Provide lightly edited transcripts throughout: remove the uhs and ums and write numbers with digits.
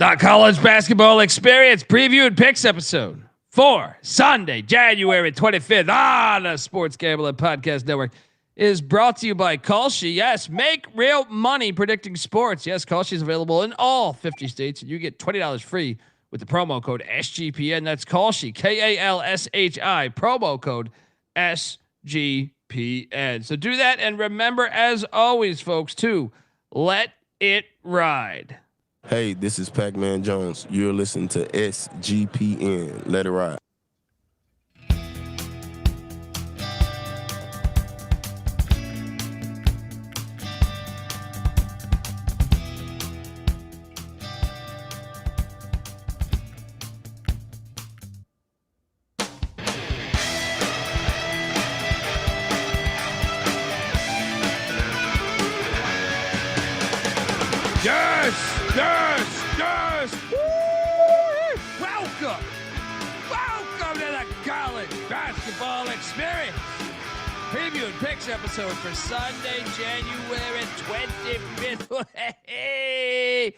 The college basketball experience preview and picks episode for Sunday, January 25th on the Sports Gambling Podcast Network is brought to you by Kalshi. Yes, make real money predicting sports. Yes, Kalshi is available in all 50 states, and you get $20 free with the promo code SGPN. That's Kalshi, Kalshi, promo code SGPN. So do that, and remember, as always, folks, to let it ride. Hey, this is Pac-Man Jones. You're listening to SGPN. Let it ride. Yes. Woo! Welcome to the college basketball experience. Preview and picks episode for Sunday, January 25th. Hey,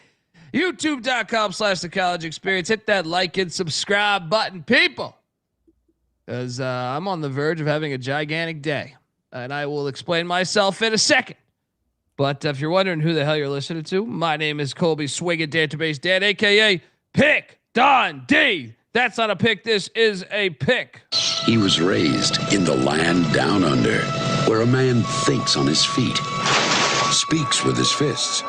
YouTube.com/the college experience. Hit that like and subscribe button, people, because I'm on the verge of having a gigantic day, and I will explain myself in a second. But if you're wondering who the hell you're listening to, my name is Colby Database Dan, a.k.a. Pick Don D. That's not a pick. This is a pick. He was raised in the land down under, where a man thinks on his feet, speaks with his fists,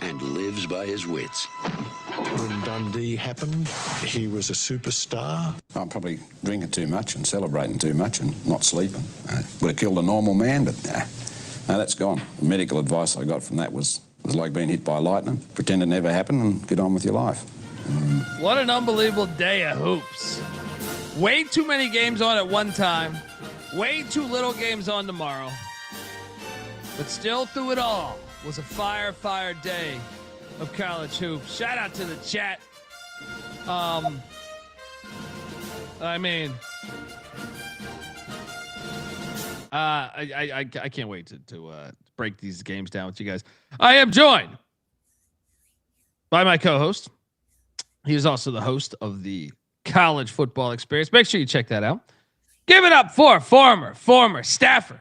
and lives by his wits. When Dundee happened, he was a superstar. I'm probably drinking too much and celebrating too much and not sleeping. Would have killed a normal man, but no, that's gone. The medical advice I got from that was like being hit by lightning. Pretend it never happened and get on with your life. What an unbelievable day of hoops. Way too many games on at one time. Way too little games on tomorrow. But still through it all was a fire day of college hoops. Shout out to the chat. I can't wait to break these games down with you guys. I am joined by my co-host. He is also the host of the College Football Experience. Make sure you check that out. Give it up for former staffer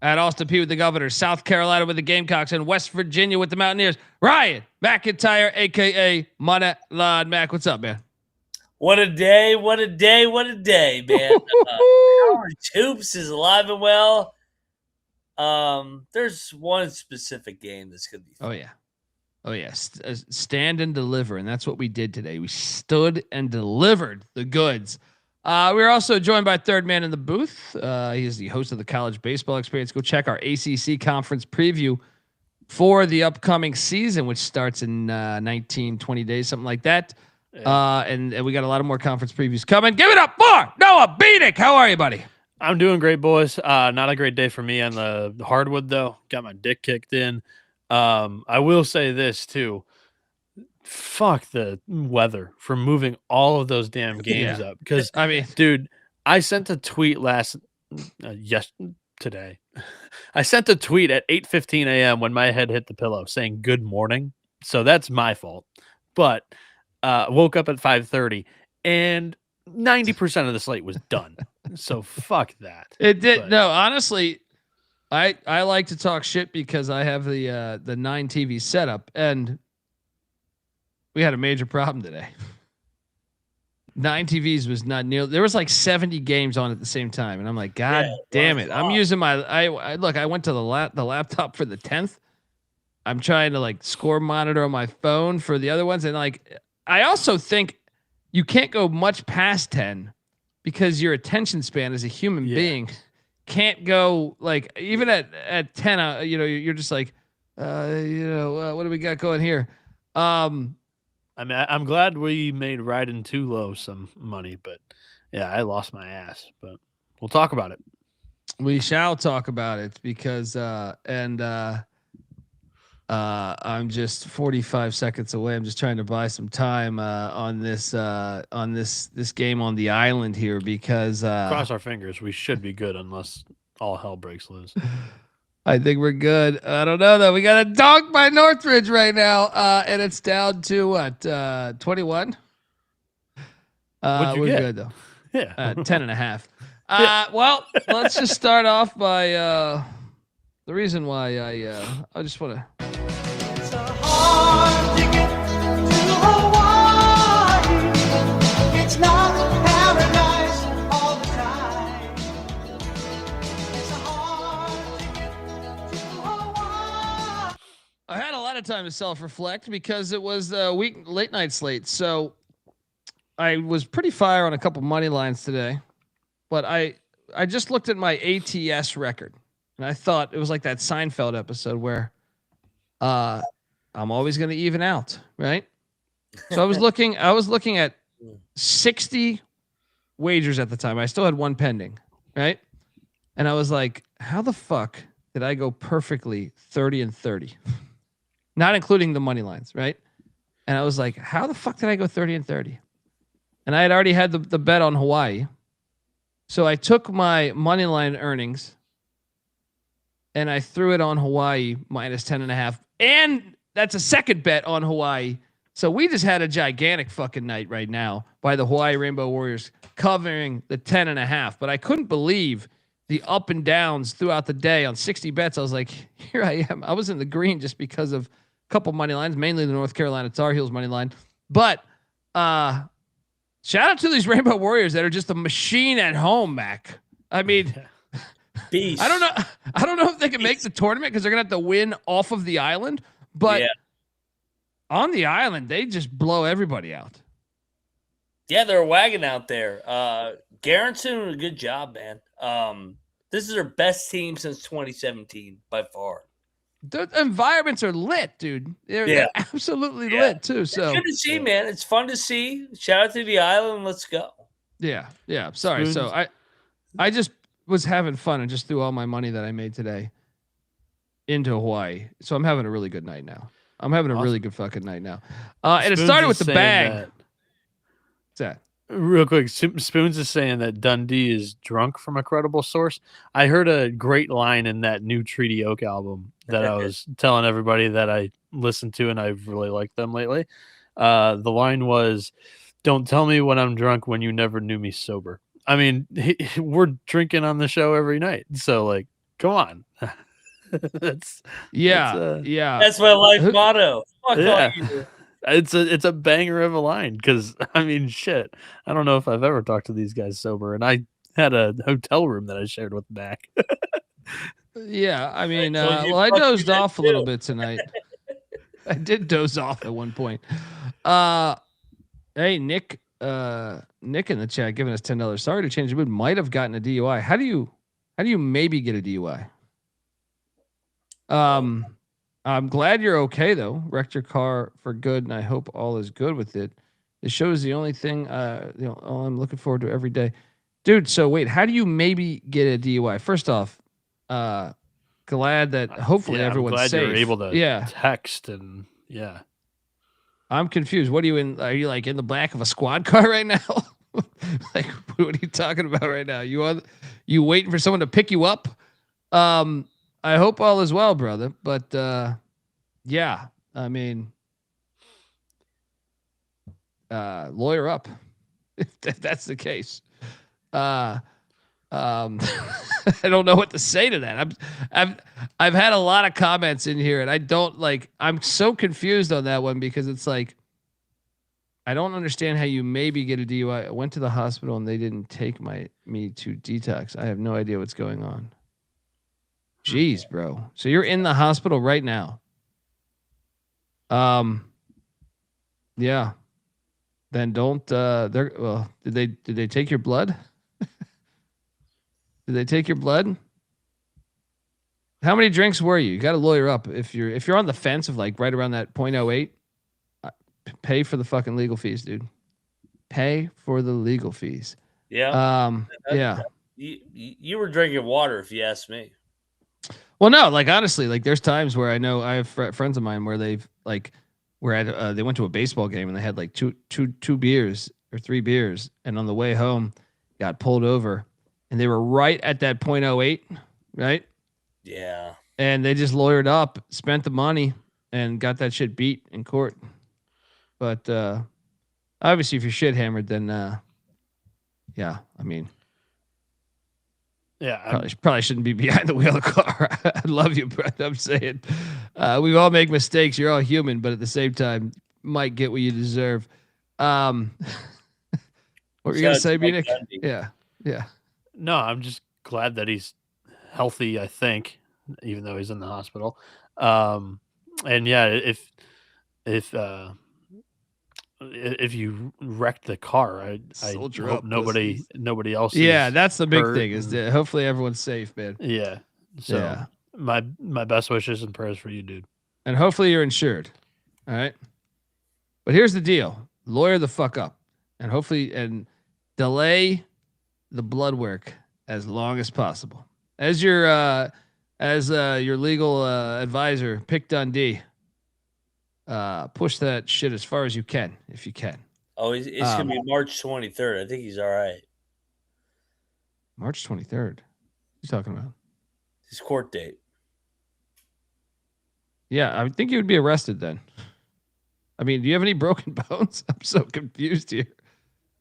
at Austin Peay with the Governors, South Carolina with the Gamecocks, and West Virginia with the Mountaineers, Ryan McIntyre, a.k.a. Money Line Mac. What's up, man? What a day, man. College hoops is alive and well. There's one specific game that's going to be fun. Oh, yeah. Stand and deliver, and that's what we did today. We stood and delivered the goods. We're also joined by third man in the booth. He is the host of the College Baseball Experience. Go check our ACC conference preview for the upcoming season, which starts in 20 days, something like that. And we got a lot of more conference previews coming. Give it up for Noah Bieniek. How are you, buddy? I'm doing great, boys. Not a great day for me on the hardwood, though. Got my dick kicked in. I will say this, too. Fuck the weather for moving all of those damn games up. Because, dude, I sent a tweet today. I sent a tweet at 8:15 a.m. when my head hit the pillow saying good morning. So that's my fault. But woke up at 5:30 and 90% of the slate was done. So fuck that. It did. No, honestly, I like to talk shit because I have the 9 TV setup, and we had a major problem today. 9 TVs was not near. There was like 70 games on at the same time, and I'm like, God damn it! I'm using my. I went to the laptop for the 10th. I'm trying to like score monitor on my phone for the other ones, and like I also think you can't go much past 10 because your attention span as a human being can't go like even at 10. You're just like, what do we got going here? I'm glad we made Riding Too Low some money, but yeah, I lost my ass. But we'll talk about it. We shall talk about it because I'm just 45 seconds away. I'm just trying to buy some time on this game on the island here because cross our fingers. We should be good unless all hell breaks loose. I think we're good. I don't know though. We got a dunk by Northridge right now, and it's down to what 21. What'd you We're get? good though. Yeah. 10.5. Well, let's just start off by the reason why I just want to. It's so hard to get to Hawaii. It's not paradise all the time. It's so hard to get to Hawaii. I had a lot of time to self-reflect because it was a late night slate, so I was pretty fire on a couple money lines today. But I just looked at my ATS record, and I thought it was like that Seinfeld episode where I'm always going to even out, right? So I was looking at 60 wagers at the time. I still had one pending, right? And I was like, how the fuck did I go perfectly 30 and 30? Not including the money lines, right? And I was like, how the fuck did I go 30 and 30? And I had already had the bet on Hawaii. So I took my money line earnings and I threw it on Hawaii minus 10.5. And that's a second bet on Hawaii. So we just had a gigantic fucking night right now by the Hawaii Rainbow Warriors covering the 10.5. But I couldn't believe the up and downs throughout the day on 60 bets. I was like, here I am. I was in the green just because of a couple money lines, mainly the North Carolina Tar Heels money line. But shout out to these Rainbow Warriors that are just a machine at home, Mac. I mean, Beast. I don't know if they can make the tournament because they're gonna have to win off of the island, but on the island they just blow everybody out. Yeah, they're a wagon out there. Garrett's doing a good job, man. This is their best team since 2017 by far. The environments are lit, dude. They're absolutely lit too. So it's good to see, man. It's fun to see. Shout out to the island. Let's go. Yeah. Sorry. Spoons. So I just was having fun and just threw all my money that I made today into Hawaii. So I'm having a really good night now. I'm having a really good fucking night now. And it started with the bag. What's that? Real quick, Spoons is saying that Dundee is drunk from a credible source. I heard a great line in that new Treaty Oak album that I was telling everybody that I listened to, and I've really liked them lately. The line was, "Don't tell me when I'm drunk when you never knew me sober." I mean, we're drinking on the show every night, so like, come on. That's my life motto. Fuck all you. It's a banger of a line because I mean shit. I don't know if I've ever talked to these guys sober, and I had a hotel room that I shared with Mac. Yeah, I mean, well, I dozed off a little bit tonight. I did doze off at one point. Hey, Nick in the chat giving us $10. Sorry to change the mood. Might have gotten a DUI. How do you maybe get a DUI? I'm glad you're okay though. Wrecked your car for good, and I hope all is good with it. The show is the only thing all I'm looking forward to every day, dude. So wait, how do you maybe get a DUI? First off, glad that hopefully everyone's glad safe. you're able to text and I'm confused. What are you in? Are you like in the back of a squad car right now? Like, what are you talking about right now? You waiting for someone to pick you up? I hope all is well, brother. But yeah, I mean, lawyer up if that's the case. I don't know what to say to that. I've had a lot of comments in here, and I don't like. I'm so confused on that one because it's like I don't understand how you maybe get a DUI. I went to the hospital and they didn't take me to detox. I have no idea what's going on. Jeez, bro. So you're in the hospital right now. Yeah. Then don't did they take your blood? Did they take your blood? How many drinks were you? You got to lawyer up. If you're on the fence of like right around that 0.08, pay for the fucking legal fees, dude. Pay for the legal fees. Yeah. Yeah. You were drinking water, if you ask me. Well, no, like honestly, like there's times where I know I have friends of mine where they've like they went to a baseball game and they had like two beers or 3 beers, and on the way home got pulled over, and they were right at that 0.08, right? Yeah. and they just lawyered up, spent the money, and got that shit beat in court. But obviously, if you're shit hammered, then yeah, I mean, Yeah, probably shouldn't be behind the wheel of the car. I love you, but I'm saying we all make mistakes. You're all human, but at the same time, might get what you deserve. What were you gonna say, Bieniek? Yeah. No, I'm just glad that he's healthy. I think, even though he's in the hospital. And yeah, if you wrecked the car, I Soldier hope up, nobody else. Yeah, is that's the big hurt thing. Is and- that hopefully everyone's safe, man. yeah. So Yeah. my best wishes and prayers for you, dude. And hopefully you're insured. All right. But here's the deal: lawyer the fuck up, and hopefully delay the blood work as long as possible. As your legal advisor, Pick Dundee. Push that shit as far as you can, if you can. Oh, it's gonna be March 23rd. I think he's all right. March 23rd. What you talking about? His court date. Yeah, I think you would be arrested then. I mean, do you have any broken bones? I'm so confused here.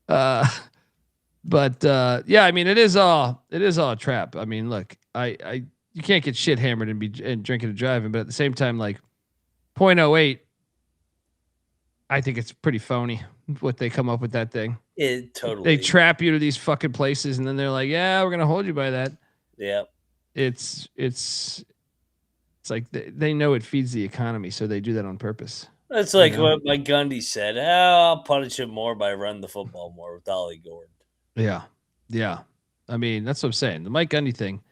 But yeah, I mean, it is all a trap. I mean, look, you can't get shit hammered and drinking and driving, but at the same time, like 0.08, I think it's pretty phony what they come up with that thing. It totally. They trap you to these fucking places, and then they're like, "Yeah, we're gonna hold you by that." Yeah. It's like they know it feeds the economy, so they do that on purpose. That's like what Mike Gundy said. I'll punish him more by running the football more with Ollie Gordon. Yeah. I mean, that's what I'm saying. The Mike Gundy thing,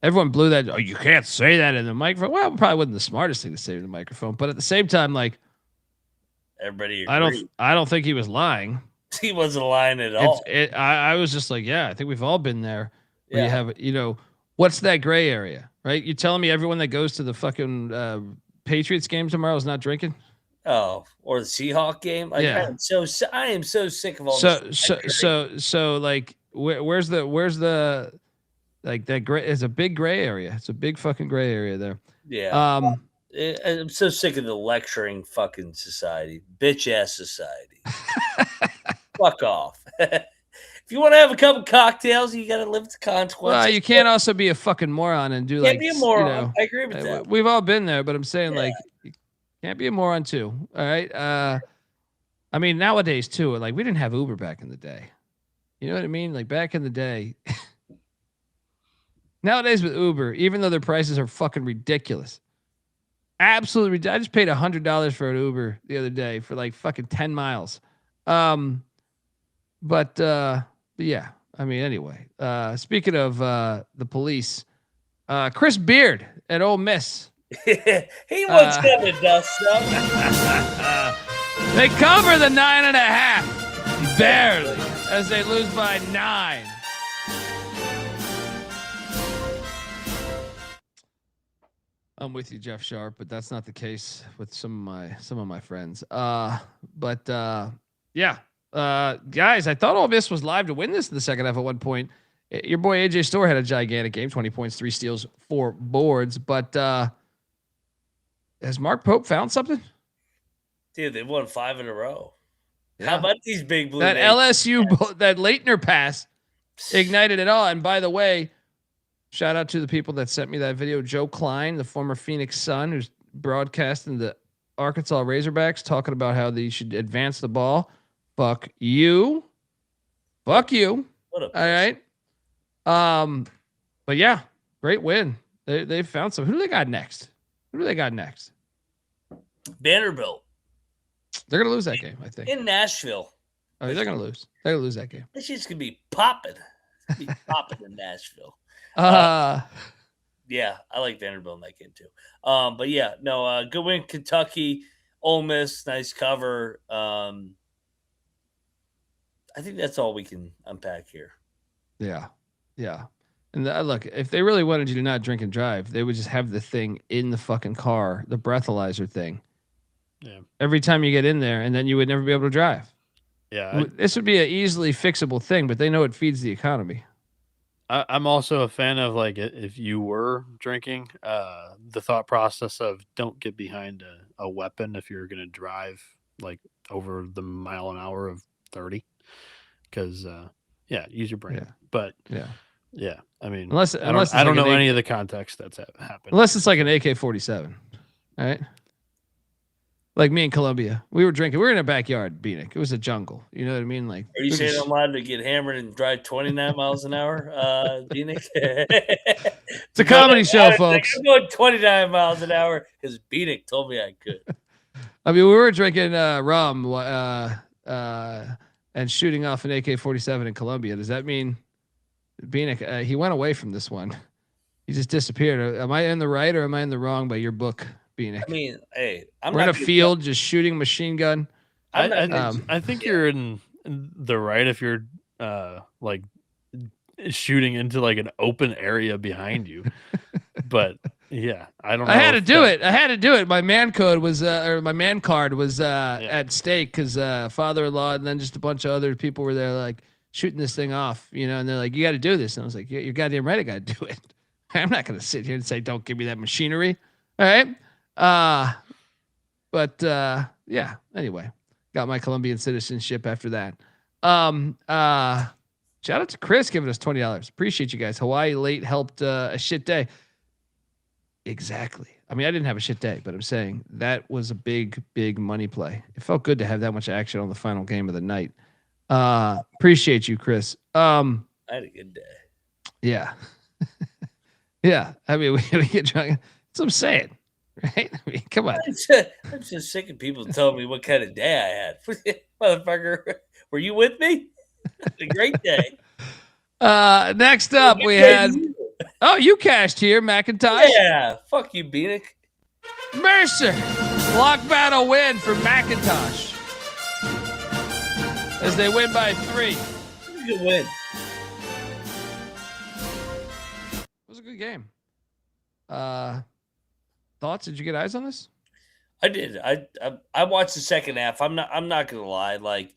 everyone blew that. Oh, you can't say that in the microphone. Well, it probably wasn't the smartest thing to say in the microphone, but at the same time, like everybody agreed. I don't think he was lying. He wasn't lying at all. I was just like, yeah, I think we've all been there. Where you have, what's that gray area, right? You're telling me everyone that goes to the fucking Patriots game tomorrow is not drinking? Oh, or the Seahawk game? Like, Yeah. I am so sick of all this. So like, where's the like that gray? It's a big gray area. It's a big fucking gray area there. Yeah. I'm so sick of the lecturing fucking society, bitch ass society. Fuck off. If you want to have a couple cocktails, you got to live with the consequences. Well, you can't also be a fucking moron and do Can't be a moron. I agree with that. We've all been there, but I'm saying like, you can't be a moron too. All right. I mean, nowadays too, like we didn't have Uber back in the day. You know what I mean? Like back in the day. Nowadays with Uber, even though their prices are fucking ridiculous, absolutely ridiculous. I just paid $100 for an Uber the other day for like fucking 10 miles. But yeah, I mean, anyway, speaking of the police, Chris Beard at Ole Miss. He was gonna dust up. They cover the 9.5 barely as they lose by 9. I'm with you, Jeff Sharp, but that's not the case with some of my friends. But yeah, guys, I thought Ole Miss was live to win this in the second half at one point. Your boy AJ Storr had a gigantic game, 20 points, 3 steals, 4 boards. But has Mark Pope found something? Dude, they won 5 in a row. Yeah. How about these big blue? That LSU, that Leitner pass ignited it all. And by the way, shout out to the people that sent me that video. Joe Klein, the former Phoenix Sun, who's broadcasting the Arkansas Razorbacks, talking about how they should advance the ball. Fuck you. Fuck you. What a all right. But yeah, great win. They found some. Who do they got next? Vanderbilt. They're gonna lose that game, I think. In Nashville. Oh, they're gonna lose. They're gonna lose that game. This shit's gonna be popping. It's gonna be popping in Nashville. Yeah, I like Vanderbilt in that game too. But yeah, no, good win, Kentucky, Ole Miss, nice cover. I think that's all we can unpack here. Yeah. And look, if they really wanted you to not drink and drive, they would just have the thing in the fucking car, the breathalyzer thing. Yeah. Every time you get in there, and then you would never be able to drive. Yeah. This would be an easily fixable thing, but they know it feeds the economy. I'm also a fan of like if you were drinking, the thought process of don't get behind a weapon if you're going to drive like over the mile an hour of 30, because yeah, use your brain. Yeah. But Yeah. yeah, I mean, Unless I don't it's like know an any of the context that's happened. Unless it's like an AK-47, right? Like me in Columbia, we were drinking. We were in a backyard, Bieniek. It was a jungle. You know what I mean? Like, Are you we saying just- I'm allowed to get hammered and drive 29 miles an hour, Bieniek? It's a comedy show, folks. I'm going 29 miles an hour because Bieniek told me I could. I mean, we were drinking rum and shooting off an AK-47 in Columbia. Does that mean Bieniek? He went away from this one. He just disappeared. Am I in the right or am I in the wrong by your book, Bieniek? I mean, hey, we're in a field just shooting a machine gun. I think you're in the right if you're like shooting into like an open area behind you. But yeah, I don't know. I had to do it. I had to do it. My man code was or my man card was at stake because father-in-law and then just a bunch of other people were there like shooting this thing off, you know, and they're like, you got to do this. And I was like, you're goddamn right, I got to do it. I'm not going to sit here and say, don't give me that machinery. All right. But yeah, anyway, got my Colombian citizenship after that. Shout out to Chris giving us $20. Appreciate you guys. Hawaii late helped a shit day. Exactly. I mean, I didn't have a shit day, but I'm saying that was a big, big money play. It felt good to have that much action on the final game of the night. Appreciate you, Chris. I had a good day. Yeah. Yeah. I mean, we get drunk. That's what I'm saying. Right? I mean, come on. I'm just sick of people telling me what kind of day I had. Motherfucker, were you with me? A great day. Next up, we had. Oh, you cashed here, McIntyre. Yeah, fuck you, Bieniek. Mercer, block battle win for McIntosh as they win by 3. Good win. It was a good game. Thoughts? Did you get eyes on this? I did. I watched the second half. I'm not gonna lie. Like,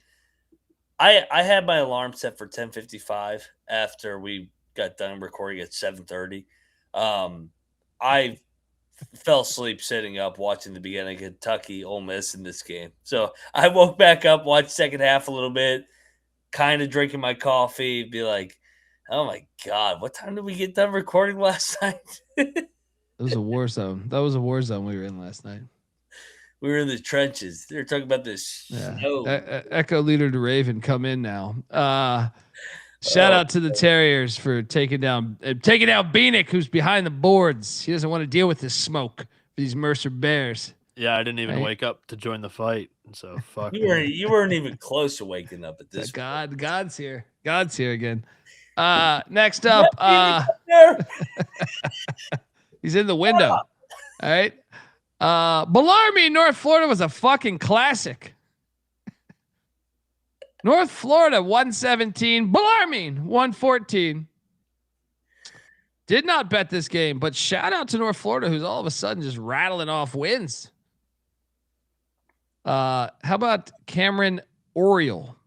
I had my alarm set for 10:55 after we got done recording at 7:30. I fell asleep sitting up watching the beginning of Kentucky Ole Miss in this game. So I woke back up, watched second half a little bit, kind of drinking my coffee, be like, oh my God, what time did we get done recording last night? It was a war zone. That was a war zone we were in last night. We were in the trenches. They're talking about this snow. Echo leader to Raven, come in now. Shout out to the Terriers for taking down Bieniek, who's behind the boards. He doesn't want to deal with this smoke for these Mercer Bears. Yeah, I didn't even wake up to join the fight. So fuck. You weren't even close to waking up at this. God's here. God's here again. Next up, he's in the window. All right. Bellarmine, North Florida was a fucking classic. North Florida 117, Bellarmine 114. Did not bet this game, but shout out to North Florida, who's all of a sudden just rattling off wins. How about Cameron Oriole?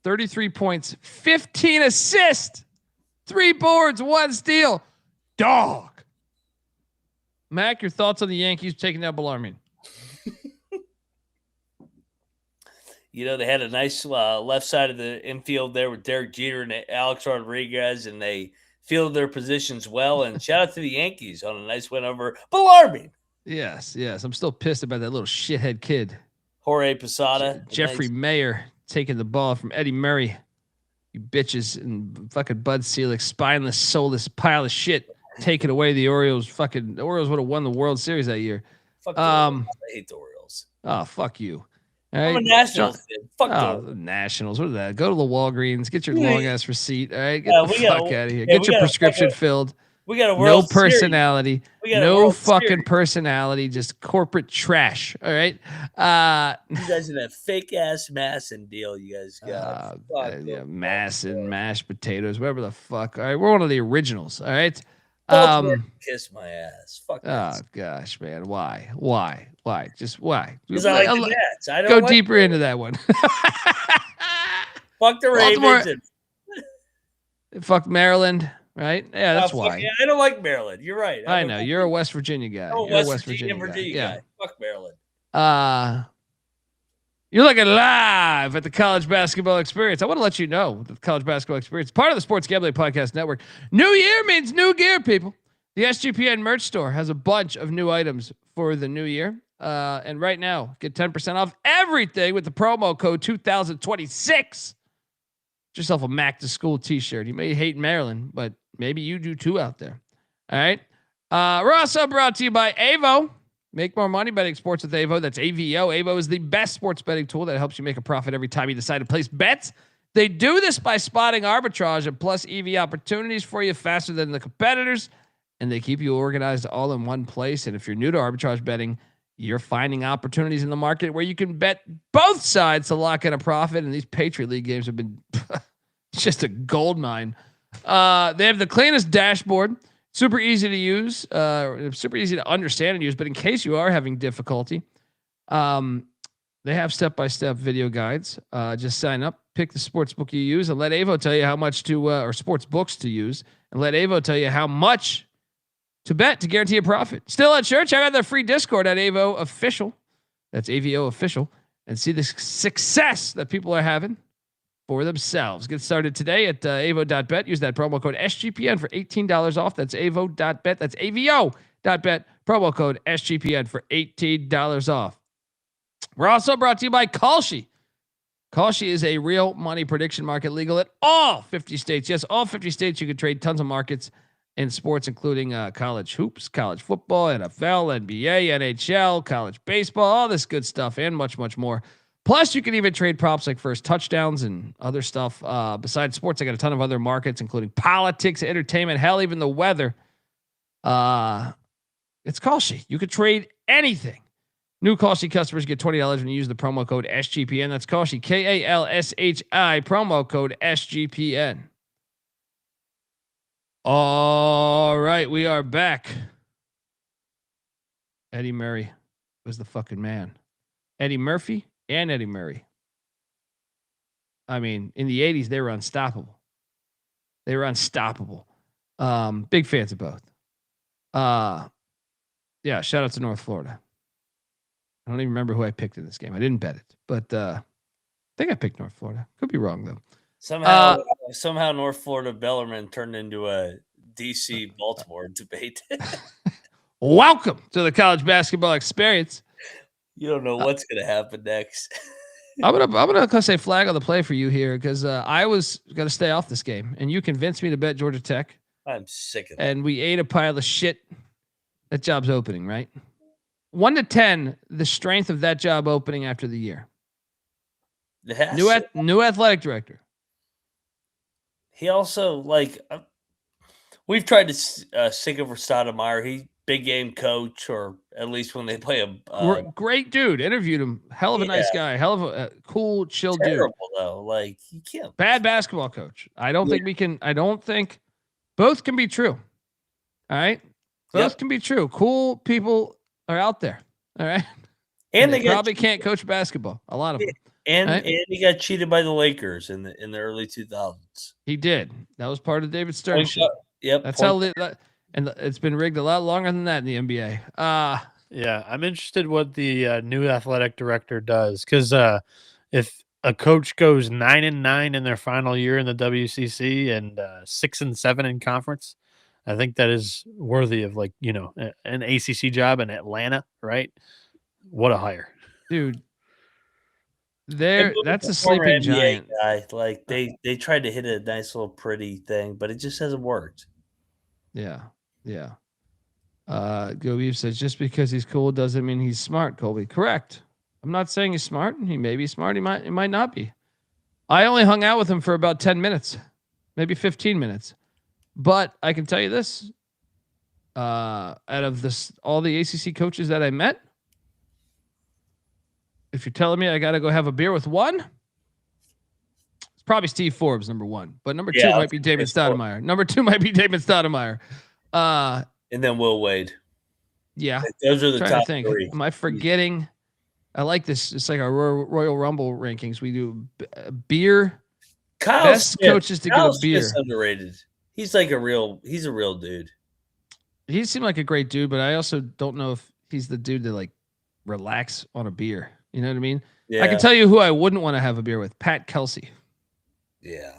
33 points, 15 assists, 3 boards, 1 steal. Dog. Mac, your thoughts on the Yankees taking down Bellarmine? You know, they had a nice left side of the infield there with Derek Jeter and Alex Rodriguez, and they fielded their positions well. And shout out to the Yankees on a nice win over Bellarmine. Yes. I'm still pissed about that little shithead kid. Jorge Posada. Jeffrey Mayer taking the ball from Eddie Murray. You bitches and fucking Bud Selig, spineless, soulless pile of shit. Taking away the Orioles. The Orioles would have won the World Series that year. Fuck the Orioles. I hate the Orioles. Oh, fuck you. All I'm right. a Nationals fan. Fuck the Nationals. What is that? Go to the Walgreens. Get your long ass receipt. All right. Get the fuck out of here. Get your prescription filled. We got a World No personality. Series. No fucking personality. Just corporate trash. All right. You guys in that fake ass Masson deal you guys got. Masson, mashed potatoes, whatever the fuck. All right. We're one of the originals. All right. Kiss my ass. Fuck. Oh gosh, man. Why? Just why? Because I like the Nats. I don't go like deeper into that one. Fuck the Ravens. Fuck Maryland, right? Yeah, that's why. Yeah, I don't like Maryland. You're right. I know you're a West Virginia guy. I'm a You're West Virginia guy. Fuck Maryland. You're looking live at the College Basketball Experience. I want to let you know the College Basketball Experience, part of the Sports Gambling Podcast Network. New year means new gear, people. The SGPN merch store has a bunch of new items for the new year. And right now, get 10% off everything with the promo code 2026. Get yourself a Mac to School t-shirt. You may hate Maryland, but maybe you do too out there. All right. We're also brought to you by Avo. Make more money betting sports with Avo. That's AVO. Avo is the best sports betting tool that helps you make a profit every time you decide to place bets. They do this by spotting arbitrage and plus EV opportunities for you faster than the competitors, and they keep you organized all in one place. And if you're new to arbitrage betting, you're finding opportunities in the market where you can bet both sides to lock in a profit. And these Patriot League games have been just a gold mine. They have the cleanest dashboard. Super easy to use, super easy to understand and use. But in case you are having difficulty, they have step-by-step video guides. Just sign up, pick the sports book you use, and let Avo tell you how much to, or sports books to use, and let Avo tell you how much to bet to guarantee a profit. Still unsure? Check out their free Discord at Avo Official. That's AVO Official, and see the success that people are having for themselves. Get started today at avo.bet. Use that promo code SGPN for $18 off. That's avo.bet. That's AVO.bet. Promo code SGPN for $18 off. We're also brought to you by Kalshi. Kalshi is a real money prediction market, legal at all 50 states. Yes, all 50 states. You can trade tons of markets in sports, including college hoops, college football, NFL, NBA, NHL, college baseball, all this good stuff, and much, much more. Plus, you can even trade props like first touchdowns and other stuff. Besides sports, I got a ton of other markets, including politics, entertainment, hell, even the weather. It's Kalshi. You could trade anything. New Kalshi customers get $20 when you use the promo code SGPN. That's Kalshi, KALSHI, promo code SGPN. All right, we are back. Eddie Murray was the fucking man. Eddie Murphy and Eddie Murray. I mean, in the 80s, they were unstoppable. They were unstoppable. Big fans of both. Yeah, shout out to North Florida. I don't even remember who I picked in this game. I didn't bet it, but I think I picked North Florida. Could be wrong, though. Somehow North Florida Bellarmine turned into a DC Baltimore debate. Welcome to the College Basketball Experience. You don't know what's going to happen next. I'm gonna say flag on the play for you here because I was gonna stay off this game, and you convinced me to bet Georgia Tech. I'm sick of it. And we ate a pile of shit. That job's opening, right? 1 to 10, the strength of that job opening after the year. New athletic director. He also we've tried to sync him for Stoudemire. He big game coach, or at least when they play a great dude. Interviewed him. Hell of a nice guy. Hell of a cool, chill terrible, dude. Though, like you can't. Bad basketball coach. I don't think we can. I don't think both can be true. All right, both can be true. Cool people are out there. All right, and they probably can't coach basketball. A lot of them. And he got cheated by the Lakers in the early 2000s. He did. That was part of David Stern shit. Yep. That's how. And it's been rigged a lot longer than that in the NBA. Yeah, I'm interested what the new athletic director does, because if a coach goes 9-9 in their final year in the WCC and 6-7 in conference, I think that is worthy of an ACC job in Atlanta, right? What a hire, dude. That's a sleeping giant guy. Like they tried to hit a nice little pretty thing, but it just hasn't worked. Yeah. Gobeef says just because he's cool doesn't mean he's smart, Colby. Correct. I'm not saying he's smart. He may be smart. He might not be. I only hung out with him for about 10 minutes, maybe 15 minutes. But I can tell you this. Out of all the ACC coaches that I met, if you're telling me I got to go have a beer with one, it's probably Steve Forbes, number one. But number two might be David Stoudemire. Number two might be David Stoudemire. And then Will Wade. Yeah. Those are the top three. Am I forgetting? I like this. It's like our Royal Rumble rankings. We do beer, Best coaches to get a beer. Smith's underrated. He's a real dude. He seemed like a great dude, but I also don't know if he's the dude to like relax on a beer. You know what I mean? Yeah. I can tell you who I wouldn't want to have a beer with. Pat Kelsey. Yeah.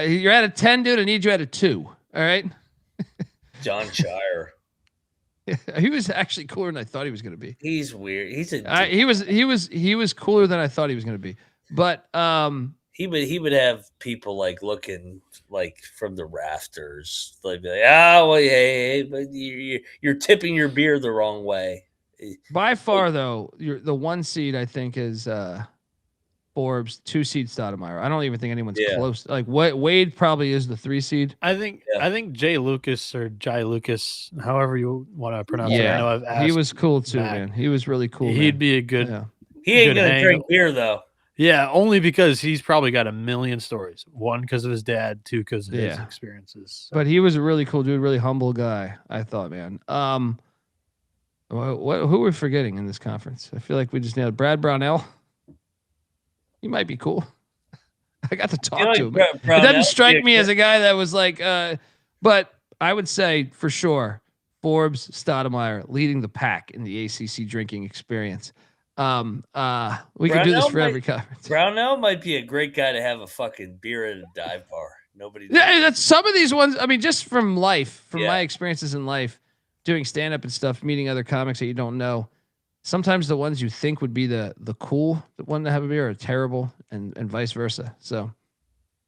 You're at a 10, dude. I need you at a 2. All right. John Shire. He was actually cooler than I thought he was going to be. He's weird. He was cooler than I thought he was going to be. But he would have people like looking like from the rafters. They'd be like, well, hey, but you're tipping your beer the wrong way. By far, though, the 1 seed I think is Forbes, 2 seed Stoudemire. I don't even think anyone's close. Like Wade probably is the 3 seed. I think Jay Lucas or Jai Lucas, however you want to pronounce it. I know I've asked he was cool too, man. He was really cool. He'd be a good. Yeah. He ain't gonna drink beer though. Yeah, only because he's probably got a million stories. 1, because of his dad. 2, because of his experiences. So. But he was a really cool dude, really humble guy. I thought, man. Who are we forgetting in this conference? I feel like we just nailed Brad Brownell. He might be cool. I got to talk to him. It doesn't strike me as a guy that was like, but I would say for sure, Forbes, Stoudemire leading the pack in the ACC drinking experience. We can do this for every conference. Brownell might be a great guy to have a fucking beer at a dive bar. Nobody. Yeah, that's some of these ones. I mean, just from life, from my experiences in life, doing stand up and stuff, meeting other comics that you don't know. Sometimes the ones you think would be the cool one to have a beer are terrible, and vice versa. So,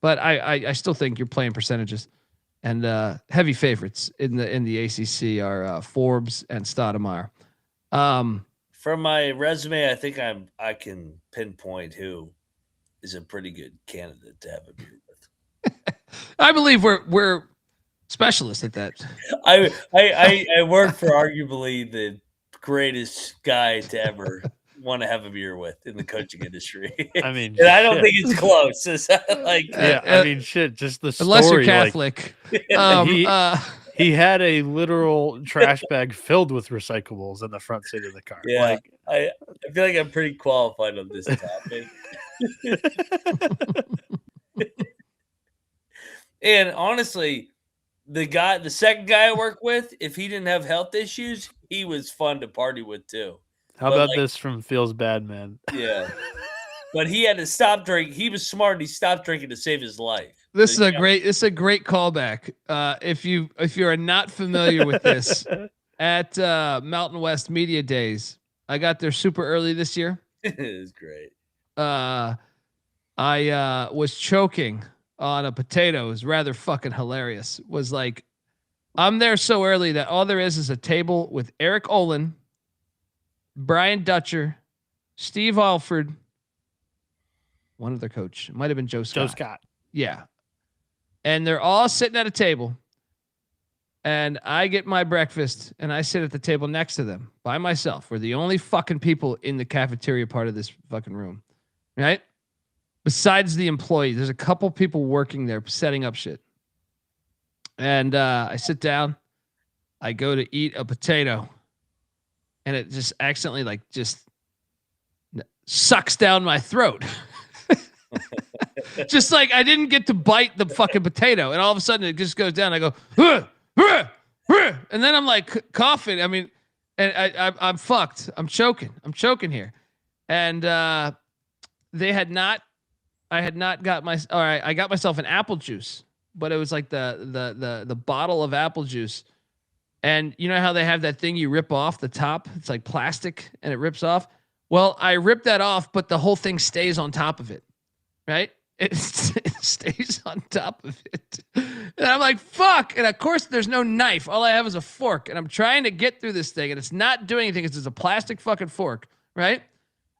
but I still think you're playing percentages, and heavy favorites in the ACC are Forbes and Stoudemire. From my resume, I think I can pinpoint who is a pretty good candidate to have a beer with. I believe we're specialists at that. I work for arguably the greatest guy to ever want to have a beer with in the coaching industry. I mean, and I don't think it's close. It's like, I mean, shit. Just the story, unless you're Catholic. He had a literal trash bag filled with recyclables in the front seat of the car. Yeah, like, I feel like I'm pretty qualified on this topic. And honestly, the second guy I work with, if he didn't have health issues, he was fun to party with too. How about this from Feels Bad, man? Yeah. But he had to stop drinking. He was smart and he stopped drinking to save his life. This is a great callback. If you are not familiar with this, at Mountain West Media Days, I got there super early this year. It was great. I was choking on a potato. It was rather fucking hilarious. Was like, I'm there so early that all there is a table with Eric Olin, Brian Dutcher, Steve Alford, one other coach. It might have been Joe Scott. Yeah. And they're all sitting at a table. And I get my breakfast and I sit at the table next to them by myself. We're the only fucking people in the cafeteria part of this fucking room. Right? Besides the employees, there's a couple people working there setting up shit. And I sit down. I go to eat a potato. And it just accidentally just sucks down my throat. Just like I didn't get to bite the fucking potato. And all of a sudden it just goes down. I go, and then I'm like coughing. I mean, and I'm fucked. I'm choking here. And I got myself an apple juice, but it was like the bottle of apple juice. And you know how they have that thing you rip off the top? It's like plastic and it rips off. Well, I ripped that off, but the whole thing stays on top of it, right? It stays on top of it. And I'm like, fuck. And of course there's no knife. All I have is a fork and I'm trying to get through this thing and it's not doing anything. It's just a plastic fucking fork, right?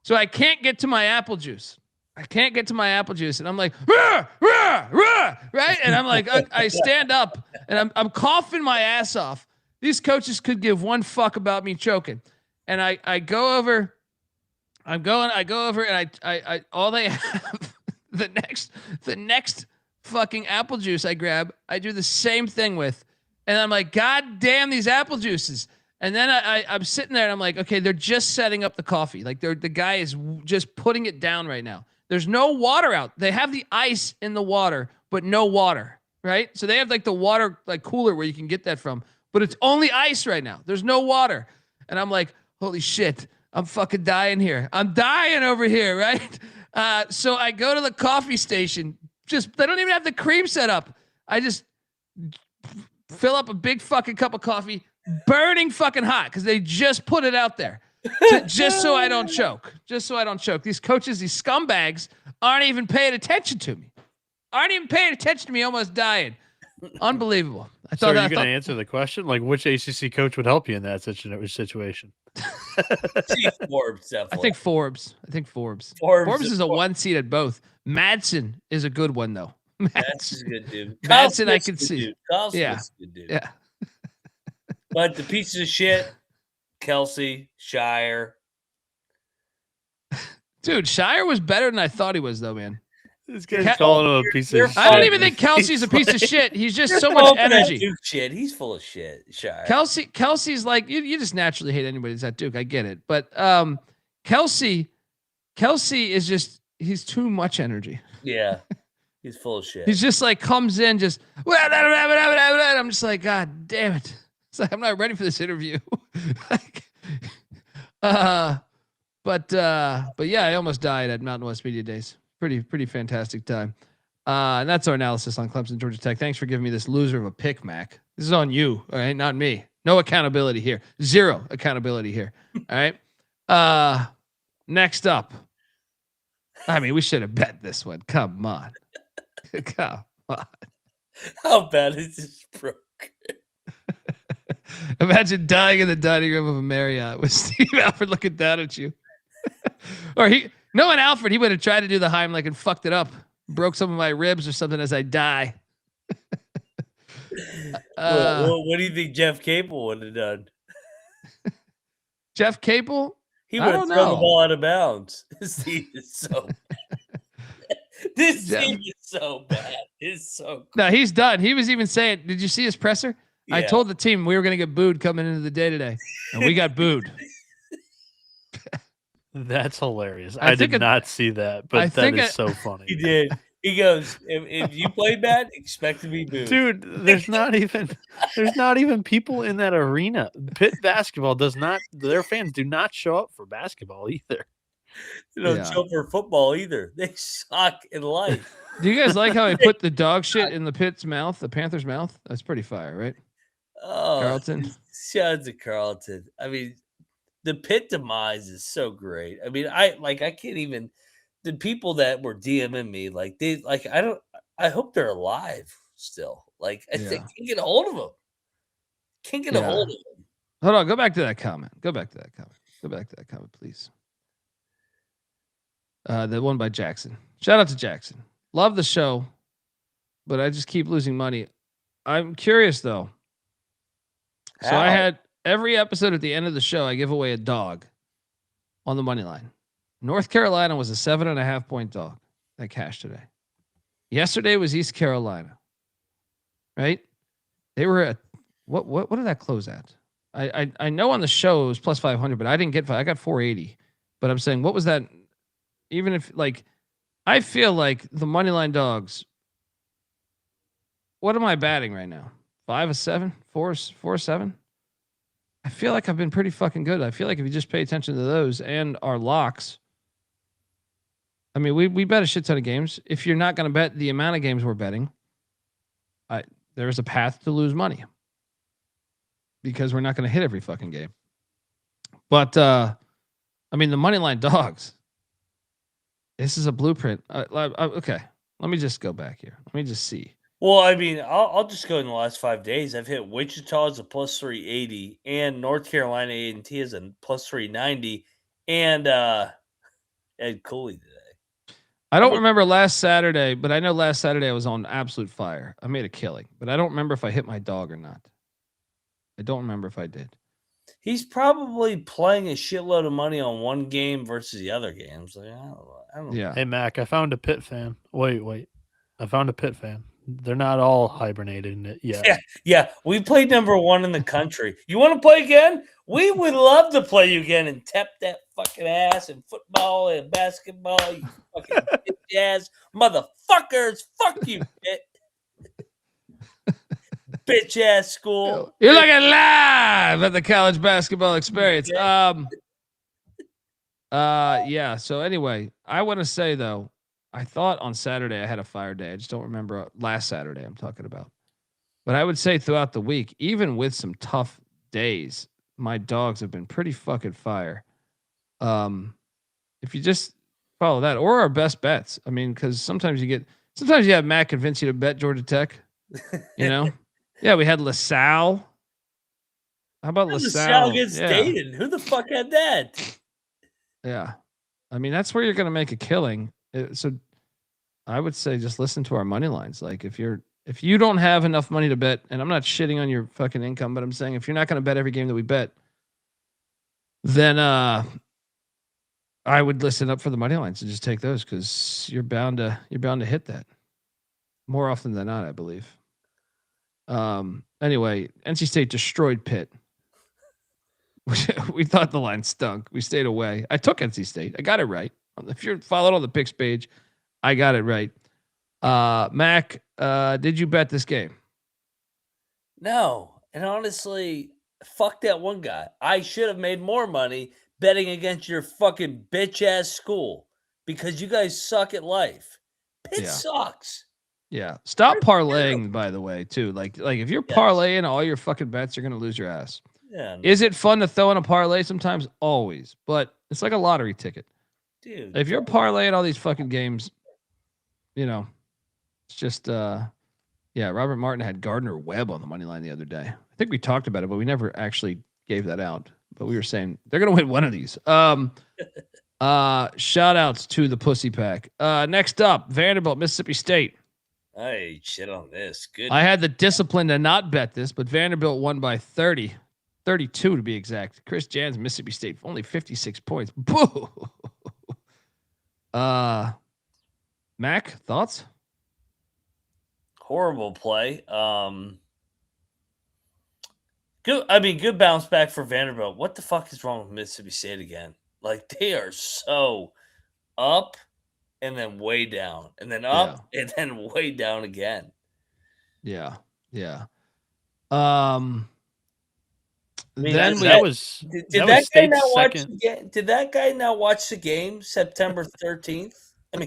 So I can't get to my apple juice. And I'm like, rah, rah, rah, right? And I'm like, I stand up and I'm coughing my ass off. These coaches could give one fuck about me choking. And I go over and I all they have the next fucking apple juice I grab, I do the same thing with. And I'm like, God damn these apple juices. And then I'm sitting there and I'm like, okay, they're just setting up the coffee. Like the guy is just putting it down right now. There's no water out. They have the ice in the water, but no water, right? So they have like the water like cooler where you can get that from, but it's only ice right now. There's no water. And I'm like, holy shit, I'm fucking dying here. I'm dying over here, right? So I go to the coffee station. They don't even have the cream set up. I just fill up a big fucking cup of coffee, burning fucking hot because they just put it out there. Just so I don't choke. Just so I don't choke. These coaches, these scumbags, aren't even paying attention to me. Almost dying. Unbelievable. So are you going to answer the question? Like, which ACC coach would help you in that situation? Forbes, definitely. I think Forbes. Forbes is a 1 seed at both. Madsen is a good one, though. That's a good dude. Madsen, I can see. Yeah. Good dude. Yeah. But the pieces of shit, Kelsey, Shire. Dude, Shire was better than I thought he was, though, man. This guy's calling him a piece of shit. I don't even think Kelsey's a piece of shit. He's just so much energy. Duke shit. He's full of shit. Shire. Kelsey's like, you just naturally hate anybody that's at Duke. I get it. But Kelsey is just, he's too much energy. Yeah. He's full of shit. He's just like comes in just, I'm just like, God damn it. It's like, I'm not ready for this interview. But yeah, I almost died at Mountain West Media Days. Pretty fantastic time. And that's our analysis on Clemson, Georgia Tech. Thanks for giving me this loser of a pick, Mac. This is on you, all right? Not me. No accountability here. Zero accountability here. All right. Next up. I mean, we should have bet this one. Come on. Come on. How bad is this broke? Imagine dying in the dining room of a Marriott with Steve Alford looking down at you. Or Noah and Alfred, he would have tried to do the Heimlich and fucked it up. Broke some of my ribs or something as I die. What do you think Jeff Capel would have done? Jeff Capel? He would have thrown the ball out of bounds. This team is so bad. It's so No, he's done. He was even saying, did you see his presser? Yeah. I told the team we were going to get booed coming into the day today. And we got booed. That's hilarious. I did not see that, but that is so funny. He did. He goes, if you play bad, expect to be booed. Dude, there's not even people in that arena. Pitt basketball their fans do not show up for basketball either. They don't show up for football either. They suck in life. Do you guys like how he put the dog shit in the Pitt's mouth, the Panther's mouth? That's pretty fire, right? Oh, Carlton. Shout out to Carlton. I mean, the Pitt demise is so great. I mean, I can't even. The people that were DMing me, I hope they're alive still. I can't get a hold of them. Can't get a hold of them. Hold on, go back to that comment. Go back to that comment, please. The one by Jackson. Shout out to Jackson. Love the show, but I just keep losing money. I'm curious though. So I had every episode at the end of the show, I give away a dog on the money line. North Carolina was a 7.5 point dog that cashed today. Yesterday was East Carolina, right? They were at what did that close at? I know on the show it was plus 500, but I didn't get. I got 480. But I'm saying, what was that? Even if I feel like the money line dogs. What am I batting right now? 5-7, 4-7. I feel like I've been pretty fucking good. I feel like if you just pay attention to those and our locks. I mean, we bet a shit ton of games. If you're not going to bet the amount of games we're betting, there's a path to lose money because we're not going to hit every fucking game. But I mean, the money line dogs. This is a blueprint. Okay, let me just go back here. Let me just see. Well, I mean, I'll just go in the last 5 days. I've hit Wichita as a plus 380 and North Carolina A&T as a plus 390 and Ed Cooley today. I don't remember last Saturday, but I know last Saturday I was on absolute fire. I made a killing, but I don't remember if I hit my dog or not. I don't remember if I did. He's probably playing a shitload of money on one game versus the other games. I don't know. Yeah. Hey, Mac, I found a Pitt fan. Wait. I found a Pitt fan. They're not all hibernated yet. Yeah. We played number 1 in the country. You want to play again? We would love to play you again and tap that fucking ass in football and basketball. You fucking bitch ass motherfuckers. Fuck you, bitch ass school. You're looking live at the college basketball experience. Yeah. So anyway, I want to say though, I thought on Saturday I had a fire day. I just don't remember last Saturday I'm talking about. But I would say throughout the week, even with some tough days, my dogs have been pretty fucking fire. If you just follow that, or our best bets. I mean, because sometimes you have Matt convince you to bet Georgia Tech. You know, yeah, we had LaSalle. How about LaSalle? LaSalle gets dated. Who the fuck had that? Yeah, I mean that's where you're going to make a killing. So I would say just listen to our money lines. Like if you don't have enough money to bet, and I'm not shitting on your fucking income, but I'm saying if you're not going to bet every game that we bet, then I would listen up for the money lines and just take those because you're bound to hit that more often than not, I believe. Anyway, NC State destroyed Pitt. We thought the line stunk. We stayed away. I took NC State. I got it right. If you're followed on the picks page, I got it right. Mac, did you bet this game? No. And honestly, fuck that one guy. I should have made more money betting against your fucking bitch ass school because you guys suck at life. Pitt sucks. Yeah. Stop parlaying, by the way, too. Like if you're parlaying all your fucking bets, you're gonna lose your ass. Yeah. No. Is it fun to throw in a parlay sometimes? Always. But it's like a lottery ticket. Dude. If you're parlaying all these fucking games, you know, it's just Robert Martin had Gardner Webb on the money line the other day. I think we talked about it, but we never actually gave that out. But we were saying they're gonna win one of these. Shout outs to the Pussy Pack. Next up, Vanderbilt, Mississippi State. Hey, shit on this. Good. I had the discipline to not bet this, but Vanderbilt won by 30, 32 to be exact. Chris Jans, Mississippi State, only 56 points. Boo. Mac, thoughts? Horrible play. Good. I mean, good bounce back for Vanderbilt. What the fuck is wrong with Mississippi State again? Like they are so up and then way down, and then up and then way down again. Yeah. Did that guy not watch the game September 13th? I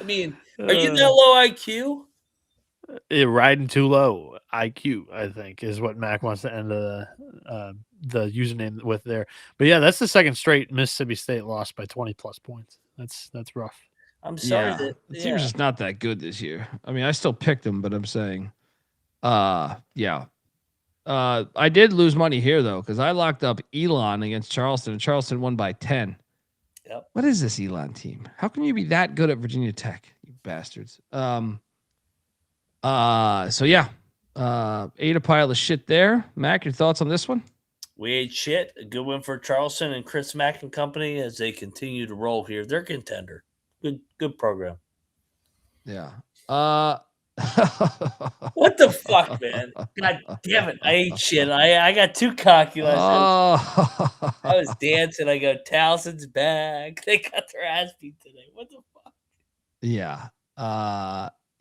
mean, are you that low IQ? Riding too low IQ, I think, is what Mac wants to end the username with there. But yeah, that's the second straight Mississippi State lost by 20 plus points. That's rough. I'm sorry. The team's just not that good this year. I mean, I still picked them, but I'm saying, I did lose money here though because I locked up Elon against Charleston, and Charleston won by 10. Yep. What is this Elon team? How can you be that good at Virginia Tech, you bastards? Ate a pile of shit there. Mac, your thoughts on this one? We ate shit. A good win for Charleston and Chris Mack and company as they continue to roll here. They're a contender. Good program. Yeah. What the fuck, man? God damn it. I ate shit. I got too cocky last night. I was dancing. I go, Towson's back. They got their ass beat today. What the fuck? Yeah.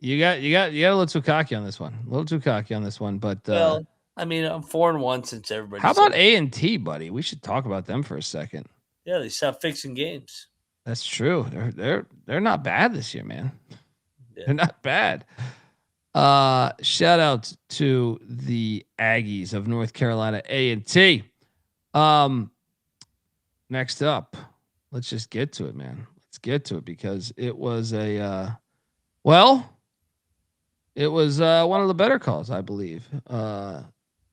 You got a little too cocky on this one. But well, I mean, I'm 4-1 since everybody. How about A&T, buddy? We should talk about them for a second. Yeah, they stopped fixing games. That's true. They're not bad this year, man. Yeah. They're not bad. Shout out to the Aggies of North Carolina, A&T. Next up, let's just get to it, man. Let's get to it because it was one of the better calls, I believe.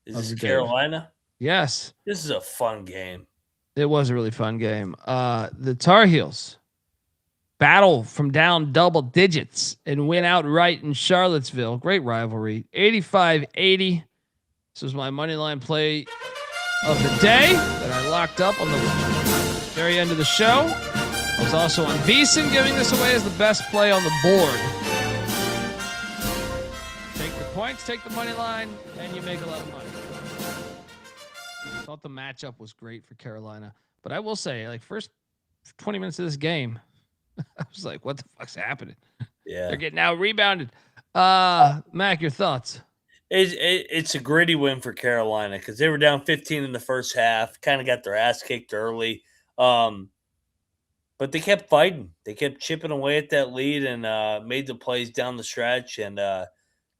Is this Carolina? Yes. This is a fun game. It was a really fun game. The Tar Heels battle from down double digits and win outright in Charlottesville. Great rivalry. 85-80. This was my money line play of the day that I locked up on the very end of the show. I was also on VSiN giving this away as the best play on the board. points, take the money line, and you make a lot of money. I thought the matchup was great for Carolina, but I will say, like, first 20 minutes of this game, I was like, what the fuck's happening? Yeah. They're getting out rebounded. Mac, your thoughts? It's a gritty win for Carolina because they were down 15 in the first half, kind of got their ass kicked early. But they kept fighting. They kept chipping away at that lead and made the plays down the stretch. And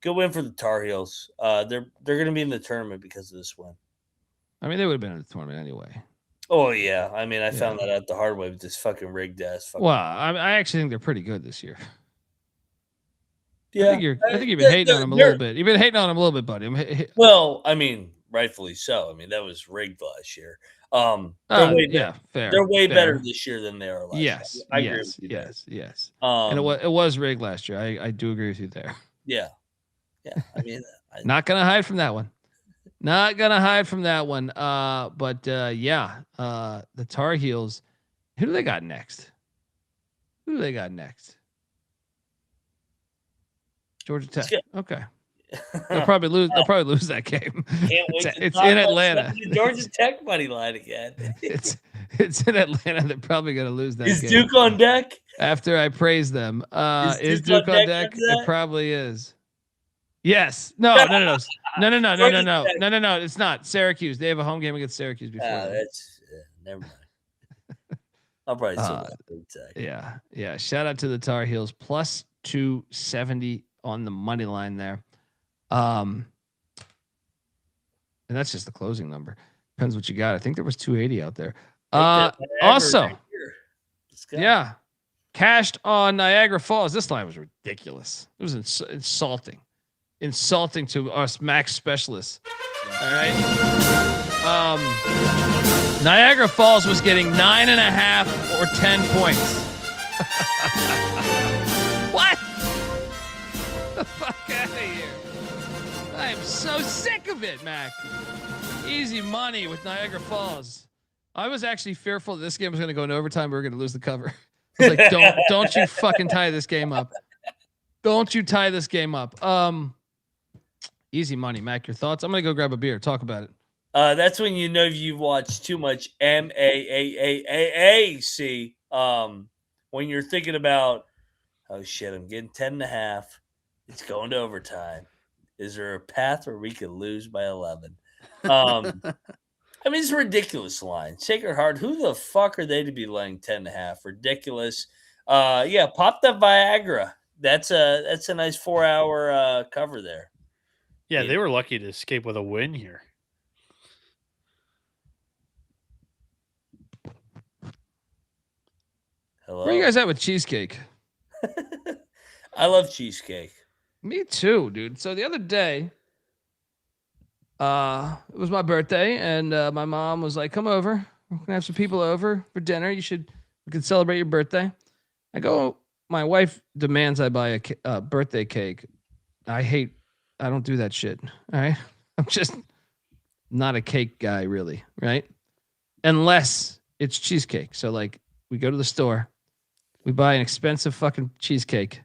good win for the Tar Heels. They're going to be in the tournament because of this win. I mean, they would have been in the tournament anyway. Oh, yeah. I mean, I found that out the hard way with this fucking rigged ass. Well, I actually think they're pretty good this year. Yeah. I think you've been hating on them a little bit. You've been hating on them a little bit, buddy. Well, I mean, rightfully so. I mean, that was rigged last year. Fair. They're way better this year than they are last year. I agree with you there. Yes. And it was rigged last year. I do agree with you there. Yeah. I mean, not gonna hide from that one. Not gonna hide from that one. But the Tar Heels. Who do they got next? Georgia Tech. Okay. They'll probably lose. They'll probably lose that game. It's in Atlanta. Georgia Tech money line again. it's in Atlanta. They're probably going to lose that Is game. Duke on deck? After I praise them, is Duke on deck? It probably is. Yes. No. It's not Syracuse. They have a home game against Syracuse before. That's never mind. I'll probably still Tech. Yeah. Shout out to the Tar Heels plus 270 on the money line there. And that's just the closing number. Depends what you got. I think there was 280 out there. Also, cashed on Niagara Falls. This line was ridiculous. It was insulting to us Max specialists. All right. Niagara Falls was getting 9.5 or 10 points. What? The fuck out of here. I am so sick of it, Mac. Easy money with Niagara Falls. I was actually fearful that this game was going to go in overtime. We were going to lose the cover. I was like, don't you fucking tie this game up. Don't you tie this game up. Easy money, Mac. Your thoughts? I'm going to go grab a beer. Talk about it. That's when you know you've watched too much MAAAAC. When you're thinking about, oh shit, I'm getting 10.5. It's going to overtime. Is there a path where we could lose by 11? I mean, it's a ridiculous line. Sacred Heart, who the fuck are they to be laying 10.5? Ridiculous. Pop that Viagra. That's a nice 4-hour cover there. Yeah, they were lucky to escape with a win here. Hello. Where you guys at with cheesecake? I love cheesecake. Me too, dude. So the other day, it was my birthday, and my mom was like, "Come over. We're gonna have some people over for dinner. We can celebrate your birthday." I go. My wife demands I buy a birthday cake. I don't do that shit. All right. I'm just not a cake guy, really. Right. Unless it's cheesecake. So like, we go to the store, we buy an expensive fucking cheesecake.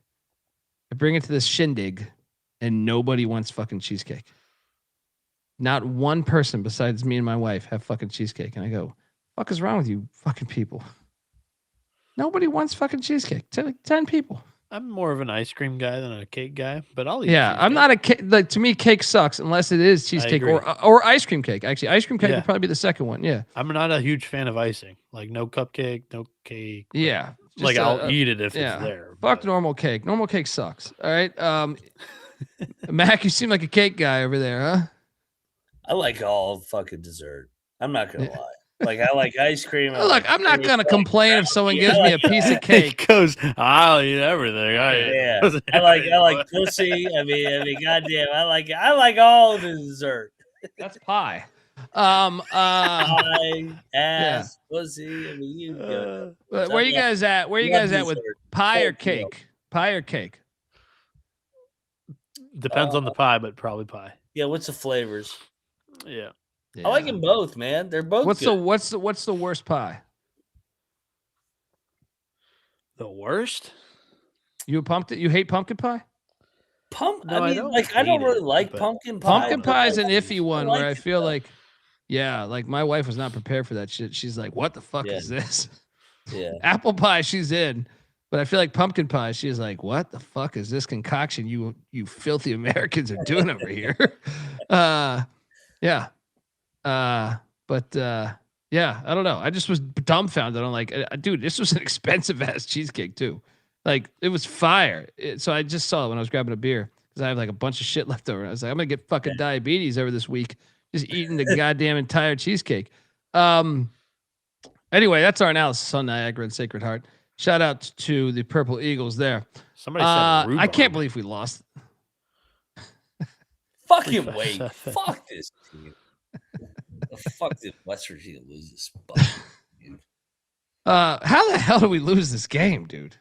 I bring it to this shindig, and nobody wants fucking cheesecake. Not one person besides me and my wife have fucking cheesecake. And I go, fuck is wrong with you fucking people? Nobody wants fucking cheesecake. 10 people. I'm more of an ice cream guy than a cake guy, but I'll eat. Yeah, I'm not a cake. Like, to me, cake sucks unless it is cheesecake or ice cream cake. Actually, ice cream cake would probably be the second one. Yeah. I'm not a huge fan of icing. Like no cupcake, no cake. Yeah. Like I'll eat it if it's there. Fuck normal cake. Normal cake sucks. All right. Mac, you seem like a cake guy over there, huh? I like all fucking dessert. I'm not gonna lie. Like I like ice cream. Look, I'm not gonna complain if someone gives me a piece of cake. He goes, I'll eat everything. I like pussy. I mean, goddamn, I like all the dessert. That's pie. Pie, ass, pussy. I mean, you go. Where you guys at? Where you guys at with pie or cake? Pie or cake? Depends on the pie, but probably pie. Yeah. What's the flavors? Yeah. I like them both, man. They're both. What's good. the worst pie? The worst? You hate pumpkin pie? No, I don't I don't hate really it, like but- pumpkin pie. Pumpkin but pie is I an iffy one where I like it, feel though. like, yeah, like my wife was not prepared for that shit. She's like, "What the fuck Yeah. is this?" Yeah. Apple pie, she's in, but I feel like pumpkin pie, she's like, "What the fuck is this concoction you filthy Americans are doing over here?" Yeah, yeah, I don't know. I just was dumbfounded. I'm like, dude, this was an expensive ass cheesecake too. Like it was fire. So I just saw it when I was grabbing a beer because I have like a bunch of shit left over. I was like, I'm gonna get fucking diabetes over this week just eating the goddamn entire cheesecake. Anyway, that's our analysis on Niagara and Sacred Heart. Shout out to the Purple Eagles there. Somebody said I rhubarb. can't believe we lost. Fucking wait. Fuck this team. The fuck did West Virginia lose this fucking game? How the hell do we lose this game, dude?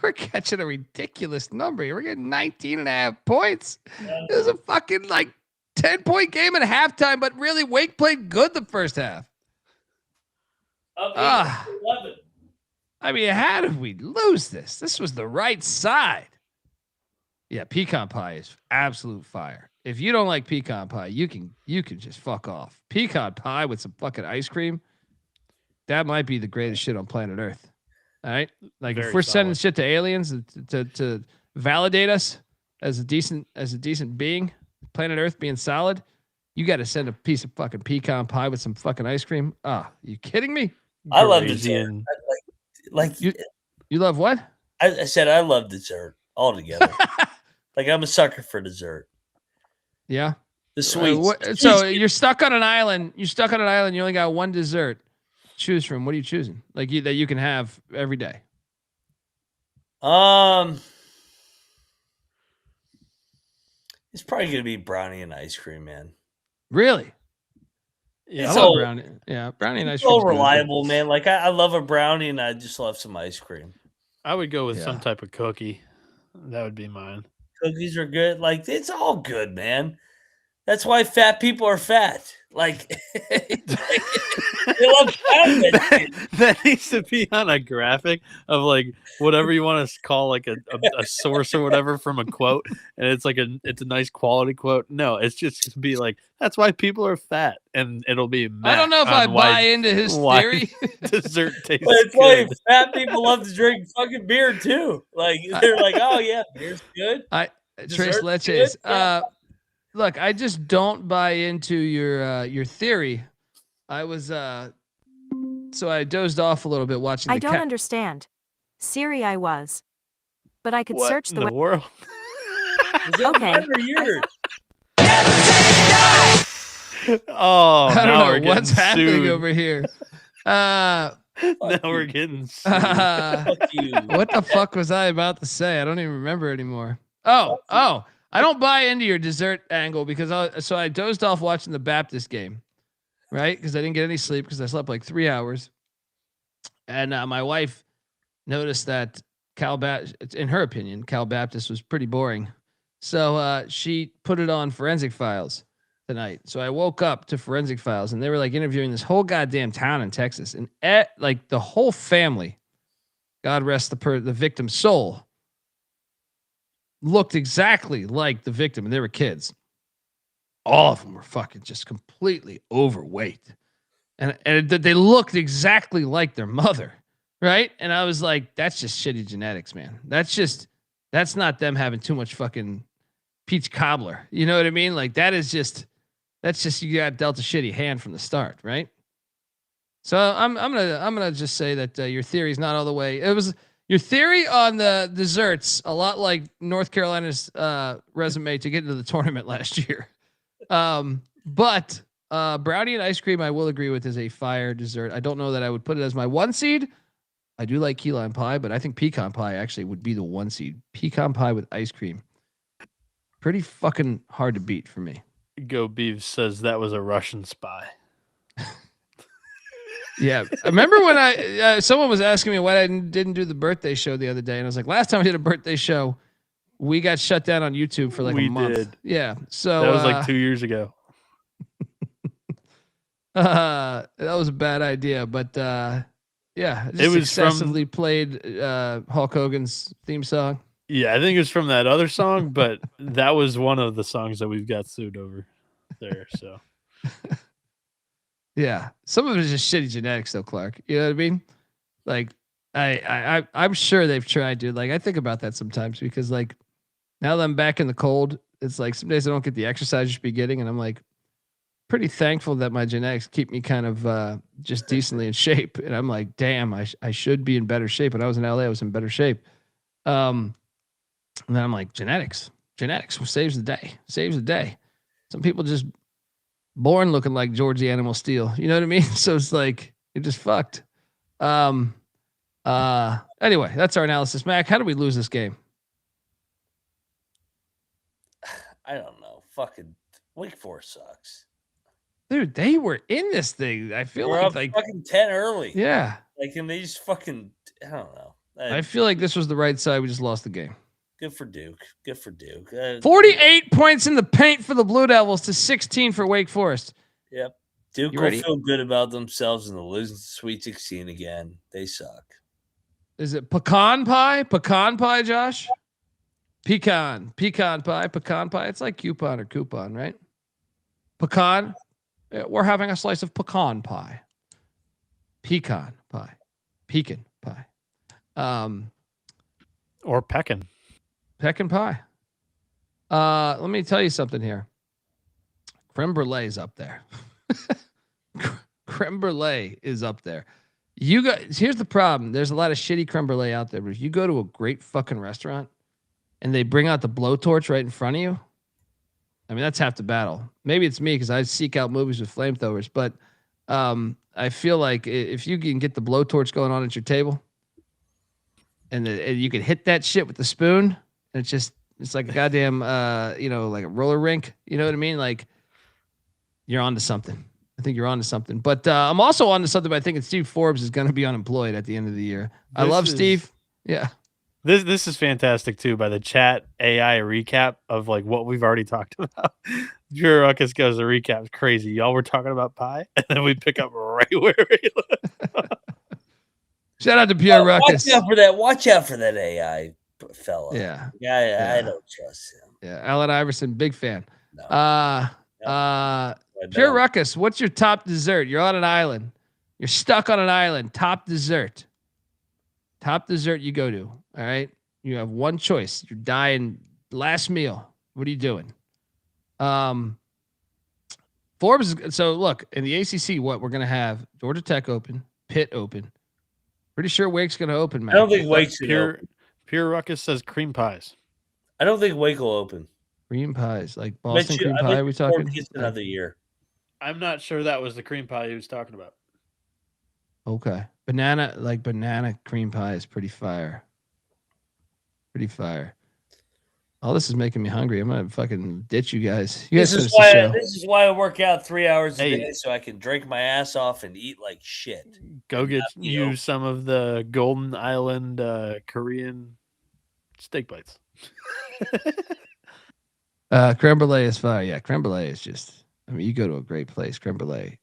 We're catching a ridiculous number here. We're getting 19 and a half points. It was a fucking like 10-point game at halftime, but really Wake played good the first half. Up 11. I mean, how did we lose this? This was the right side. Yeah, pecan pie is absolute fire. If you don't like pecan pie, you can just fuck off. Pecan pie with some fucking ice cream, that might be the greatest shit on planet Earth. All right, like Very if we're sending solid. shit to aliens to validate us as a decent being, planet Earth being solid, you got to send a piece of fucking pecan pie with some fucking ice cream. Ah, you kidding me? I love Crazy dessert. and- Like You love what? I said, I love dessert altogether. Like I'm a sucker for dessert. Yeah. The sweets. So you're stuck on an island. You're stuck on an island. You only got one dessert. Choose from. What are you choosing? Like that you can have every day. It's probably gonna be brownie and ice cream, man. Really? Yeah, I It's love all- brownie. Yeah, brownie and ice It's cream. so reliable, man. Like I love a brownie and I just love some ice cream. I would go with Yeah. some type of cookie. That would be mine. Cookies are good. Like it's all good, man. That's why fat people are fat. Like they love chocolate. That needs to be on a graphic of like whatever you want to call like a source or whatever from a quote, and it's like it's a nice quality quote. No, it's just to be like that's why people are fat, and it'll be. I don't know if I buy into his theory. Dessert tastes But it's why good. fat people love to drink fucking beer too. Like they're like, oh yeah, beer's good. Tres Dessert's leches. good? Yeah. Look, I just don't buy into your theory. I was so I dozed off a little bit watching. I don't understand. Siri, I was. But I could What search in the the web. world? Is that Okay. mine or yours? Oh, I don't now know we're what's getting happening sued. over here. Now we're getting sued. Fuck you. What the fuck was I about to say? I don't even remember anymore. Oh, I don't buy into your dessert angle because I dozed off watching the Baptist game, right? Because I didn't get any sleep because I slept like 3 hours, and my wife noticed that in her opinion, Cal Baptist was pretty boring, so she put it on Forensic Files tonight. So I woke up to Forensic Files, and they were like interviewing this whole goddamn town in Texas, and like the whole family, God rest the victim's soul, looked exactly like the victim, and they were kids. All of them were fucking just completely overweight, and they looked exactly like their mother, right? And I was like, that's just shitty genetics, man. That's not them having too much fucking peach cobbler. You know what I mean? Like that's just you got dealt a shitty hand from the start, right? So I'm gonna just say that your theory is not all the way. It was. Your theory on the desserts, a lot like North Carolina's resume to get into the tournament last year. But brownie and ice cream, I will agree with, is a fire dessert. I don't know that I would put it as my 1 seed. I do like key lime pie, but I think pecan pie actually would be the 1 seed. Pecan pie with ice cream. Pretty fucking hard to beat for me. Go Beeves says that was a Russian spy. Yeah. I remember when someone was asking me why I didn't do the birthday show the other day. And I was like, last time I did a birthday show, we got shut down on YouTube for like a month. Did. Yeah. So That was like 2 years ago. that was a bad idea, but yeah, It was excessively played Hulk Hogan's theme song. Yeah, I think it's from that other song, but that was one of the songs that we've got sued over there. So Yeah, some of it is just shitty genetics, though, Clark. You know what I mean? Like, I'm sure they've tried, dude. Like, I think about that sometimes because, like, now that I'm back in the cold, it's like some days I don't get the exercise I should be getting, and I'm like pretty thankful that my genetics keep me kind of just decently in shape. And I'm like, damn, I should be in better shape. When I was in LA, I was in better shape. And then I'm like, genetics saves the day. Some people just born looking like George the Animal Steel. You know what I mean? So it's like you're just fucked. Anyway, that's our analysis. Mac, how do we lose this game? I don't know. Fucking Wake Forest sucks. Dude, they were in this thing. I feel We're up like fucking 10 early. yeah. Like, and they just fucking, I don't know. I feel like this was the right side. We just lost the game. Good for Duke. 48 points in the paint for the Blue Devils to 16 for Wake Forest. Yep. Duke You will ready? feel good about themselves and they'll lose the Sweet 16 again. They suck. Is it pecan pie? Pecan pie, Josh? Pecan pie. It's like coupon or coupon, right? Pecan. Yeah, we're having a slice of pecan pie. Pecan pie. or peckin'. Pecan pie. Let me tell you something here. Creme brulee is up there. Creme brulee is up there. You guys, here's the problem. There's a lot of shitty creme brulee out there, but if you go to a great fucking restaurant and they bring out the blowtorch right in front of you, I mean, that's half the battle. Maybe it's me because I seek out movies with flamethrowers, but I feel like if you can get the blowtorch going on at your table and you can hit that shit with the spoon, and it's like a goddamn, like a roller rink. You know what I mean? Like, you're onto something. I think you're onto something. But I'm also onto something. But I think Steve Forbes is going to be unemployed at the end of the year. I love Steve. Yeah. This is fantastic too. By the chat AI recap of like what we've already talked about. Drew Ruckus goes, the recap's crazy. Y'all were talking about pie, and then we pick up right where we left. Shout out to Pierre Ruckus. Watch out for that AI fella. Yeah. I don't trust him. Yeah. Allen Iverson, big fan. No. Pierre Ruckus, what's your top dessert? You're on an island. You're stuck on an island. Top dessert. Top dessert you go to. All right. You have one choice. You're dying. Last meal. What are you doing? Forbes. So look, in the ACC, what we're gonna have: Georgia Tech open, Pitt open. Pretty sure Wake's gonna open, man. I don't think Wake's gonna open. Pure Ruckus says cream pies. I don't think Wake will open. Cream pies, like Boston cream pie. Are we talking? Another year. I'm not sure that was the cream pie he was talking about. Okay, banana cream pie is pretty fire. Pretty fire. All this is making me hungry. I'm gonna fucking ditch you guys. You guys This is why I work out 3 hours a day so I can drink my ass off and eat like shit. Go get you some of the Golden Island Korean steak bites. Creme brulee is fire. Yeah, creme brulee is just. I mean, you go to a great place. Creme brulee,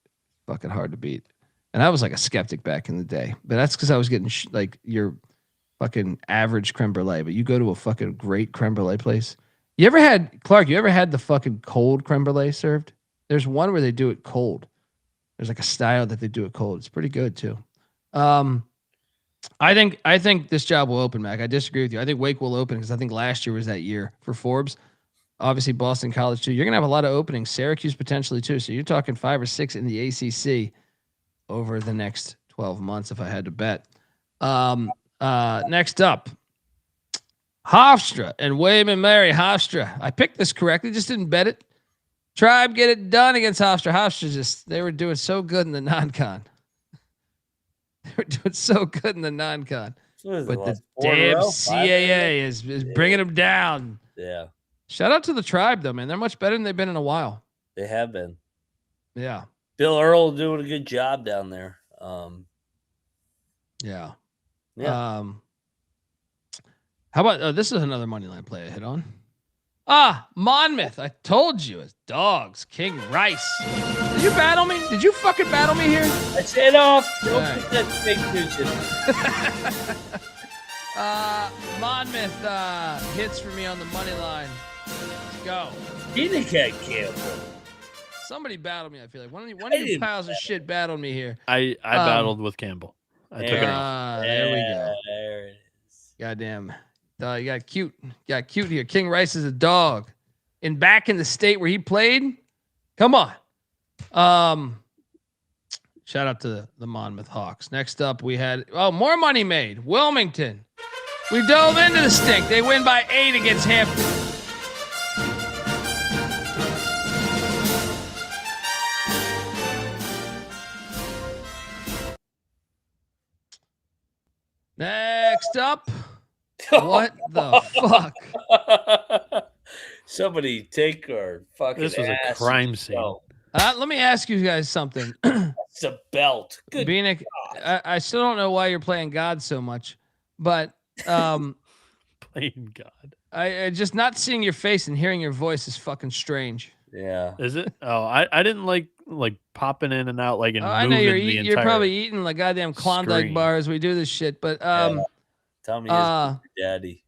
fucking hard to beat. And I was like a skeptic back in the day, but that's because I was getting like your fucking average creme brulee. But you go to a fucking great creme brulee place. You ever had the fucking cold creme brulee served? There's one where they do it cold. There's like a style that they do it cold. It's pretty good too. I think this job will open, Mac. I disagree with you. I think Wake will open because I think last year was that year for Forbes. Obviously, Boston College too. You're gonna have a lot of openings. Syracuse potentially too. So you're talking 5 or 6 in the ACC over the next 12 months, if I had to bet. Next up, Hofstra and William and Mary Hofstra. I picked this correctly, just didn't bet it. Tribe get it done against Hofstra. Hofstra they were doing so good in the non-con. They were doing so good in the non-con. But the damn CAA is bringing them down. Yeah. Shout out to the Tribe, though, man. They're much better than they've been in a while. They have been. Yeah. Bill Earl doing a good job down there. Yeah. Yeah. How about this is another money line play I hit on. Monmouth. I told you it's dogs. King Rice. Did you battle me? Did you fucking battle me here? I said off. Don't right. put that fake news in. Monmouth hits for me on the money line. Let's go. Bieniek had Campbell. Somebody battled me, I feel like. One of you piles of shit battled me here. I battled with Campbell. I took it off. There we go. There it is. Goddamn. You got cute. Got cute here. King Rice is a dog. And back in the state where he played, come on. Shout out to the Monmouth Hawks. Next up, we had more money made. Wilmington. We dove into the stink. They win by 8 against Hampton. Next up, what the fuck? Somebody take our fucking This was a ass crime and scene. go. Let me ask you guys something. It's a belt. Good Bieniek, I still don't know why you're playing God so much, but Plain God. I just not seeing your face and hearing your voice is fucking strange. Yeah. Is it? Oh, I didn't like popping in and out like and I know moving you're the you're entire probably eating like goddamn Klondike screen. bars. We do this shit, but Tell me his daddy.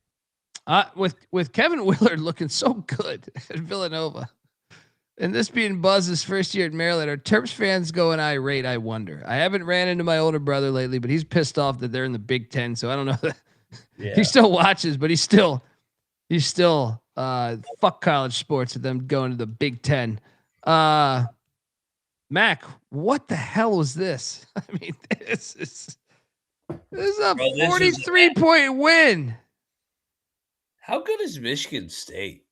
with Kevin Willard looking so good at Villanova, and this being Buzz's first year at Maryland, are Terps fans going irate? I wonder. I haven't ran into my older brother lately, but he's pissed off that they're in the Big Ten. So I don't know. Yeah. He still watches, but he's still fuck college sports with them going to the Big Ten. Mac, what the hell was this? I mean, this is a 43-point win. How good is Michigan State?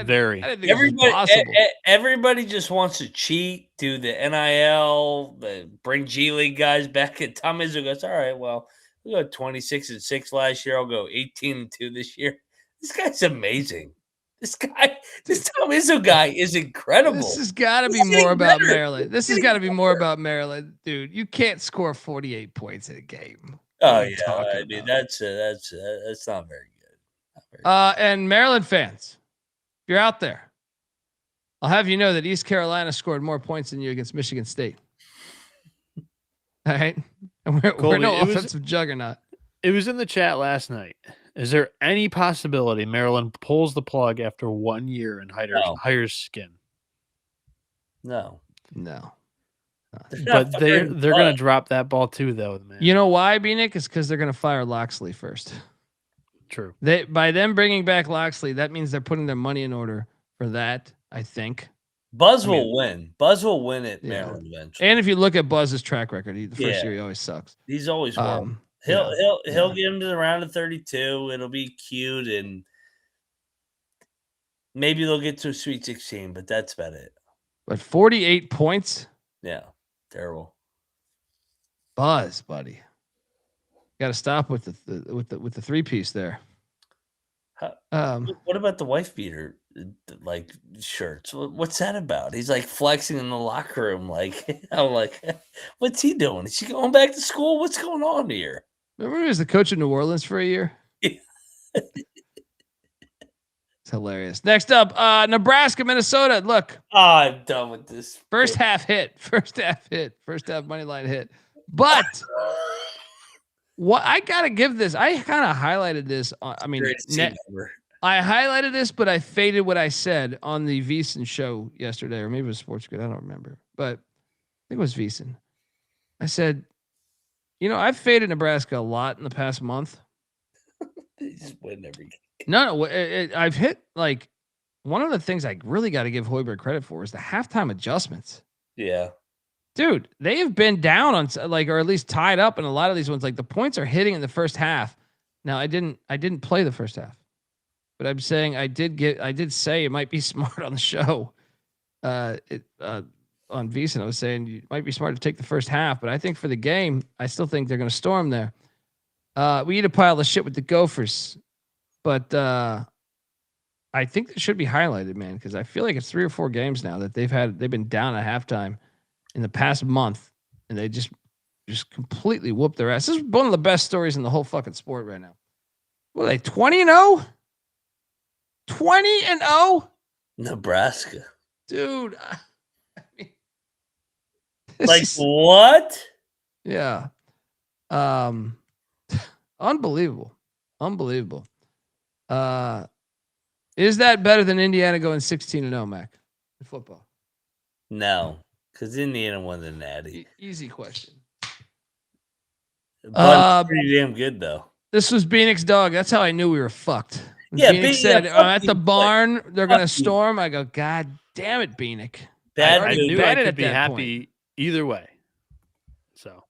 Very. I didn't think it was possible. Everybody just wants to cheat, do the NIL, bring G League guys back. And Tom Izzo goes, all right, well, we got 26-6 last year. I'll go 18-2 this year. This guy's amazing. This Tom Izzo guy is incredible. This has got to be more about Maryland. This has got to be more about Maryland, dude. You can't score 48 points in a game. Oh yeah, I mean that's not very good. And Maryland fans, if you're out there, I'll have you know that East Carolina scored more points than you against Michigan State. All right, and we're no offensive juggernaut. It was in the chat last night. Is there any possibility Maryland pulls the plug after 1 year and hires Skin? No. But they're going to drop that ball too, though, man. You know why, Bieniek? It's because they're going to fire Loxley first. True. By them bringing back Loxley, that means they're putting their money in order for that, I think. Buzz will win. Buzz will win at Maryland eventually. And if you look at Buzz's track record, the first year he always sucks. He's always won. He'll get him to the round of 32. It'll be cute, and maybe they'll get to a Sweet 16, but that's about it. But 48 points? Yeah, terrible. Buzz, buddy. Got to stop with the 3-piece there. What about the wife beater shirts? What's that about? He's like flexing in the locker room. I'm like, what's he doing? Is he going back to school? What's going on here? Remember he was the coach of New Orleans for a year? It's hilarious. Next up, Nebraska, Minnesota. Look. I'm done with this. First half money line hit. But what I gotta give this, I kind of highlighted this. I highlighted this, but I faded what I said on the VSiN show yesterday, or maybe it was Sports Grid. I don't remember, but I think it was VSiN. I said, I've faded Nebraska a lot in the past month. They just win every game. No, I've hit one of the things I really got to give Hoiberg credit for is the halftime adjustments. Yeah. Dude, they have been down on or at least tied up in a lot of these ones. Like the points are hitting in the first half. Now I didn't play the first half, but I'm saying I did say it might be smart on the show. On VSiN, I was saying you might be smart to take the first half, but I think for the game, I still think they're going to storm there. We eat a pile of shit with the Gophers, but I think it should be highlighted, man, because I feel like it's 3 or 4 games now that they've been down at halftime in the past month, and they just completely whooped their ass. This is one of the best stories in the whole fucking sport right now. What are they, 20-0? 20-0? Nebraska. Dude. What? Yeah. Unbelievable. Is that better than Indiana going 16-0, Mac, in football? No, because Indiana won the Natty. Easy question. But pretty damn good though. This was Bieniek's dog. That's how I knew we were fucked. When Yeah, Bieniek said, fuck at the you, barn, they're fuck going to you. storm. I go, God damn it, Bieniek. Bad I news. knew I betted could at be that happy either way. So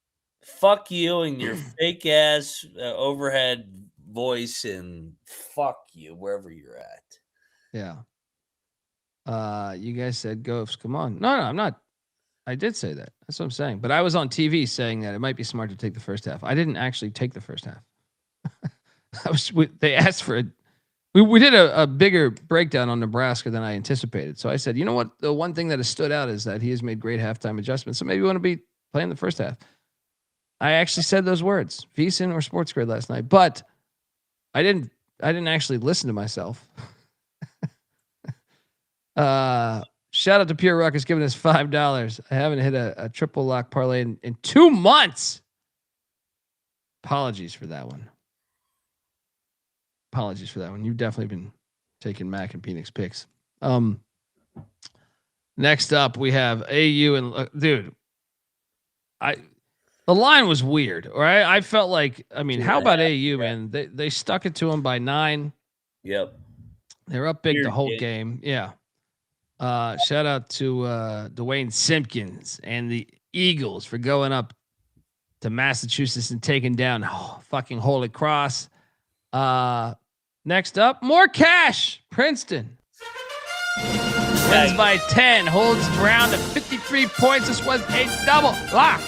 Fuck you and your fake ass overhead voice, and fuck you wherever you're at. Yeah. You guys said ghosts. Come on. No, I'm not. I did say that. That's what I'm saying. But I was on TV saying that it might be smart to take the first half. I didn't actually take the first half. They asked for it. We did a bigger breakdown on Nebraska than I anticipated. So I said, you know what? The one thing that has stood out is that he has made great halftime adjustments. So maybe we want to be playing the first half. I actually said those words, VSiN or Sports Grid last night, but I didn't actually listen to myself. Shout out to Pure Ruckus giving us $5. I haven't hit a triple lock parlay in 2 months. Apologies for that one. You've definitely been taking Mac and Phoenix picks. Next up we have AU and dude. The line was weird, or I felt like, I mean, how about AU, man? They stuck it to him by 9. Yep. They're up big Weird the whole game. game. Yeah. Shout out to Dwayne Simpkins and the Eagles for going up to Massachusetts and taking down fucking Holy Cross. Next up, more cash. Princeton wins by 10, holds ground to 53 points. This was a double lock.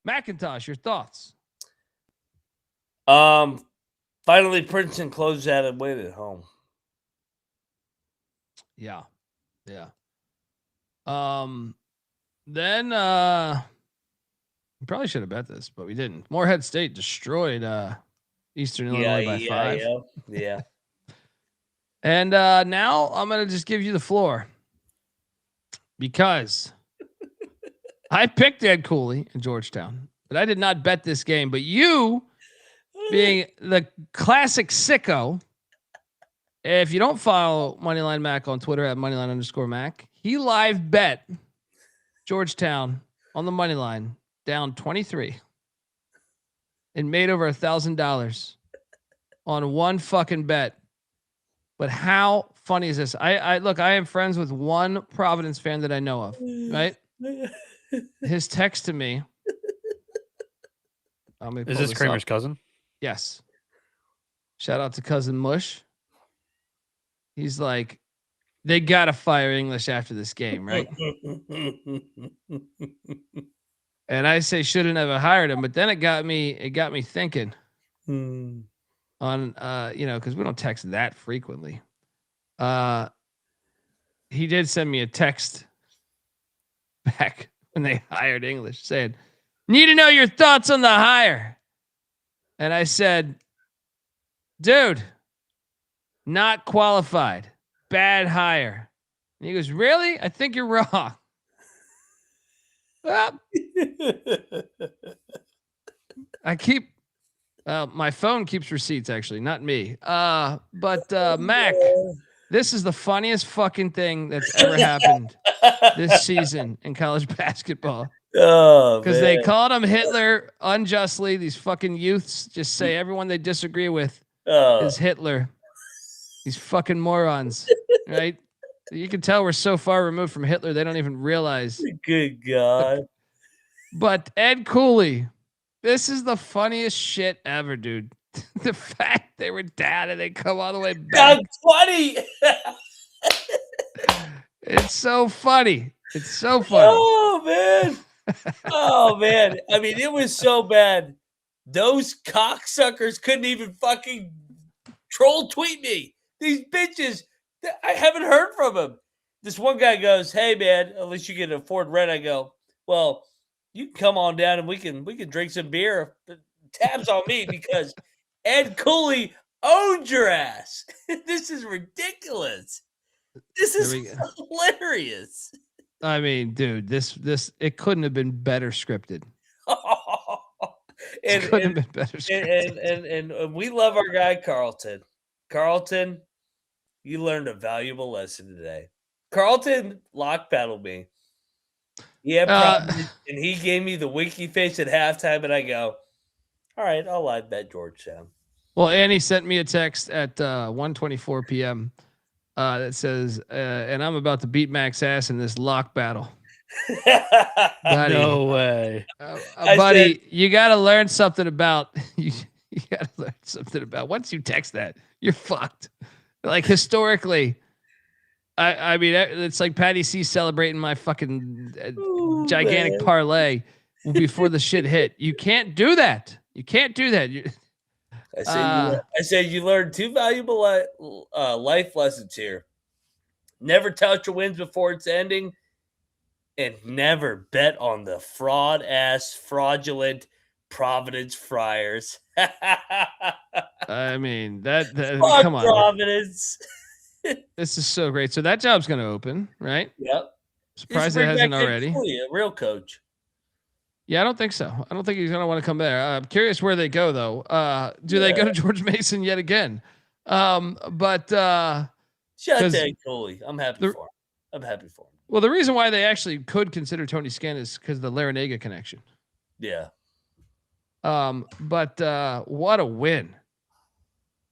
McIntosh, your thoughts? Finally, Princeton closed out and win at home. Yeah. Then we probably should have bet this, but we didn't. Morehead State destroyed Eastern Illinois by 5. Yeah. And now I'm gonna just give you the floor because I picked Ed Cooley in Georgetown, but I did not bet this game. But you, being the classic sicko, if you don't follow Moneyline Mac on Twitter at Moneyline_Mac, he live bet Georgetown on the money line down 23 and made over $1,000 on one fucking bet. But how funny is this? I look, I am friends with one Providence fan that I know of, right? His text to me. Is this Kramer's cousin? Yes. Shout out to cousin Mush. He's like, they gotta fire English after this game, right? And I say shouldn't have hired him, but then it got me thinking on because we don't text that frequently. He did send me a text back when they hired English saying, need to know your thoughts on the hire. And I said, dude, not qualified. Bad hire. And he goes, really? I think you're wrong. Well, my phone keeps receipts, actually, not me. But Mac, this is the funniest fucking thing that's ever happened this season in college basketball. Oh, because they called him Hitler unjustly. These fucking youths just say everyone they disagree with is Hitler. These fucking morons, right? You can tell we're so far removed from Hitler, they don't even realize. Good God. But Ed Cooley, this is the funniest shit ever, dude. The fact they were down and they come all the way back. That's funny. It's so funny. It's so funny. Oh, man. Oh, man. I mean, it was so bad. Those cocksuckers couldn't even fucking troll tweet me. These bitches, I haven't heard from them. This one guy goes, hey, man, at least you can afford rent. I go, well, you can come on down and we can drink some beer. Tabs on me because Ed Cooley owned your ass. This is ridiculous. This is hilarious. I mean, dude, this it couldn't have been better scripted. and, couldn't have been better scripted. and we love our guy Carlton. Carlton, you learned a valuable lesson today. Carlton lock battled me. He had problems, and he gave me the winky face at halftime, and I go, all right, I'll live bet Georgetown. Well, Annie sent me a text at 1:24 p.m. That says, and I'm about to beat Mac's ass in this lock battle. Buddy, No way. buddy, you got to learn something about you got to learn something about once you text that, you're fucked. Like historically, I mean, it's like Patty C celebrating my fucking gigantic parlay before the shit hit. You can't do that. You can't do that. I said you learned two valuable life lessons here. Never touch your wins before it's ending, and never bet on the fraudulent Providence Friars. I mean, that come on. Providence. This is so great. So that job's going to open, right? Yep. Surprised it hasn't already. A real coach. Yeah, I don't think so. I don't think he's going to want to come there. I'm curious where they go, though. Do they go to George Mason yet again? But shout out to Coley. I'm happy for him. Well, the reason why they actually could consider Tony Skinn is because of the Larinaga connection. Yeah. But what a win.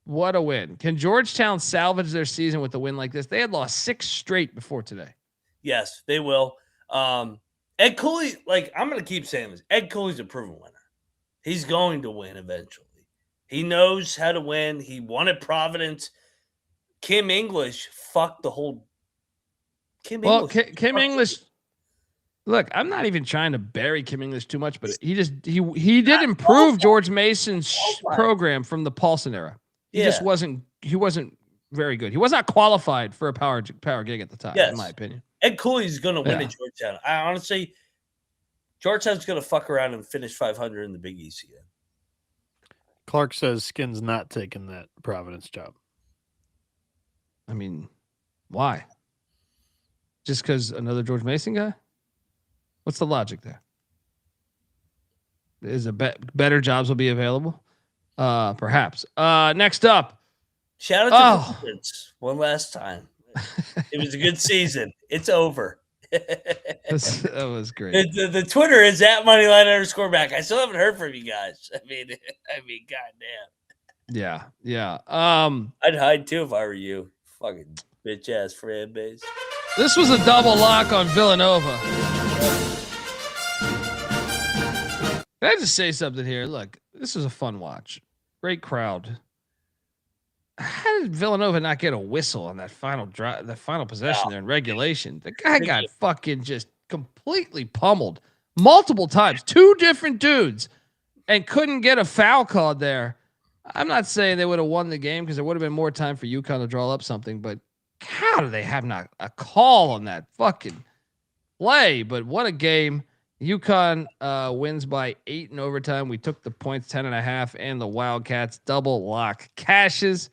What a win. Can Georgetown salvage their season with a win like this? They had lost 6 straight before today. Yes, they will. Ed Cooley, I'm going to keep saying this. Ed Cooley's a proven winner. He's going to win eventually. He knows how to win. He won at Providence. Kim English fucked the whole. Kim English. Look, I'm not even trying to bury Kim English too much, but he did improve George Mason's program from the Paulson era. He just wasn't very good. He was not qualified for a power gig at the time, in my opinion. Ed Cooley's going to win at Georgetown. I honestly, Georgetown's going to fuck around and finish 500 in the Big East again. Clark says Skin's not taking that Providence job. I mean, why? Just because another George Mason guy? What's the logic there? Is better jobs will be available? Perhaps. Next up. Shout out to Providence one last time. It was a good season. It's over. That was great. The Twitter is @moneyline_back. I still haven't heard from you guys. I mean, goddamn. Yeah. I'd hide too if I were you. Fucking bitch ass fan base. This was a double lock on Villanova. Can I just say something here? Look, this was a fun watch. Great crowd. How did Villanova not get a whistle on that final drive, that final possession there in regulation? The guy got fucking just completely pummeled multiple times, 2 different dudes, and couldn't get a foul called there. I'm not saying they would have won the game because there would have been more time for UConn to draw up something, but how do they have not a call on that fucking play? But what a game. UConn wins by 8 in overtime. We took the points 10.5, and the Wildcats double lock cashes.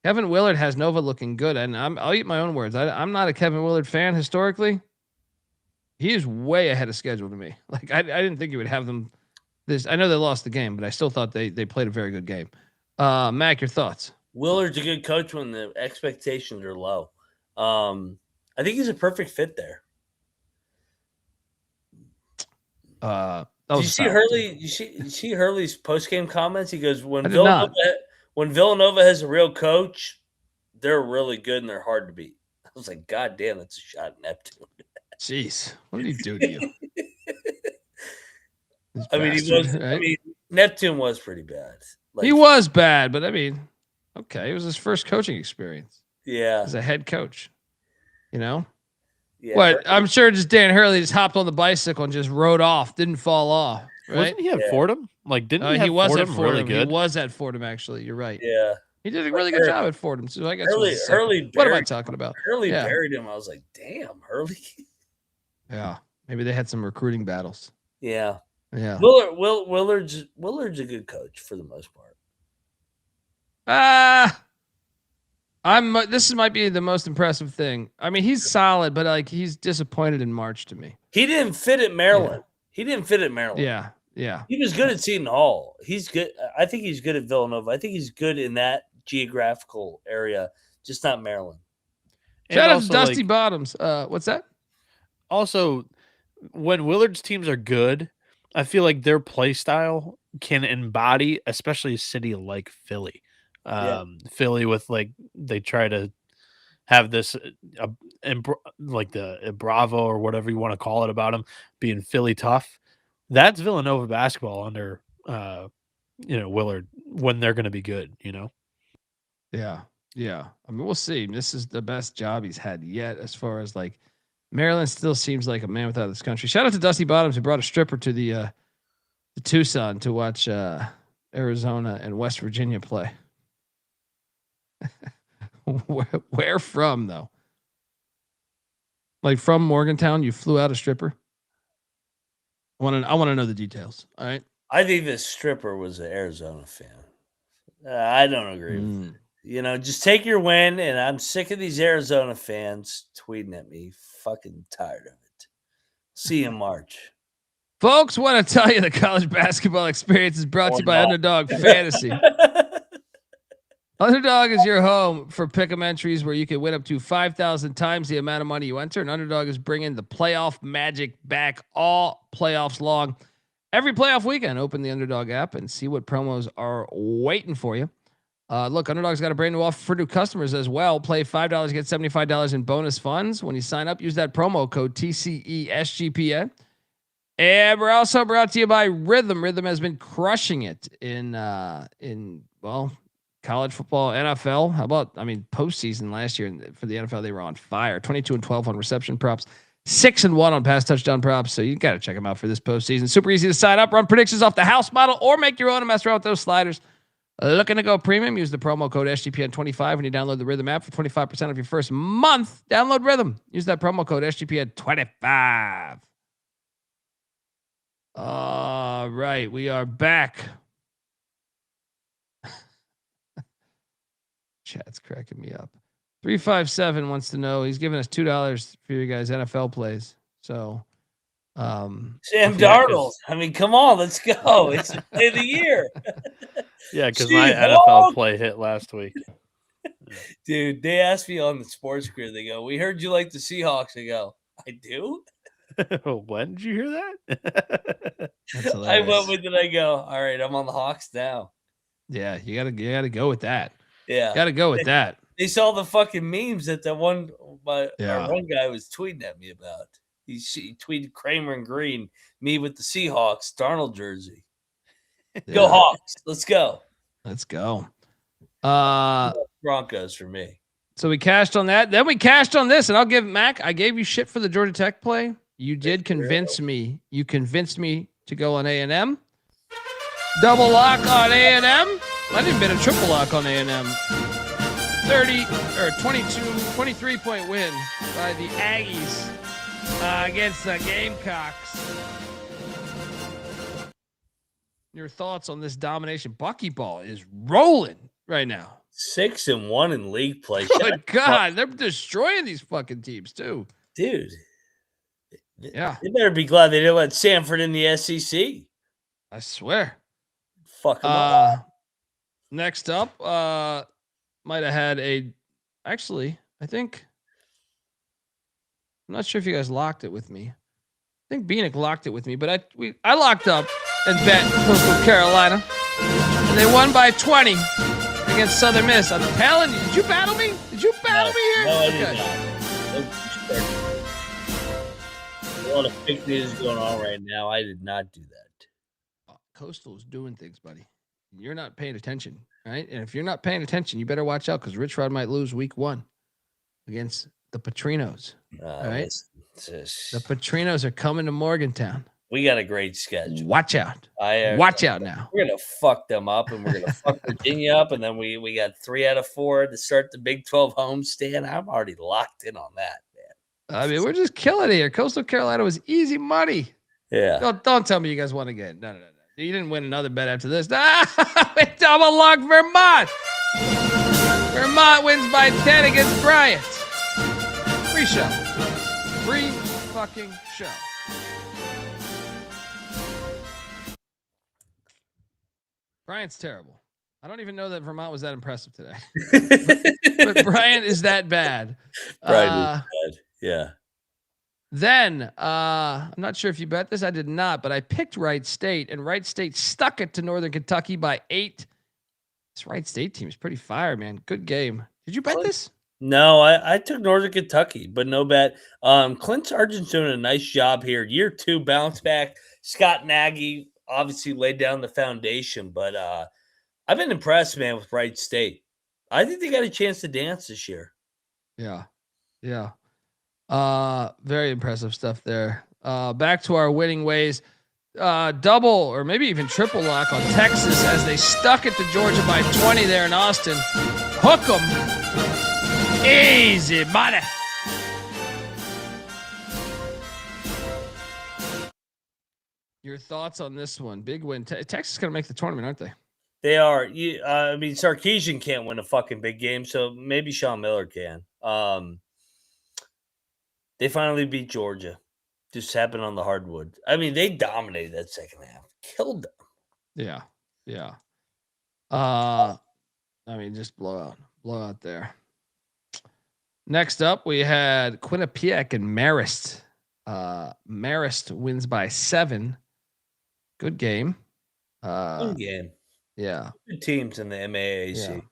Kevin Willard has Nova looking good, and I'll eat my own words. I'm not a Kevin Willard fan historically. He is way ahead of schedule to me. Like I didn't think he would have them this. I know they lost the game, but I still thought they played a very good game. Mac, your thoughts? Willard's a good coach when the expectations are low. I think he's a perfect fit there. Did you see Hurley? You see Hurley's post-game comments? He goes, when Villanova has a real coach, they're really good and they're hard to beat. I was like, God damn, that's a shot at Neptune. Jeez, what did he do to you? I mean, Neptune was pretty bad. He was bad, but I mean, okay, it was his first coaching experience. Yeah, as a head coach, Yeah. What? I'm sure just Dan Hurley just hopped on the bicycle and just rode off, didn't fall off. Right? Wasn't he at Fordham? Didn't he was Fordham at Fordham? really good? He was at Fordham, actually. You're right. Yeah. He did a really good job at Fordham. So I guess Hurley what am I talking about? Hurley buried him. I was like, damn, Hurley. Yeah. Maybe they had some recruiting battles. Yeah. Yeah. Willard's a good coach for the most part. This might be the most impressive thing. I mean, he's solid, but he's disappointed in March to me. He didn't fit at Maryland. Yeah. Yeah. He was good at Seton Hall. He's good. I think he's good at Villanova. I think he's good in that geographical area, just not Maryland. Shout And out to also, Dusty like, Bottoms. What's that? also, when Willard's teams are good, I feel like their play style can embody, especially a city like Philly. Philly with like they try to have this like the Bravo or whatever you want to call it about them being Philly tough. That's Villanova basketball under Willard when they're going to be good. Yeah. Yeah. I mean, we'll see. This is the best job he's had yet as far as like Maryland still seems like a man without this country. Shout out to Dusty Bottoms who brought a stripper to the Tucson to watch Arizona and West Virginia play. Where from though? Like from Morgantown, you flew out a stripper? I want to know the details. All right. I think this stripper was an Arizona fan. I don't agree with it. Just take your win, and I'm sick of these Arizona fans tweeting at me. Fucking tired of it. See you in March. Folks, want to tell you the college basketball experience is brought to you by Underdog Fantasy. Underdog is your home for pick'em entries where you can win up to 5,000 times the amount of money you enter. And Underdog is bringing the playoff magic back all playoffs long. Every playoff weekend, open the Underdog app and see what promos are waiting for you. Look, Underdog's got a brand new offer for new customers as well. Play $5, get $75 in bonus funds. When you sign up, use that promo code TCESGPN. And we're also brought to you by Rhythm. Rhythm has been crushing it in college football, NFL. How about, postseason last year for the NFL, they were on fire. 22-12 on reception props, 6-1 on pass touchdown props. So you got to check them out for this postseason. Super easy to sign up, run predictions off the house model, or make your own and mess around with those sliders. Looking to go premium? Use the promo code SGPN25 when you download the Rhythm app for 25% of your first month. Download Rhythm. Use that promo code SGPN25. All right, we are back. Chat's cracking me up. 357 wants to know. He's giving us $2 for you guys NFL plays. So, Sam Darnold. Come on, let's go. It's the play of the year. Yeah, because my NFL play hit last week. Dude, they asked me on the sports grid. They go, "We heard you like the Seahawks." I go, "I do." When did you hear that? I went with it. I go, "All right, I'm on the Hawks now." Yeah, you gotta go with that. Yeah, gotta go with that. They saw the fucking memes that one guy was tweeting at me about. He tweeted Kramer and Green, me with the Seahawks Darnold jersey. Yeah. Go Hawks! Let's go. Let's go. Broncos for me. So we cashed on that. Then we cashed on this, and I'll give Mac. I gave you shit for the Georgia Tech play. You did convince me. You convinced me to go on A&M. Double lock on A&M. Might have been a triple lock on A&M. 23-point win by the Aggies against the Gamecocks. Your thoughts on this domination? Buckyball is rolling right now. 6-1 in league play. Good God, they're destroying these fucking teams too, dude. Yeah, they better be glad they didn't let Samford in the SEC. I swear. Fuck them up. Next up, might have had actually, I think, I'm not sure if you guys locked it with me. I think Bieniek locked it with me, but I locked up and bet Coastal Carolina, and they won by 20 against Southern Miss. I'm telling you, did you battle me? Did you battle me here? No, I did not. A lot of fake news going on right now. I did not do that. Coastal's doing things, buddy. You're not paying attention, right? And if you're not paying attention, you better watch out because Rich Rod might lose week 1 against the Patrinos. All right, the Patrinos are coming to Morgantown. We got a great schedule. Watch out! Watch out now. We're gonna fuck them up, and we're gonna fuck Virginia up, and then we got 3 out of 4 to start the Big 12 homestand. I'm already locked in on that, man. I mean, we're just killing it here. Coastal Carolina was easy money. Yeah. Don't tell me you guys won again. No. You didn't win another bet after this. We double locked Vermont. Vermont wins by 10 against Bryant. Free show. Free fucking show. Bryant's terrible. I don't even know that Vermont was that impressive today. But Bryant is that bad. Brian is bad. Yeah. Then I'm not sure if you bet this. I did not, but I picked Wright State, and Wright State stuck it to Northern Kentucky by 8. This Wright State team is pretty fire, man. Good game. Did you bet this? No, I took Northern Kentucky, but no bet. Clint Sargent's doing a nice job here. Year 2 bounce back. Scott Nagy obviously laid down the foundation, but I've been impressed, man, with Wright State. I think they got a chance to dance this year. Yeah. Yeah. Very impressive stuff there. Back to our winning ways. Double or maybe even triple lock on Texas as they stuck it to Georgia by 20 there in Austin. Hook 'em. Easy money. Your thoughts on this one? Big win. Texas is going to make the tournament, aren't they? They are. I mean, Sarkisian can't win a fucking big game, so maybe Sean Miller can. They finally beat Georgia. Just happened on the hardwood. I mean, they dominated that second half. Killed them. Yeah. Yeah. I mean, just blowout there. Next up, we had Quinnipiac and Marist. Marist wins by 7. Good game. Good game. Yeah. Good teams in the MAAC.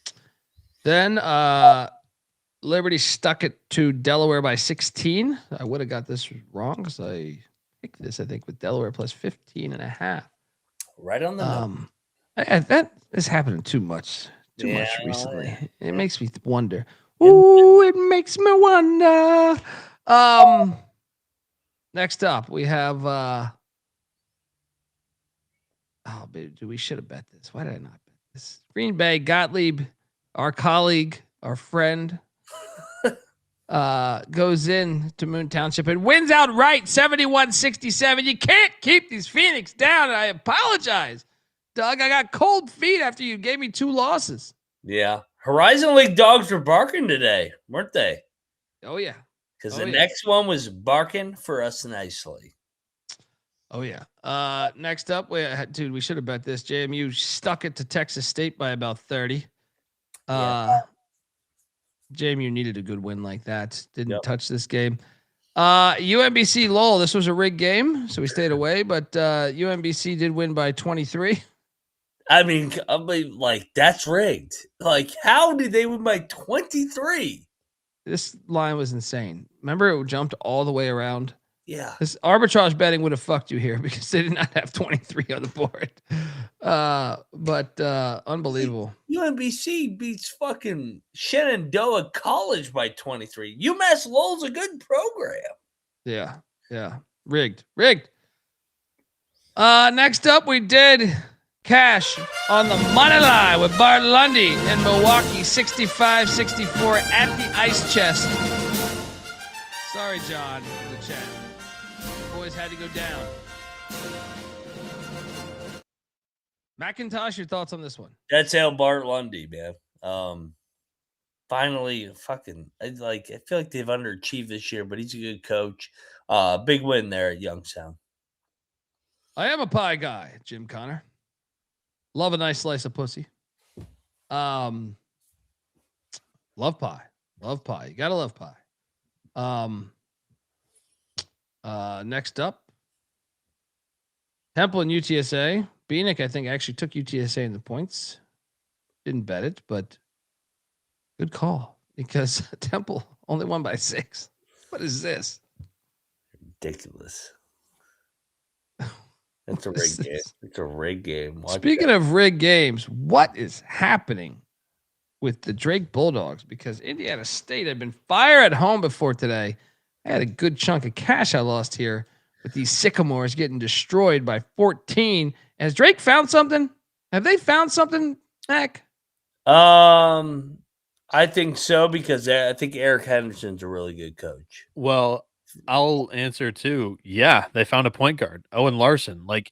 Yeah. Then Liberty stuck it to Delaware by 16. I would have got this wrong because I picked this, I think, with Delaware plus 15.5. Right on the number. That is happening too much recently. It makes me wonder. Ooh, it makes me wonder. Next up, we have we should have bet this. Why did I not bet this? Green Bay, Gottlieb, our colleague, our friend, goes in to Moon Township and wins outright 71-67. You can't keep these Phoenix down. I apologize, Doug. I got cold feet after you gave me 2 losses. Yeah. Horizon League dogs were barking today, weren't they? Oh, yeah. Because the next one was barking for us nicely. Oh, yeah. Next up, we should have bet this. JMU stuck it to Texas State by about 30. JMU needed a good win like that. Didn't touch this game. UMBC Lowell, this was a rigged game, so we stayed away, but UMBC did win by 23. I mean, like, that's rigged. Like, how did they win by 23? This line was insane. Remember, it jumped all the way around. Yeah. This arbitrage betting would have fucked you here because they did not have 23 on the board. But unbelievable. UMBC beats fucking Shenandoah College by 23. UMass Lowell's a good program. Yeah. Yeah. Rigged. Next up, we did cash on the money line with Bart Lundy in Milwaukee, 65-64 at the Ice Chest. Sorry, John, in the chat. The boys had to go down. McIntosh, your thoughts on this one? That's how Bart Lundy, man. Finally, I feel like they've underachieved this year, but he's a good coach. Big win there at Youngstown. I am a pie guy, Jim Connor. Love a nice slice of pussy. Love pie. You gotta love pie. Next up, Temple and UTSA. Bieniek, I think, actually took UTSA in the points. Didn't bet it, but good call because Temple only won by 6. What is this? Ridiculous. It's a rigged game. It's a rigged game. Speaking of rigged games, what is happening with the Drake Bulldogs? Because Indiana State had been fire at home before today. I had a good chunk of cash I lost here with these Sycamores getting destroyed by 14. Has Drake found something? Have they found something, Mac? I think so because I think Eric Henderson's a really good coach. Well, I'll answer too. Yeah, they found a point guard, Owen Larson. Like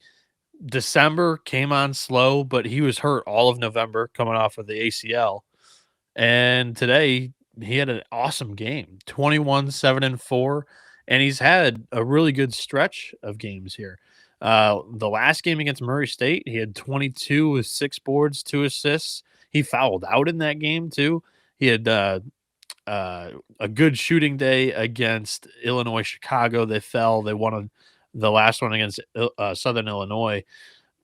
December came on slow, but he was hurt all of November coming off of the ACL. And today he had an awesome game, 21, 7-4. And he's had a really good stretch of games here. The last game against Murray State, he had 22 with 6 boards, 2 assists. He fouled out in that game too. He had a good shooting day against Illinois Chicago. They fell. They won the last one against Southern Illinois.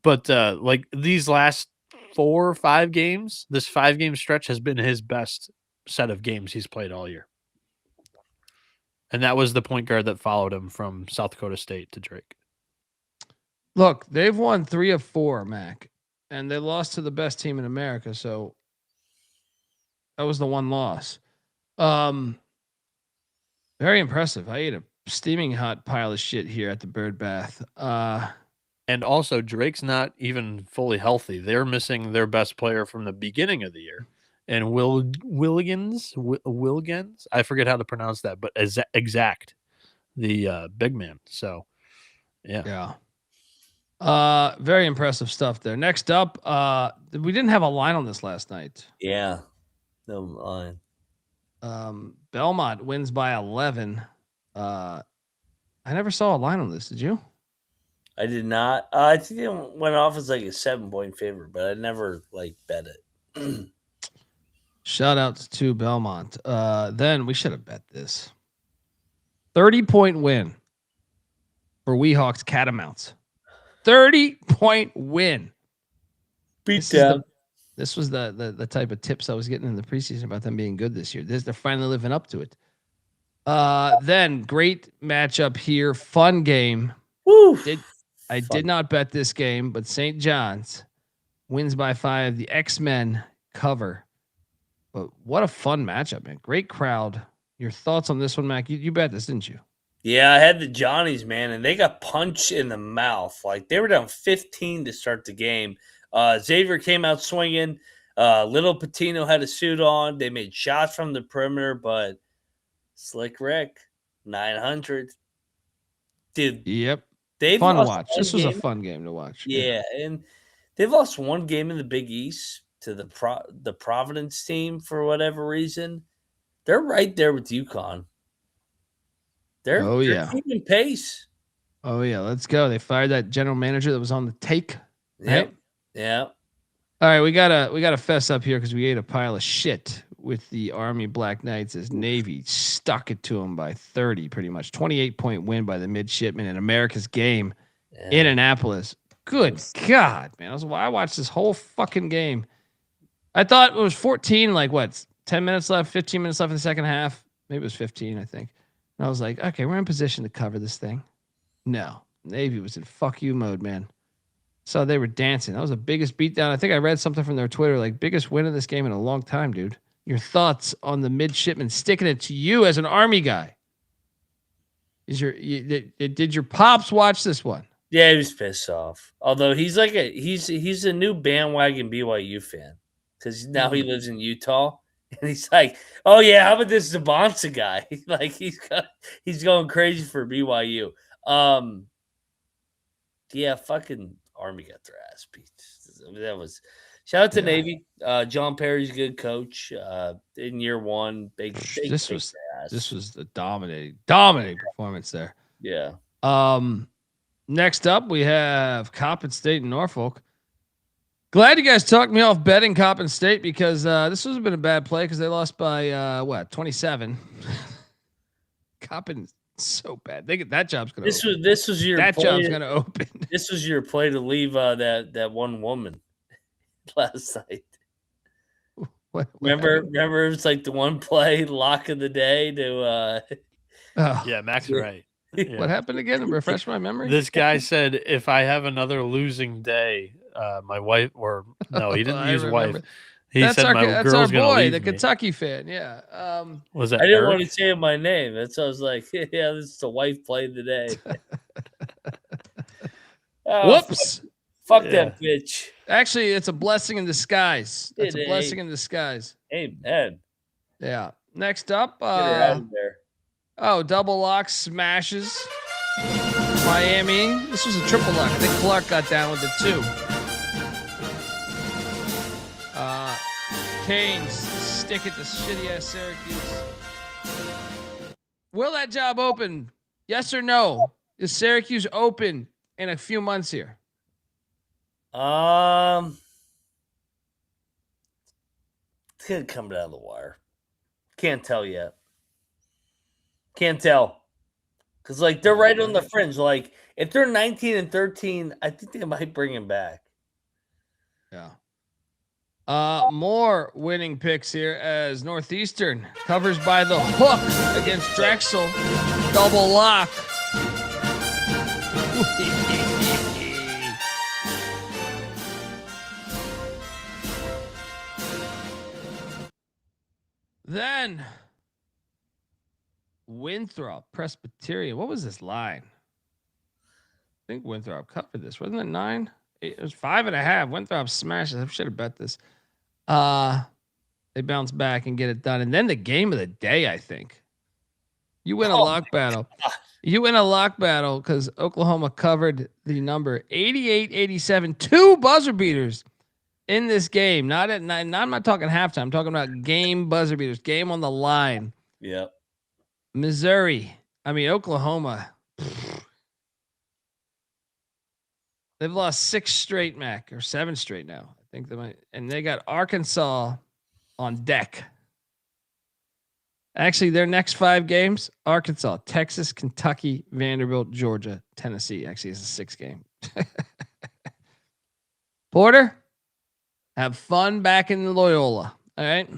But like these last 4 or 5 games, this 5-game stretch has been his best set of games he's played all year. And that was the point guard that followed him from South Dakota State to Drake. Look, they've won 3 of 4, Mac, and they lost to the best team in America. So that was the one loss. Very impressive. I ate a steaming hot pile of shit here at the Bird Bath. And also, Drake's not even fully healthy. They're missing their best player from the beginning of the year. And Willigans, I forget how to pronounce that, but exact, the big man. So, yeah. Very impressive stuff there. Next up, we didn't have a line on this last night. Yeah, no line. Belmont wins by 11. I never saw a line on this. Did you? I did not. I think it went off as like a 7-point favorite, but I never bet it. Shout out to Belmont. Then we should have bet this. 30-point win for Weehawks Catamounts. 30-point win. Beat down. This was the type of tips I was getting in the preseason about them being good this year. They're finally living up to it. Then great matchup here. Fun game. Woo. I did not bet this game, but St. John's wins by 5. The X-Men cover. But what a fun matchup, man. Great crowd. Your thoughts on this one, Mac? You bet this, didn't you? Yeah, I had the Johnnies, man, and they got punched in the mouth. Like, they were down 15 to start the game. Xavier came out swinging. Little Patino had a suit on. They made shots from the perimeter, but Slick Rick, 900. Dude. Yep. They've fun to lost watch. one This was a game. fun game to watch. Yeah, and they've lost one game in the Big East to the Providence team for whatever reason. They're right there with UConn. They're keeping pace. Oh yeah, let's go. They fired that general manager that was on the take. Right? Yeah. All right, we gotta fess up here because we ate a pile of shit with the Army Black Knights as Navy stuck it to them by 30, pretty much 28-point win by the midshipmen in America's game in Annapolis. Good God, man! I watched this whole fucking game. I thought it was 14, 10 minutes left, 15 minutes left in the second half. Maybe it was 15, I think. And I was like, okay, we're in position to cover this thing. No, Navy was in fuck you mode, man. So they were dancing. That was the biggest beatdown. I think I read something from their Twitter, biggest win of this game in a long time, dude. Your thoughts on the midshipmen sticking it to you as an Army guy? Did your pops watch this one? Yeah, he was pissed off. Although he's he's a new bandwagon BYU fan because now he lives in Utah, and he's like, "Oh yeah, how about this Zabonsa guy? He's going crazy for BYU." Yeah, fucking Army got their ass beat. That was shout out to Navy. John Perry's a good coach. In year one, this was the dominating performance there. Yeah. Next up, we have Coppin State and Norfolk. Glad you guys talked me off betting Coppin State because this has been a bad play because they lost by 27. Coppin so bad. That job's gonna. This was your that play job's gonna open. This was your play to leave that one woman last night. Remember it was the one play lock of the day to. Yeah, Mac's right. Yeah. What happened again? Refresh my memory. This guy said, if I have another losing day, my wife, or no, he didn't use wife. He said my girl's going to leave the me. Kentucky fan. Yeah. Was that I didn't Eric? want to say my name. That's why I was like, yeah, this is the wife play today. Whoops. Fuck that bitch. Actually, it's a blessing in disguise. It's a blessing in disguise. Amen. Yeah. Next up, Get her out of there. double lock smashes Miami. This was a triple lock. I think Clark got down with the 2. Canes stick it to shitty ass Syracuse. Will that job open? Yes or no? Is Syracuse open in a few months here? It's gonna come down the wire. Can't tell yet. Can't tell. Because like they're right on the fringe. Like if they're 19-13, I think they might bring him back. Yeah. More winning picks here as Northeastern covers by the hook against Drexel. Double lock. Then Winthrop Presbyterian. What was this line? I think Winthrop covered this. Wasn't it 9? It was 5.5. Winthrop smashes. I should have bet this. They bounce back and get it done. And then the game of the day, I think. You win a lock battle. You win a lock battle because Oklahoma covered the number 88-87. 2 buzzer beaters in this game. Not at 9. I'm not talking halftime. I'm talking about game buzzer beaters. Game on the line. Yep. Oklahoma. They've lost 6 straight, Mac, or 7 straight now. I think they might, and they got Arkansas on deck. Actually, their next 5 games: Arkansas, Texas, Kentucky, Vanderbilt, Georgia, Tennessee. Actually, it's a 6 game. Porter, have fun back in Loyola. All right.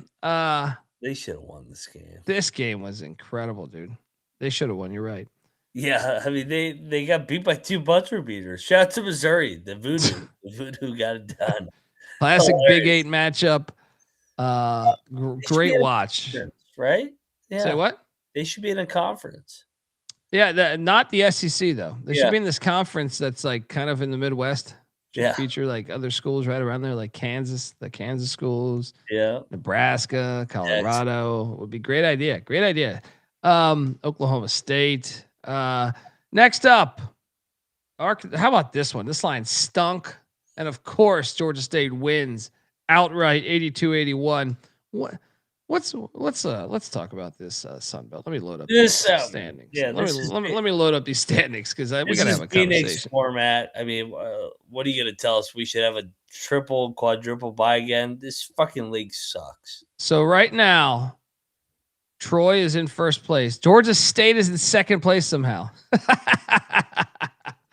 They should have won this game. This game was incredible, dude. They should have won. You're right. Yeah, I mean they got beat by 2 buzzer beaters. Shout out to Missouri, the Voodoo. The Voodoo got it done. Classic Hilarious. Big 8 matchup. Great watch. Right? Yeah. Say what? They should be in a conference. Yeah, not the SEC though. They Yeah. should be in this conference that's like kind of in the Midwest. Should Yeah. feature like other schools right around there, like Kansas, the Kansas schools, Yeah. Nebraska, Colorado. Would be great idea. Great idea. Oklahoma State. Next up, how about this one? This line stunk, and of course Georgia State wins outright, 82-81. Let's talk about this Sun Belt. Let me load up these standings. Yeah, let me load up these standings because we gotta have a Phoenix conversation. format. I mean, what are you gonna tell us? We should have a triple, quadruple bye again? This fucking league sucks. So right now, Troy is in first place. Georgia State is in second place somehow.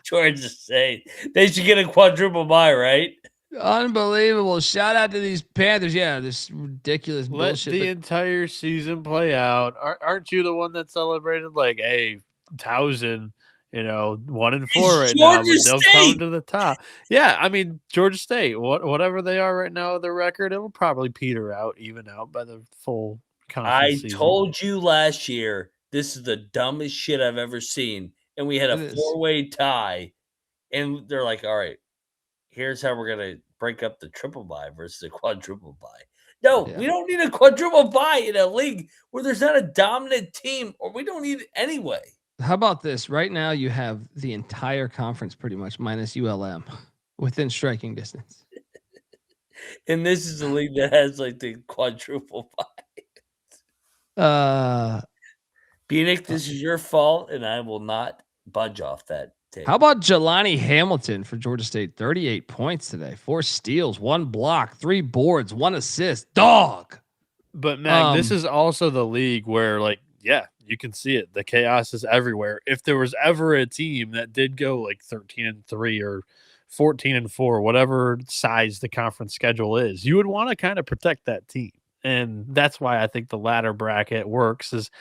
Georgia State. They should get a quadruple bye, right? Unbelievable. Shout out to these Panthers. Yeah, this ridiculous Let bullshit. the entire season play out. Aren't you the one that celebrated like, hey, Towson, 1-4 right now, but they'll come to the top. Yeah, I mean, Georgia State, whatever they are right now, their record, it'll probably peter out, even out by the full conference season. Told you last year, this is the dumbest shit I've ever seen. And we had a 4-way tie. And they're like, all right, here's how we're going to break up the triple bye versus a quadruple bye. No, we don't need a quadruple bye in a league where there's not a dominant team, or we don't need it anyway. How about this? Right now, you have the entire conference pretty much minus ULM within striking distance. And this is a league that has like the quadruple bye. Bieniek, this is your fault, and I will not budge off that tape. How about Jelani Hamilton for Georgia State? 38 points today, 4 steals, 1 block, 3 boards, 1 assist. Dog. But Mag, this is also the league where, like, yeah, you can see it. The chaos is everywhere. If there was ever a team that did go like 13-3 or 14-4, whatever size the conference schedule is, you would want to kind of protect that team. And that's why I think the ladder bracket works, is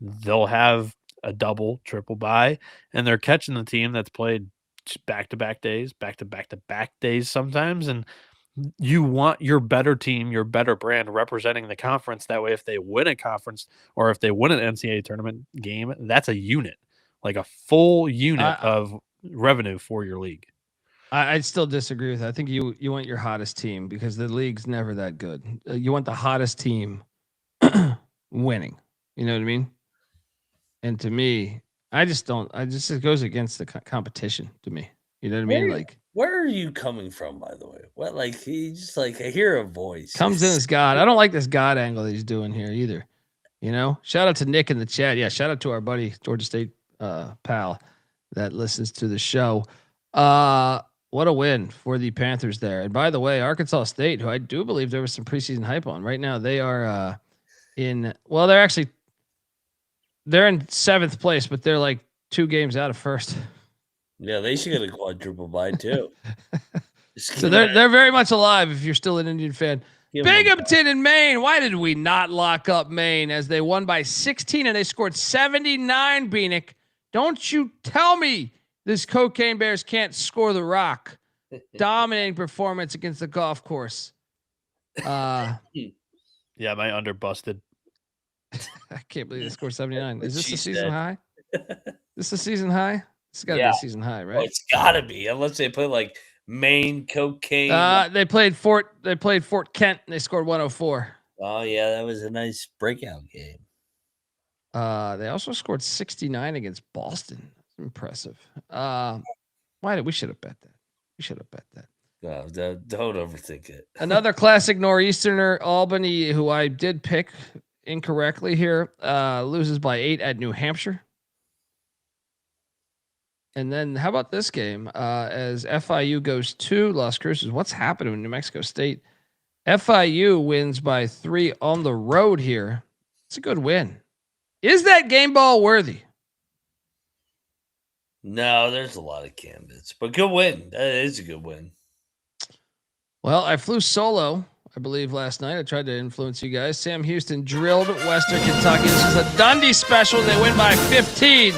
they'll have a double, triple bye, and they're catching the team that's played back-to-back days sometimes. And you want your better team, your better brand representing the conference. That way, if they win a conference or if they win an NCAA tournament game, that's a unit, like a full unit of revenue for your league. I'd still disagree with that. I think you want your hottest team because the league's never that good. You want the hottest team winning. You know what I mean? And to me, it goes against the competition to me. You know what I mean? Like, where are you coming from, by the way? What, like, he just like, I hear a voice. Comes in as God. I don't like this God angle that he's doing here either. Shout out to Nick in the chat. Yeah, shout out to our buddy Georgia State pal that listens to the show. What a win for the Panthers there. And by the way, Arkansas State, who I do believe there was some preseason hype on, right now they are they're in 7th place, but they're like 2 games out of first. Yeah, they should get a quadruple bye too. So they're very much alive if you're still an Indian fan. Give 'em a Binghamton in Maine. Why did we not lock up Maine as they won by 16 and they scored 79, Bieniek? Don't you tell me this Cocaine Bears can't score the rock. Dominating performance against the golf course. Yeah, my under busted. I can't believe they scored 79. Is this She a season said. high? This a season high? It's got to be Yeah. a season high, Oh, right? it's gotta be, unless they play like Maine cocaine. They played Fort Kent and they scored 104. Oh yeah, that was a nice breakout game. They also scored 69 against Boston. That's impressive. We should have bet that. We should have bet that. No, don't overthink it. Another classic Northeasterner, Albany, who I did pick incorrectly here, loses by 8 at New Hampshire. And then how about this game? As FIU goes to Las Cruces, what's happening in New Mexico State? FIU wins by 3 on the road here. It's a good win. Is that game ball worthy? No, there's a lot of candidates, but good win. That is a good win. Well, I flew solo, I believe, last night. I tried to influence you guys. Sam Houston drilled Western Kentucky. This is a Dundee special. They win by 15.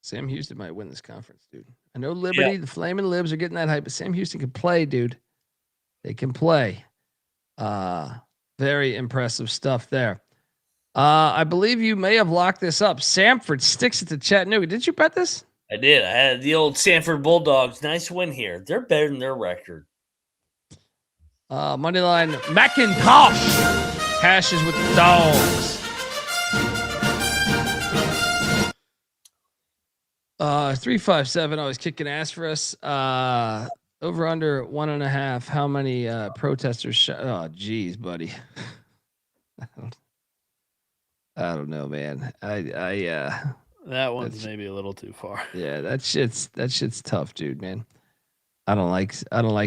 Sam Houston might win this conference, dude. I know Liberty, the Flaming Libs are getting that hype, but Sam Houston can play, dude. They can play. Very impressive stuff there. I believe you may have locked this up. Samford sticks it to Chattanooga. Did you bet this? I did. I had the old Sanford Bulldogs. Nice win here. They're better than their record. Monday line, McIntyre cashes with the Dogs. 357 always kicking ass for us. Over under 1.5. How many protesters shot? Oh, geez, buddy. I don't know, man. That one's maybe a little too far. Yeah, that shit's tough, dude, man. I don't like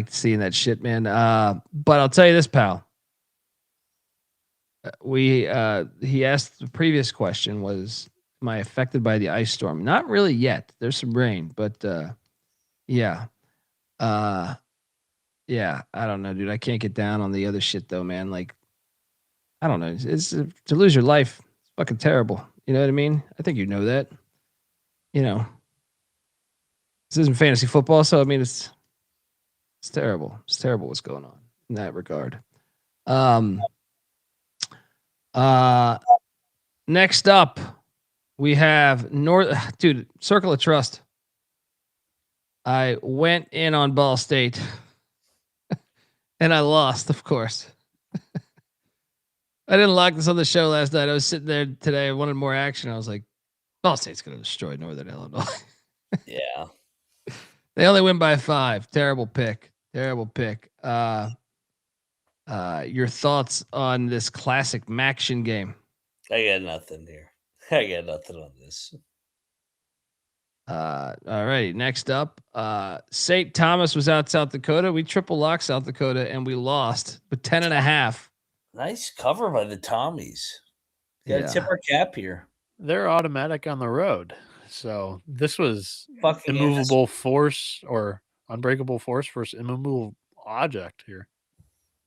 seeing that shit, man. But I'll tell you this, pal. He asked the previous question was, am I affected by the ice storm? Not really yet. There's some rain, but yeah. Yeah, I don't know, dude. I can't get down on the other shit though, man. Like, I don't know. It's to lose your life. It's fucking terrible. You know what I mean? I think you know that. You know, this isn't fantasy football, so I mean, it's terrible. It's terrible what's going on in that regard. Next up, we have Circle of Trust. I went in on Ball State and I lost, of course. I didn't lock this on the show last night. I was sitting there today. I wanted more action. I was like, Ball State's going to destroy Northern Illinois. Yeah. They only win by 5. Terrible pick. Your thoughts on this classic Maction game? I got nothing here. I got nothing on this. All right. Next up, St. Thomas was out South Dakota. We triple locked South Dakota and we lost with 10.5. Nice cover by the Tommies. Got to tip our cap here. They're automatic on the road. So this was Fucking immovable force or unbreakable force versus immovable object here.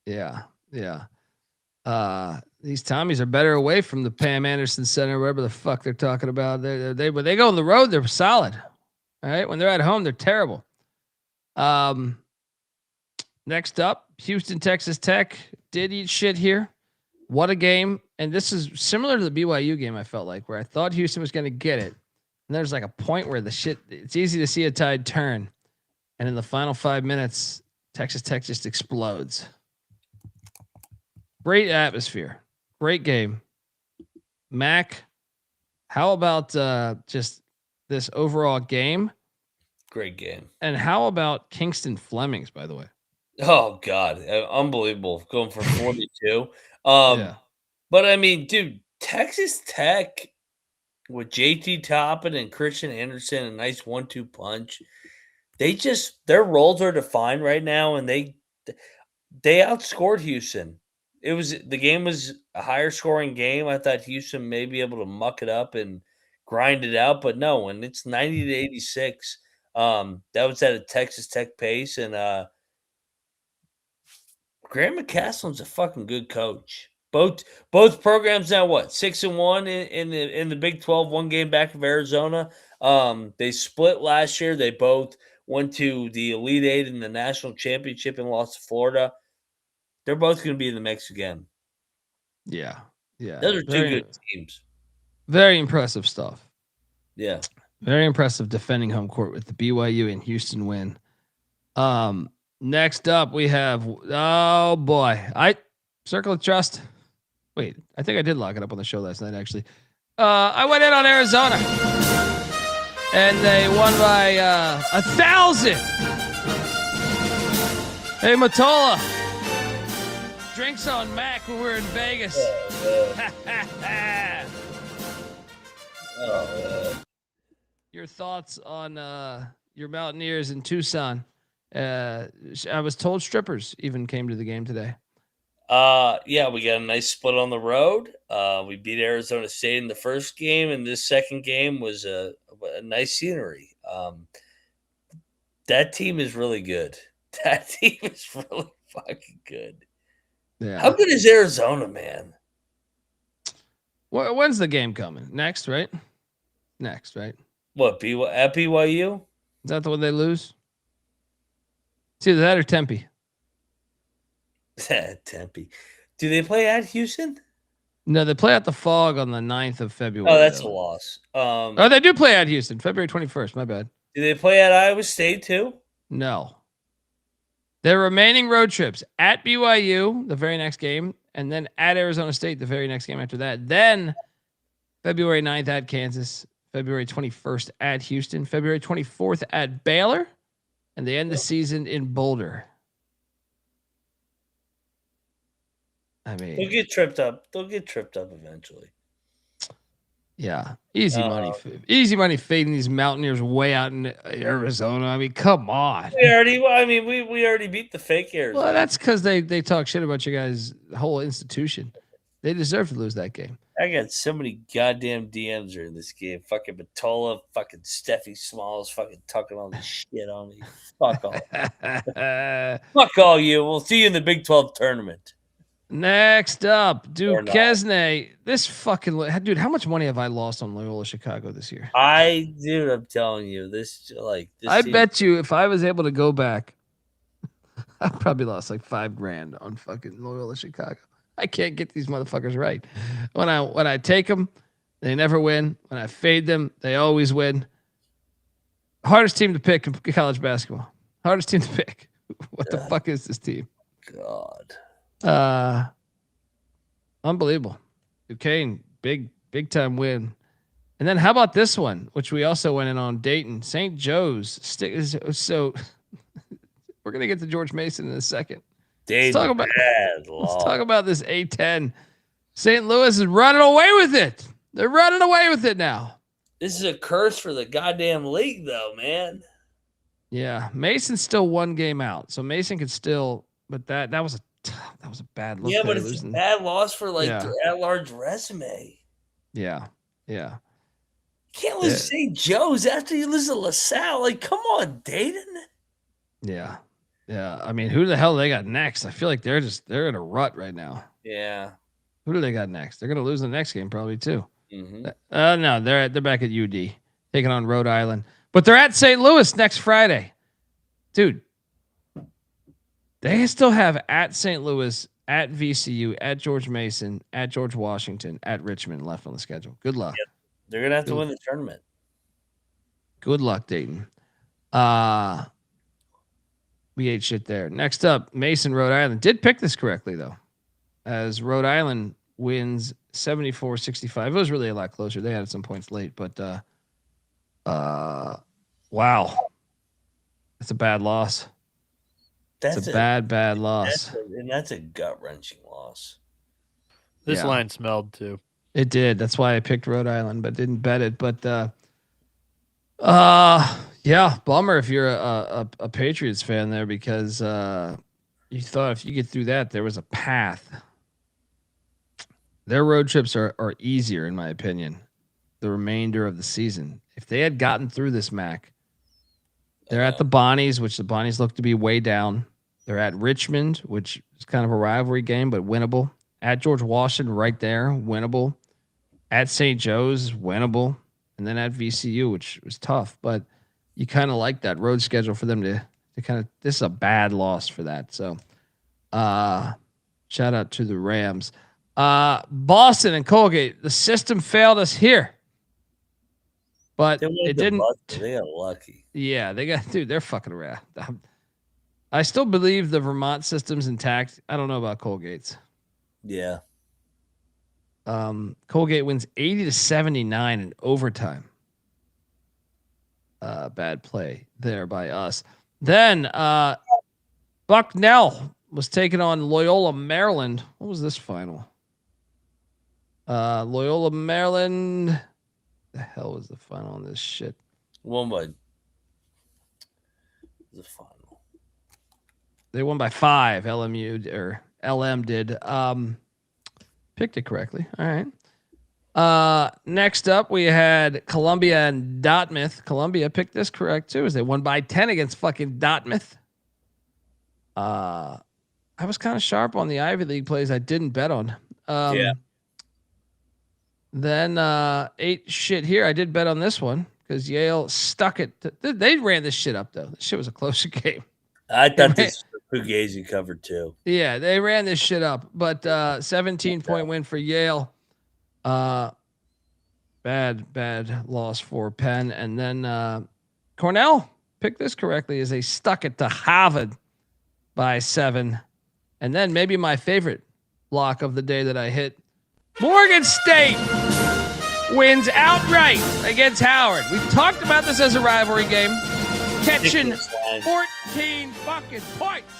Yeah. These Tommies are better away from the Pam Anderson Center, wherever the fuck they're talking about. When they go on the road, they're solid. All right. When they're at home, they're terrible. Next up, Houston, Texas Tech did eat shit here. What a game. And this is similar to the BYU game, I felt like, where I thought Houston was going to get it. And there's like a point where it's easy to see a tide turn. And in the final 5 minutes, Texas Tech just explodes. Great atmosphere. Great game. Mac, how about just this overall game? Great game. And how about Kingston Flemings, by the way? Oh, God. Unbelievable. Going for 42. Yeah. But, I mean, dude, Texas Tech with JT Toppin and Christian Anderson, a nice 1-2 punch. Their roles are defined right now, and they outscored Houston. The game was a higher scoring game. I thought Houston may be able to muck it up and grind it out, but no, when it's 90-86, that was at a Texas Tech pace, and Grant McCaslin's a fucking good coach. Both programs now 6-1 in the Big 12, one game back of Arizona. They split last year. They both went to the Elite Eight in the national championship and lost to Florida. They're both going to be in the mix again. Yeah. Those are two good teams. Very impressive stuff. Yeah. Very impressive defending home court with the BYU and Houston win. Next up we have, oh boy, Circle of Trust. Wait, I think I did lock it up on the show last night, actually. I went in on Arizona, and they won by 1,000. Hey, Matola. Drinks on Mac when we're in Vegas. Your thoughts on your Mountaineers in Tucson? I was told strippers even came to the game today. Yeah, we got a nice split on the road. We beat Arizona State in the first game, and this second game was a nice scenery. That team is really good. That team is really fucking good. Yeah. How good is Arizona, man? When's the game coming? Next, right? What, at BYU? Is that the one they lose? It's either that or Tempe. Tempe. Do they play at Houston? No, they play at the Fog on the 9th of February. Oh, that's a loss. Oh, they do play at Houston, February 21st. My bad. Do they play at Iowa State too? No. Their remaining road trips at BYU, the very next game, and then at Arizona State, the very next game after that. Then February 9th at Kansas, February 21st at Houston, February 24th at Baylor, and they end the season in Boulder. I mean, They'll get tripped up. They'll get tripped up eventually. Yeah, easy money. Easy money fading these Mountaineers way out in Arizona. I mean, come on. We already beat the fake Arizona. Well, that's because they talk shit about you guys, the whole institution. They deserve to lose that game. I got so many goddamn DMs during this game. Fucking Batola, fucking Steffi Smalls, fucking talking all this shit on me. Fuck all. Fuck all you. We'll see you in the Big 12 tournament. Next up, Duquesne. This fucking dude. How much money have I lost on Loyola Chicago this year? I'm telling you, this I bet you if I was able to go back, I probably lost like $5,000 on fucking Loyola Chicago. I can't get these motherfuckers right. When I take them, they never win. When I fade them, they always win. Hardest team to pick in college basketball. Hardest team to pick. What the fuck is this team? God. Unbelievable. Duquesne, big time win. And then how about this one, which we also went in on? Dayton, St. Joe's. So we're gonna get to George Mason in a second. Let's talk about this A10. St. Louis is running away with it. They're running away with it now. This is a curse for the goddamn league, though, man. Yeah, Mason's still one game out, so Mason could still. But that was a bad look. Yeah, but it's a bad loss for their at-large resume. Yeah. You can't lose to St. Joe's after you lose to LaSalle. Like, come on, Dayton. Yeah. I mean, who the hell they got next? I feel like they're in a rut right now. Yeah. Who do they got next? They're gonna lose the next game probably too. Mm-hmm. No, they're back at UD taking on Rhode Island, but they're at St. Louis next Friday, dude. They still have at St. Louis, at VCU, at George Mason, at George Washington, at Richmond left on the schedule. Good luck. Yep. They're gonna have to win the tournament. Good luck, Dayton. We ate shit there. Next up, Mason, Rhode Island. Did pick this correctly, though, as Rhode Island wins 74-65. It was really a lot closer. They had some points late, but wow. That's a bad loss. That's a bad loss. That's a gut-wrenching loss. This line smelled, too. It did. That's why I picked Rhode Island, but didn't bet it. But yeah, bummer if you're a Patriots fan there because you thought if you get through that there was a path. Their road trips are easier in my opinion. The remainder of the season, if they had gotten through this, Mac, they're at the Bonnies, which the Bonnies look to be way down. They're at Richmond, which is kind of a rivalry game, but winnable. At George Washington, right there, winnable. At St. Joe's, winnable. And then at VCU, which was tough. But you kind of like that road schedule for them to kind of – this is a bad loss for that. So shout out to the Rams. Boston and Colgate, the system failed us here. But it didn't – they got lucky. Yeah, they're fucking around. I still believe the Vermont system's intact. I don't know about Colgate's. Yeah. Colgate wins 80-79 in overtime. Bad play there by us. Then Bucknell was taking on Loyola Maryland. What was this final? Loyola Maryland. The hell was the final on this shit? Won by the final. They won by 5. LM did. Picked it correctly. All right. Next up, we had Columbia and Dartmouth. Columbia picked this correct too, as they won by 10 against fucking Dartmouth. I was kind of sharp on the Ivy League plays I didn't bet on. Yeah. Then 8 shit here. I did bet on this one because Yale stuck it. They ran this shit up though. This shit was a closer game. I thought this Fugazi covered too. Yeah, they ran this shit up, but 17-point win for Yale. Bad loss for Penn. And then Cornell picked this correctly as they stuck it to Harvard by 7. And then maybe my favorite lock of the day that I hit, Morgan State wins outright against Howard. We've talked about this as a rivalry game. Catching 14 fucking points.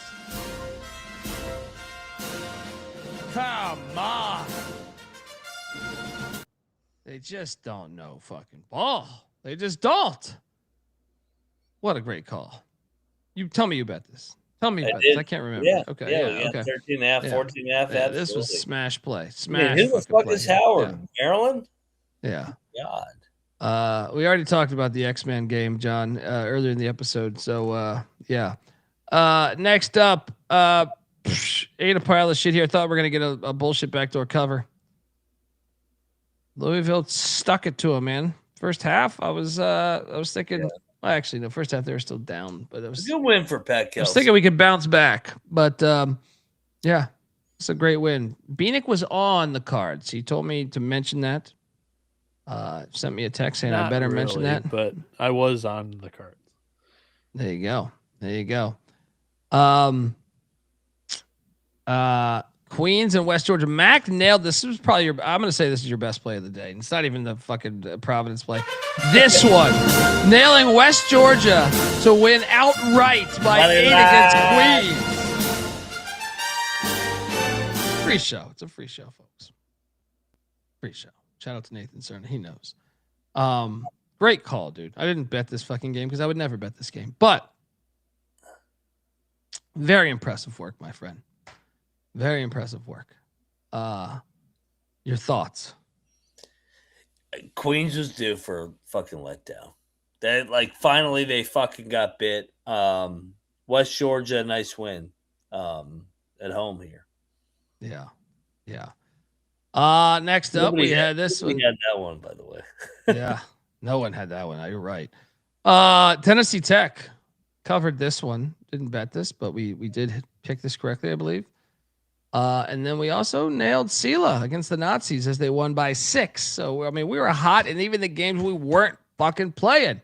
Come on. They just don't know fucking ball. They just don't. What a great call. You tell me you bet this. Tell me about this. I can't remember. Yeah. Okay. Yeah, okay. 13.5, 14.5. Yeah, this was smash play. Man, who the fuck is Howard? Yeah. Maryland? Yeah. God. We already talked about the X-Men game, John, earlier in the episode. So yeah. Next up, ate a pile of shit here. I thought we were gonna get a bullshit backdoor cover. Louisville stuck it to him, man. First half, I was thinking. Yeah. Well, actually, no. First half they were still down, but it was a good win for Pat Kelsey. I was thinking we could bounce back, but yeah, it's a great win. Bieniek was on the cards. He told me to mention that. Sent me a text saying I better mention that. But I was on the cards. There you go. Queens and West Georgia. Mac nailed this. This was probably I'm going to say this is your best play of the day. And it's not even the fucking Providence play. This one, nailing West Georgia to win outright by 8 against Queens. Free show. It's a free show, folks. Free show. Shout out to Nathan Cerna. He knows. Great call, dude. I didn't bet this fucking game because I would never bet this game. But very impressive work, my friend. Very impressive work. Your thoughts? Queens was due for a fucking letdown. They finally they fucking got bit. West Georgia, nice win. At home here. Yeah. Next up we had this one. We had that one, by the way. Yeah. No one had that one. You're right. Tennessee Tech covered this one. Didn't bet this, but we did pick this correctly, I believe. And then we also nailed Sela against the Nazis as they won by 6. So, I mean, we were hot, and even the games we weren't fucking playing.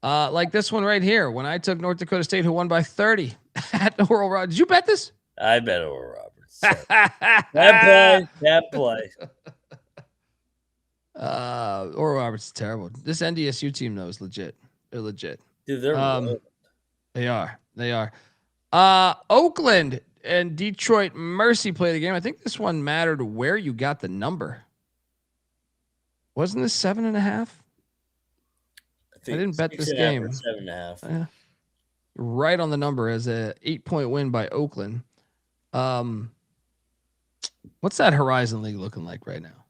Like this one right here, when I took North Dakota State, who won by 30 at Oral Roberts. Did you bet this? I bet Oral Roberts. That play. Oral Roberts is terrible. This NDSU team, though, is legit. They're legit. Dude, they're They are. Oakland and Detroit Mercy play the game. I think this one mattered where you got the number. Wasn't this 7.5? I didn't bet this 6.5 game. or 7.5. Right on the number as a 8-point win by Oakland. What's that Horizon League looking like right now?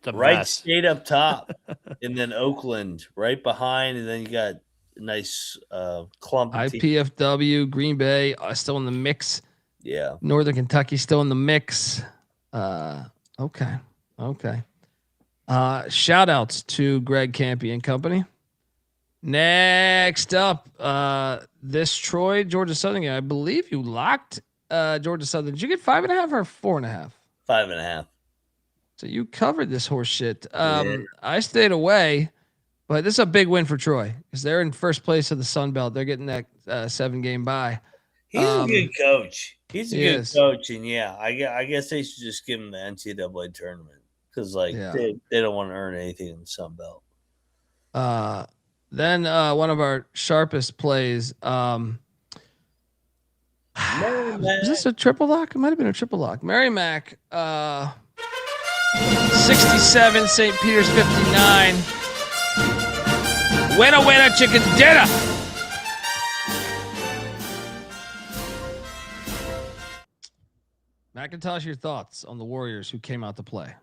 The Wright mess. State up top, and then Oakland right behind, and then you got a nice clump of teams. IPFW, Green Bay still in the mix. Yeah. Northern Kentucky still in the mix. Okay. Shout outs to Greg Campy and company. Next up, this Troy Georgia Southern game. I believe you locked Georgia Southern. Did you get 5.5 or 4.5? 5.5. So you covered this horse shit. Yeah. I stayed away, but this is a big win for Troy because they're in first place of the Sun Belt. They're getting that 7-game bye. He's a good coach. He's a he good is. coach, and I guess they should just give him the NCAA tournament because they don't want to earn anything in the Sun Belt. Then one of our sharpest plays. Was this a triple lock? It might have been a triple lock. Mary Mac, 67, St. Peter's 59. Winner, chicken dinner. McIntyre, your thoughts on the Warriors who came out to play?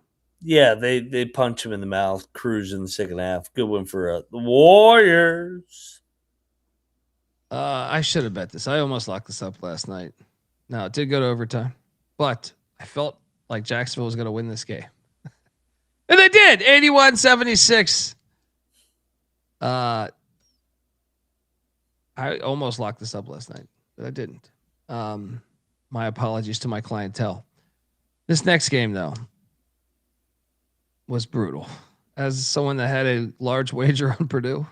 Yeah, they punch him in the mouth, cruise in the second half. Good one for the Warriors. I should have bet this. I almost locked this up last night. No, it did go to overtime, but I felt like Jacksonville was going to win this game. And they did. 81-76. I almost locked this up last night, but I didn't. My apologies to my clientele. This next game, though, was brutal. As someone that had a large wager on Purdue.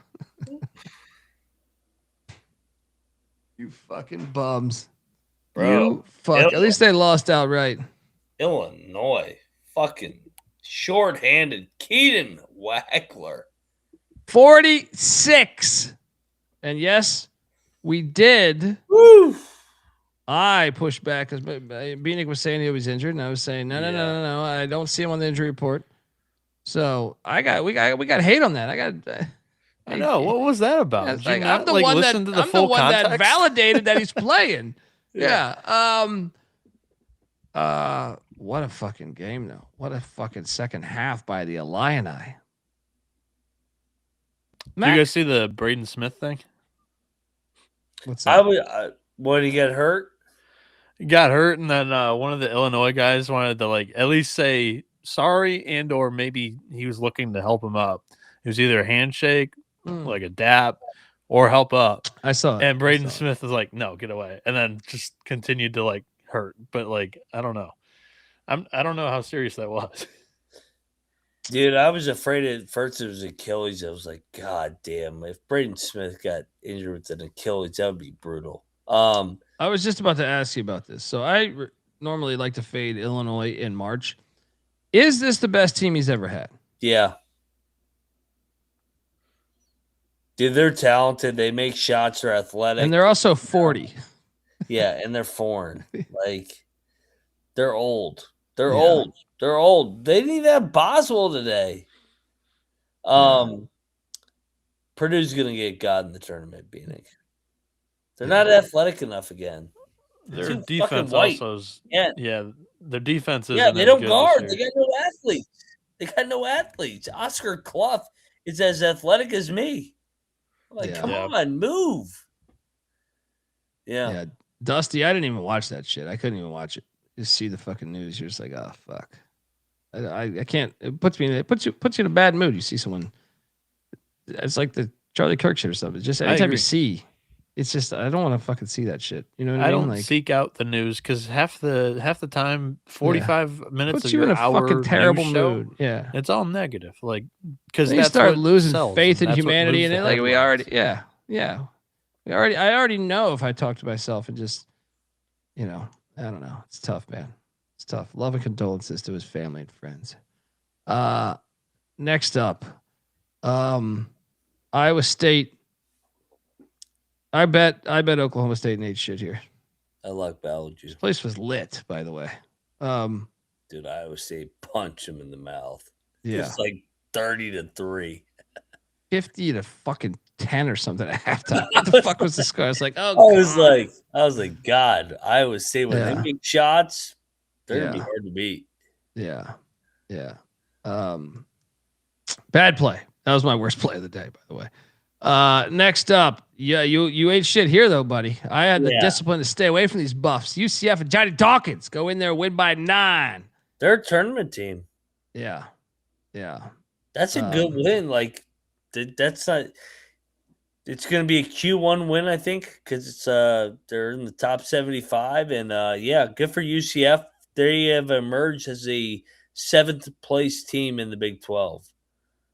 You fucking bums. Bro, you fuck. At least they lost outright. Illinois. Fucking short-handed. Keaton Wackler. 46. And yes, we did. Woo. I pushed back because Bieniek was saying he was injured, and I was saying no. I don't see him on the injury report. So we got hate on that. I know. What was that about? Like, I'm the one that validated that he's playing. Yeah. What a fucking game, though. What a fucking second half by the Illini. Did you guys see the Braden Smith thing? What's that? What, did he get hurt? He got hurt, and then one of the Illinois guys wanted to at least say sorry, and or maybe he was looking to help him up. It was either a handshake, like a dap, or help up. I saw it. And Braden Smith was like, "No, get away," and then just continued to hurt. But I don't know. I don't know how serious that was. Dude, I was afraid at first it was Achilles. I was like, God damn! If Braden Smith got injured with an Achilles, that would be brutal. I was just about to ask you about this. So I normally like to fade Illinois in March. Is this the best team he's ever had? Yeah. Dude, they're talented. They make shots. They're athletic. And they're also 40. Yeah, and they're foreign. They're old. They're old. They're old. They didn't even have Boswell today. Purdue's going to get God in the tournament, Bieniek. They're not athletic enough again. Their defense also is. Yeah, their defense is. Yeah, they don't guard. They got no athletes. Oscar Clough is as athletic as me. Come on, move. Yeah. Dusty, I didn't even watch that shit. I couldn't even watch it. Just see the fucking news. You're just like, oh fuck. I can't. It puts you in a bad mood. You see someone. It's like the Charlie Kirk shit or something. It's just anytime you see. It's just I don't want to fucking see that shit. You know what I mean? I don't seek out the news because half the time, 45 minutes puts of you your in a fucking terrible mood. Show, yeah, it's all negative. Because you start losing faith in and humanity, and we already, I already know if I talk to myself and just, I don't know. It's tough, man. It's tough. Love and condolences to his family and friends. Next up, Iowa State. I bet Oklahoma State needs shit here. I like Ballard. This place was lit, by the way. Dude, Iowa State punch him in the mouth. Yeah. Just 30-3. 50 to fucking 10 or something at halftime. What the fuck was the score? I was like, oh, I was like, God, Iowa State when they Yeah. make shots, they're gonna be Yeah. hard to beat. Yeah. Bad play. That was my worst play of the day, by the way. Next up, you ate shit here though, buddy. I had the discipline to stay away from these buffs. UCF and Johnny Dawkins go in there, win by 9. They're a tournament team. Yeah. That's a good win. Like that's not. It's going to be a Q1 win, I think, because it's they're in the top 75, and good for UCF. They have emerged as a 7th place team in the Big 12.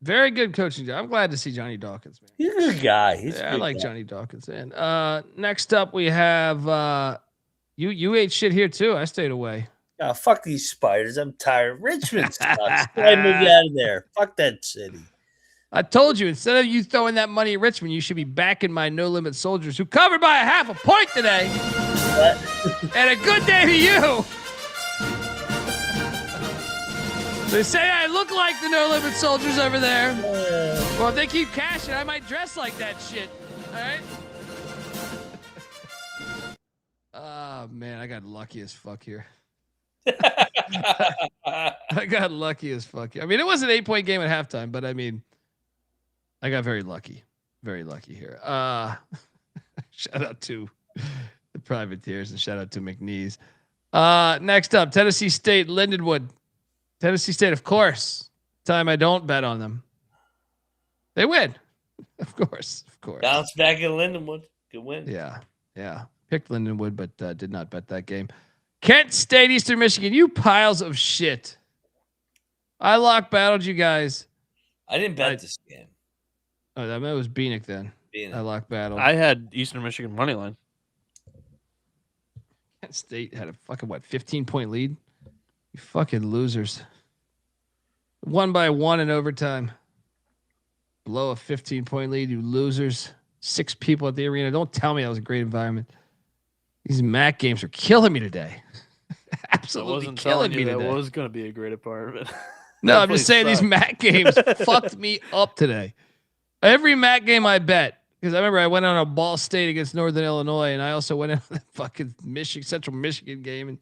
Very good coaching job. I'm glad to see Johnny Dawkins, man. He's a good guy. I like Johnny Dawkins. And next up, we have you ate shit here too. I stayed away. Oh, fuck these Spiders. I'm tired. Richmond sucks. I moved out of there. Fuck that city. I told you, instead of you throwing that money at Richmond, you should be backing my No Limit Soldiers, who covered by a half a point today. And a good day to you. They say I look like the No Limit Soldiers over there. Well, if they keep cashing, I might dress like that shit. All right? Oh, man, I got lucky as fuck here. I got lucky as fuck here. I mean, it was an 8-point game at halftime, but I mean, I got very lucky here. Shout out to the Privateers and shout out to McNeese. Next up, Tennessee State, Lindenwood. Tennessee State, of course. Time I don't bet on them. They win. Of course. Bounce back at Lindenwood. Good win. Yeah. Picked Lindenwood, but did not bet that game. Kent State, Eastern Michigan. You piles of shit. I lock battled you guys. I didn't bet this game. Oh, that was Bieniek then. I lock battle. I had Eastern Michigan money line. Kent State had a fucking 15-point lead. You fucking losers. Won by 1 in overtime. Blow a 15-point lead, you losers. 6 people at the arena. Don't tell me that was a great environment. These MAC games are killing me today. Absolutely killing me today. That was going to be a great environment. No, I'm just saying these MAC games fucked me up today. Every MAC game I bet, because I remember I went on a Ball State against Northern Illinois, and I also went on the fucking Central Michigan game, and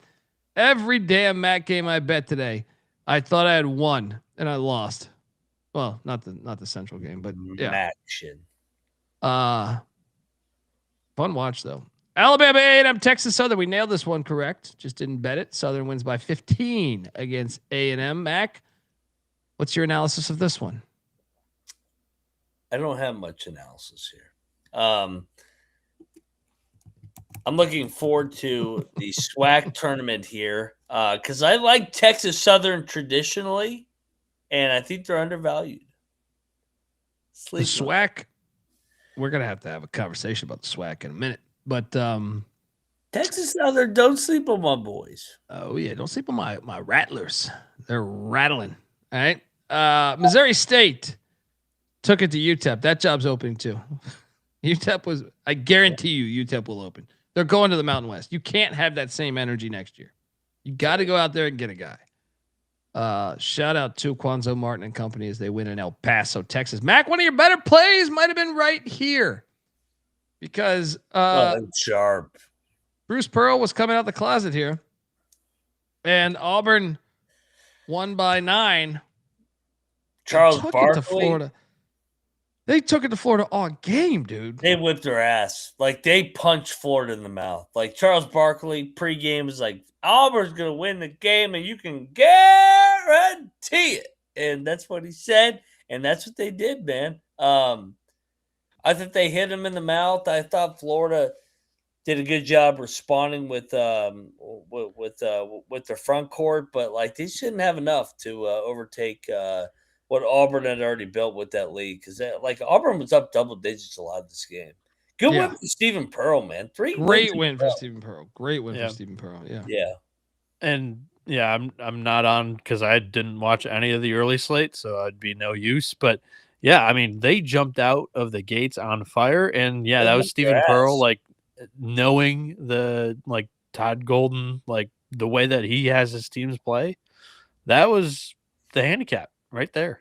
every damn MAC game I bet today, I thought I had won and I lost. Well, not the Central game, but yeah. MAC shit. Fun watch though. Alabama A&M, Texas Southern. We nailed this one correct. Just didn't bet it. Southern wins by 15 against A&M. Mac, what's your analysis of this one? I don't have much analysis here. I'm looking forward to the SWAC tournament here because I like Texas Southern traditionally, and I think they're undervalued. The SWAC, we're going to have a conversation about the SWAC in a minute. But Texas Southern, don't sleep on my boys. Oh, yeah. Don't sleep on my Rattlers. They're rattling. All right. Missouri State took it to UTEP. That job's opening too. UTEP was, I guarantee you, UTEP will open. They're going to the Mountain West. You can't have that same energy next year. You got to go out there and get a guy. Shout out to Quanzo Martin and company as they win in El Paso, Texas. Mac, one of your better plays might have been right here. Because sharp. Bruce Pearl was coming out the closet here. And Auburn won by 9. Charles Barkley. They took it to Florida all game, dude. They whipped their ass. Like, they punched Florida in the mouth. Like, Charles Barkley pregame was like, Auburn's going to win the game, and you can guarantee it. And that's what he said, and that's what they did, man. I think they hit him in the mouth. I thought Florida did a good job responding with their front court, but, like, they shouldn't have enough to overtake what Auburn had already built with that lead, because Auburn was up double digits a lot of this game. Good win for Stephen Pearl, man. Great win for Stephen Pearl. Great win for Stephen Pearl. Yeah. And I'm not on because I didn't watch any of the early slate, so I'd be no use. But yeah, I mean, they jumped out of the gates on fire, and that was Stephen Pearl, like knowing the Todd Golden, like the way that he has his teams play. That was the handicap right there.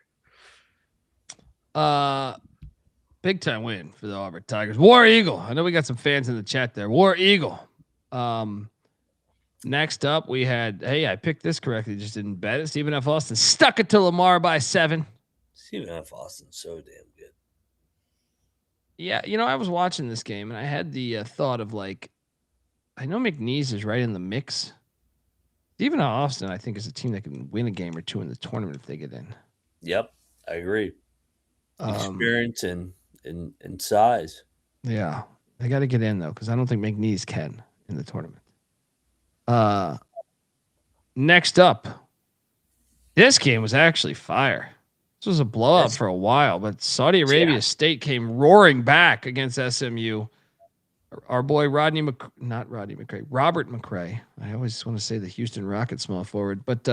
Big time win for the Auburn Tigers. War Eagle. I know we got some fans in the chat there. War Eagle. Next up, we had, hey, I picked this correctly, just didn't bet it. Stephen F. Austin stuck it to Lamar by 7. Stephen F. Austin's so damn good. Yeah, I was watching this game and I had the thought of like, I know McNeese is right in the mix. Stephen F. Austin, I think, is a team that can win a game or two in the tournament if they get in. Yep, I agree. Experience and size. Yeah, they got to get in though, because I don't think McNeese can in the tournament. Next up, this game was actually fire. This was a blowout for a while, but Saudi Arabia State came roaring back against SMU. Our boy Robert McCray. I always want to say the Houston Rockets small forward, but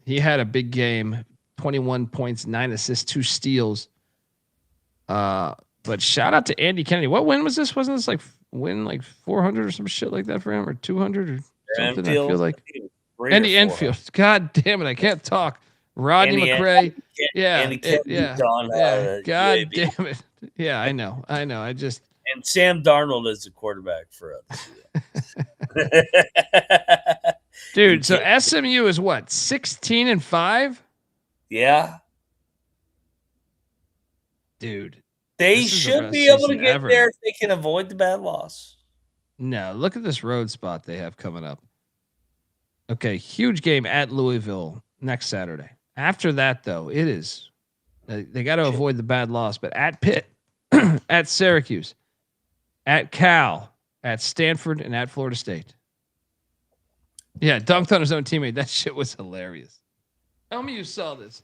he had a big game, 21 points, 9 assists, 2 steals. But shout out to Andy Kennedy. What win was this? Wasn't this like 400 or some shit like that for him, or 200 or something? Enfield, I feel like Andy Enfield. God damn it, I can't talk. Rodney McCray. God damn it. Yeah, I know. And Sam Darnold is the quarterback for us. Dude, so SMU is what, 16-5? Yeah. Dude. They should be able to get there if they can avoid the bad loss. No, look at this road spot they have coming up. Okay, huge game at Louisville next Saturday. After that, though, it is they got to avoid the bad loss, but at Pitt, at Syracuse, at Cal, at Stanford, and at Florida State. Yeah, dunked on his own teammate. That shit was hilarious. Tell me you saw this.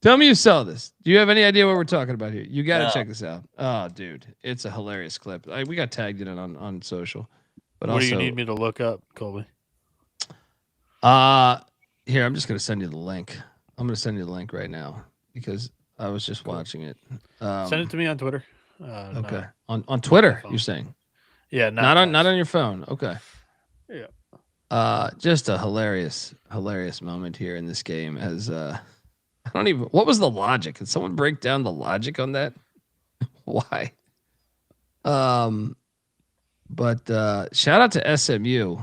Do you have any idea what we're talking about here? You got to check this out. Oh, dude, it's a hilarious clip. We got tagged in it on social. But what also, do you need me to look up, Colby? Here, I'm just going to send you the link. I'm going to send you the link right now because I was just watching it. Send it to me on Twitter. Okay. On Twitter, you're saying? Yeah, not on your phone. Okay. Yeah. Just a hilarious moment here in this game as what was the logic? Can someone break down the logic on that? Why? But shout out to SMU.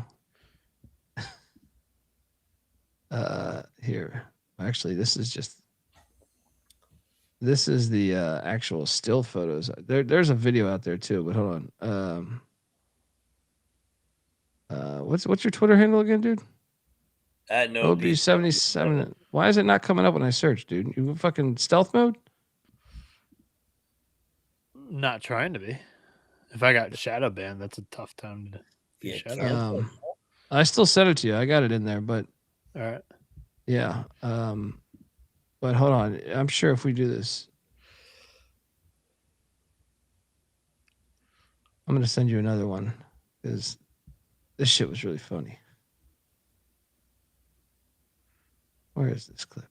Here. Actually, this is the actual still photos. There's a video out there too, but hold on. What's your Twitter handle again, dude? At no OB77. Why is it not coming up when I search, dude? You fucking stealth mode? Not trying to be. If I got shadow banned, that's a tough time to be shadow. I still sent it to you. I got it in there, but all right. Yeah. But hold on. I'm sure if we do this, I'm gonna send you another one because this shit was really funny. Where is this clip?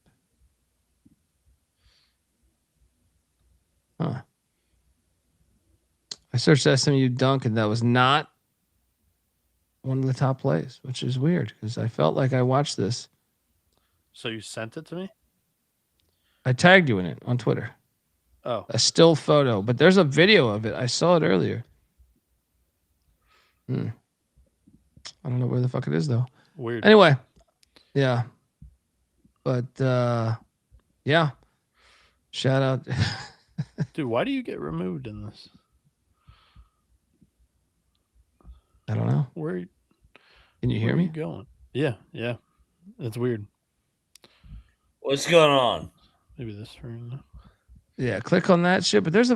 Huh. I searched SMU dunk and that was not one of the top plays, which is weird because I felt like I watched this. So you sent it to me? I tagged you in it on Twitter. Oh. A still photo, but there's a video of it. I saw it earlier. I don't know where the fuck it is though. Weird. Anyway, yeah. But yeah. Shout out. Dude, why do you get removed in this? I don't know. Where can you hear me? Where are you going? Yeah. That's weird. What's going on? Maybe this room. Yeah, click on that shit. But there's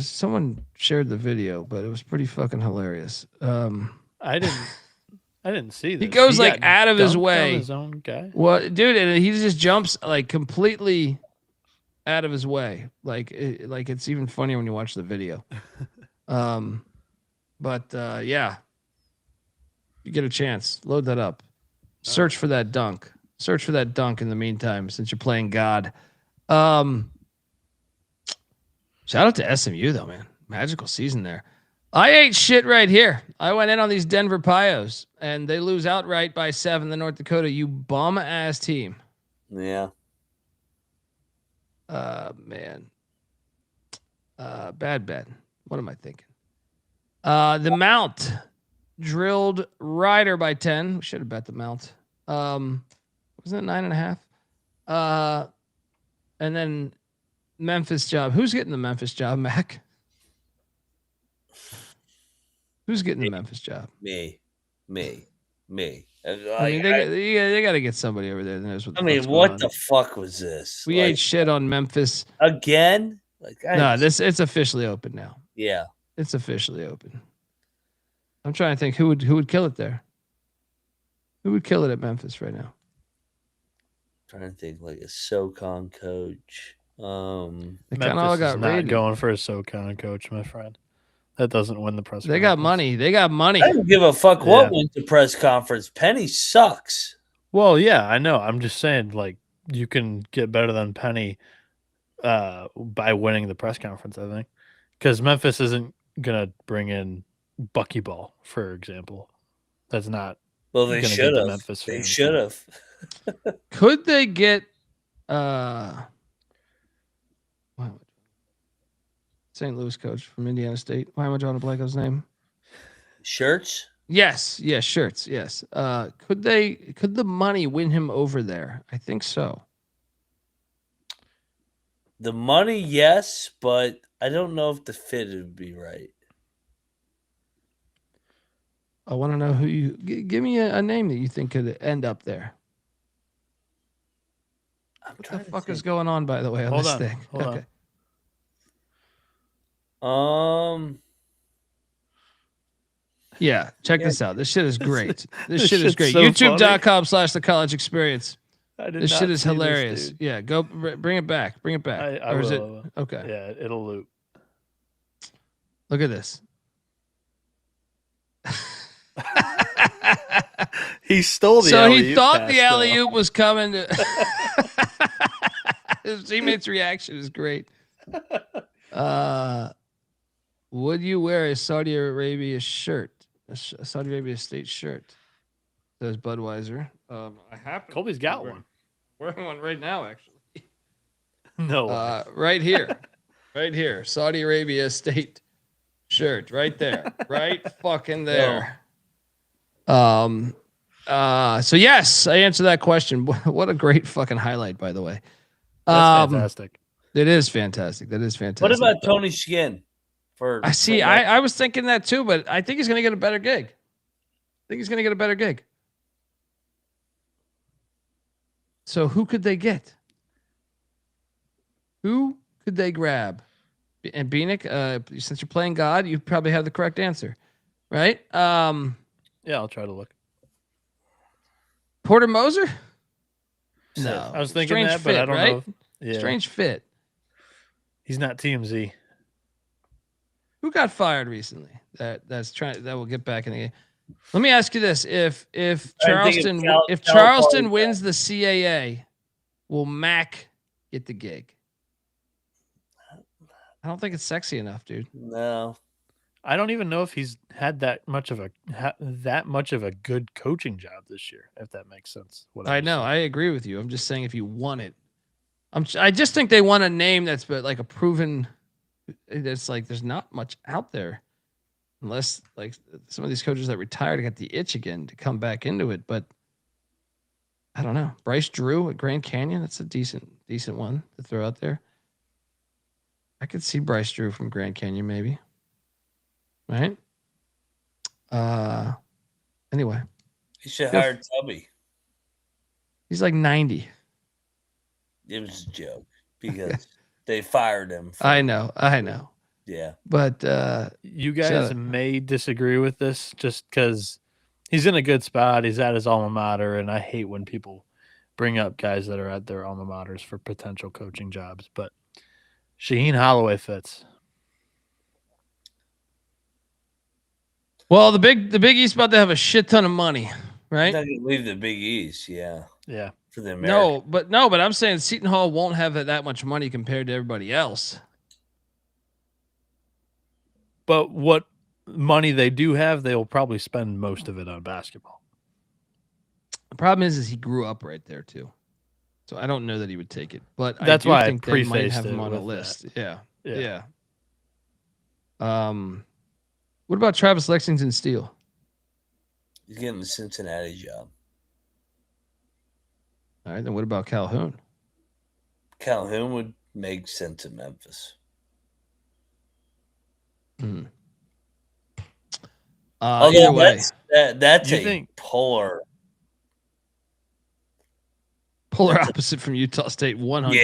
someone shared the video, but it was pretty fucking hilarious. I didn't see this. He goes like out of his way. His own guy. Well, dude, and he just jumps like completely out of his way. Like it's even funnier when you watch the video. But yeah, you get a chance, load that up. Search for that dunk. Search for that dunk in the meantime, since you're playing God. Shout out to SMU though, man. Magical season there. I ate shit right here. I went in on these Denver Pios, and they lose outright by 7 to North Dakota. You bum ass team. Yeah. Man. Bad bet. What am I thinking? The Mount drilled Rider by 10. We should have bet the Mount. Wasn't it 9.5? And then Memphis job. Who's getting the Memphis job, Mac? Who's getting the Memphis job? Me. I mean, they got to get somebody over there. What the fuck was this? We ate shit on Memphis again. It's officially open now. Yeah, it's officially open. I'm trying to think who would kill it there. Who would kill it at Memphis right now? Trying to think like a SoCon coach. They kind of all got not going for a SoCon coach, my friend. That doesn't win the press. They got money. They got money. I don't give a fuck what wins the press conference. Penny sucks. Well, yeah, I know. I'm just saying, like, you can get better than Penny by winning the press conference, I think. Because Memphis isn't going to bring in Buckyball, for example. That's not. Well, they should have. They should have. Could they get St. Louis coach from Indiana State? Why am I drawing a blank on his name? Shirts? Yes, Shirts. Yes. Could the money win him over there? I think so. The money, yes, but I don't know if the fit would be right. I want to know who you give me a name that you think could end up there. What the fuck is going on, by the way, on this thing? Hold on. Yeah, check this out. This shit is great. This shit is great. So YouTube.com/The College Experience. This shit is hilarious. Yeah, go bring it back. Bring it back. I or is will. it okay? Yeah, it'll loop. Look at this. He stole the So alley-oop he thought pass, the alley-oop was coming. His teammate's reaction is great. Would you wear a Saudi Arabia shirt? A Saudi Arabia state shirt? Says Budweiser. I happen. Colby's got one. Wearing one right now, actually. No. Right here. Right here. Saudi Arabia state shirt. Right there. Right fucking there. So yes, I answered that question. What a great fucking highlight, by the way. That's fantastic. It is fantastic. That is fantastic. What about Tony Skinn? I see. I was thinking that too, but I think he's going to get a better gig. So who could they get? Who could they grab? And Bieniek, since you're playing God, you probably have the correct answer, right? Yeah, I'll try to look. Porter Moser? No, I was thinking strange that, fit, but I don't right? know. Yeah. Strange fit. He's not TMZ. Who got fired recently? That will get back in the game. Let me ask you this: If Charleston wins the CAA, will Mac get the gig? I don't think it's sexy enough, dude. No, I don't even know if he's had that much of a good coaching job this year. If that makes sense. I know. I agree with you. I'm just saying if you won it, I just think they want a name that's like a proven. It's like there's not much out there, unless like some of these coaches that retired got the itch again to come back into it. But I don't know. Bryce Drew at Grand Canyon. That's a decent one to throw out there. I could see Bryce Drew from Grand Canyon, maybe. Right? Anyway. He should hire Tubby. He's like 90. It was a joke because they fired him. I know. Yeah. But you guys may disagree with this just because he's in a good spot. He's at his alma mater, and I hate when people bring up guys that are at their alma maters for potential coaching jobs. But Shaheen Holloway fits. Well, the Big East about to have a shit ton of money, right? Not gonna leave the Big East, yeah. For the American. No, but I'm saying Seton Hall won't have that much money compared to everybody else. But what money they do have, they will probably spend most of it on basketball. The problem is he grew up right there too, so I don't know that he would take it. But that's I do why think I they might prefaced have him it on a with list. that. Yeah. What about Travis Lexington Steele? He's getting the Cincinnati job. All right, then what about Calhoun? Calhoun would make sense in Memphis. Either way, that's You a think- polar. polar opposite from Utah State, 100%.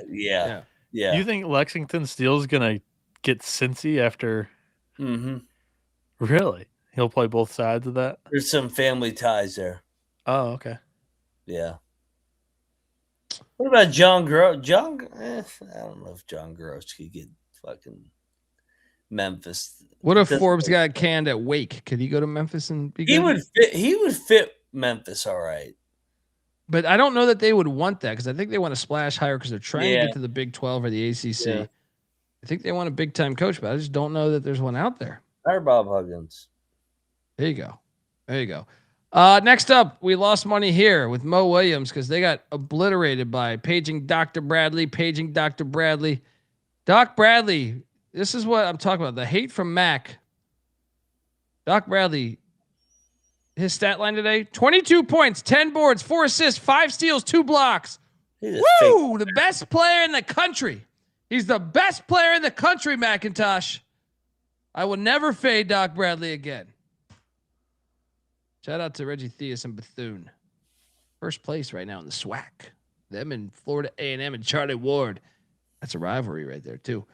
Yeah. You think Lexington Steele's gonna get Cincy after? Mm-hmm. Really? He'll play both sides of that. There's some family ties there. Oh, okay. Yeah. What about John Gross? I don't know if John Gross could get fucking Memphis. What if Doesn't Forbes make got canned at Wake? Could he go to Memphis and be He good? would fit Memphis all right. But I don't know that they would want that because I think they want to splash higher because they're trying to Yeah. get to the Big 12 or the ACC. Yeah. I think they want a big time coach, but I just don't know that there's one out there. Hire Bob Huggins. There you go. There you go. Next up, we lost money here with Mo Williams because they got obliterated by paging Dr. Bradley. Doc Bradley, this is what I'm talking about. The hate from Mac. Doc Bradley, his stat line today, 22 points, 10 boards, 4 assists, 5 steals, 2 blocks. He's a Woo! The best player in the country. He's the best player in the country, McIntosh. I will never fade Doc Bradley again. Shout out to Reggie Theus and Bethune. First place right now in the SWAC. Them and Florida A&M and Charlie Ward. That's a rivalry right there, too.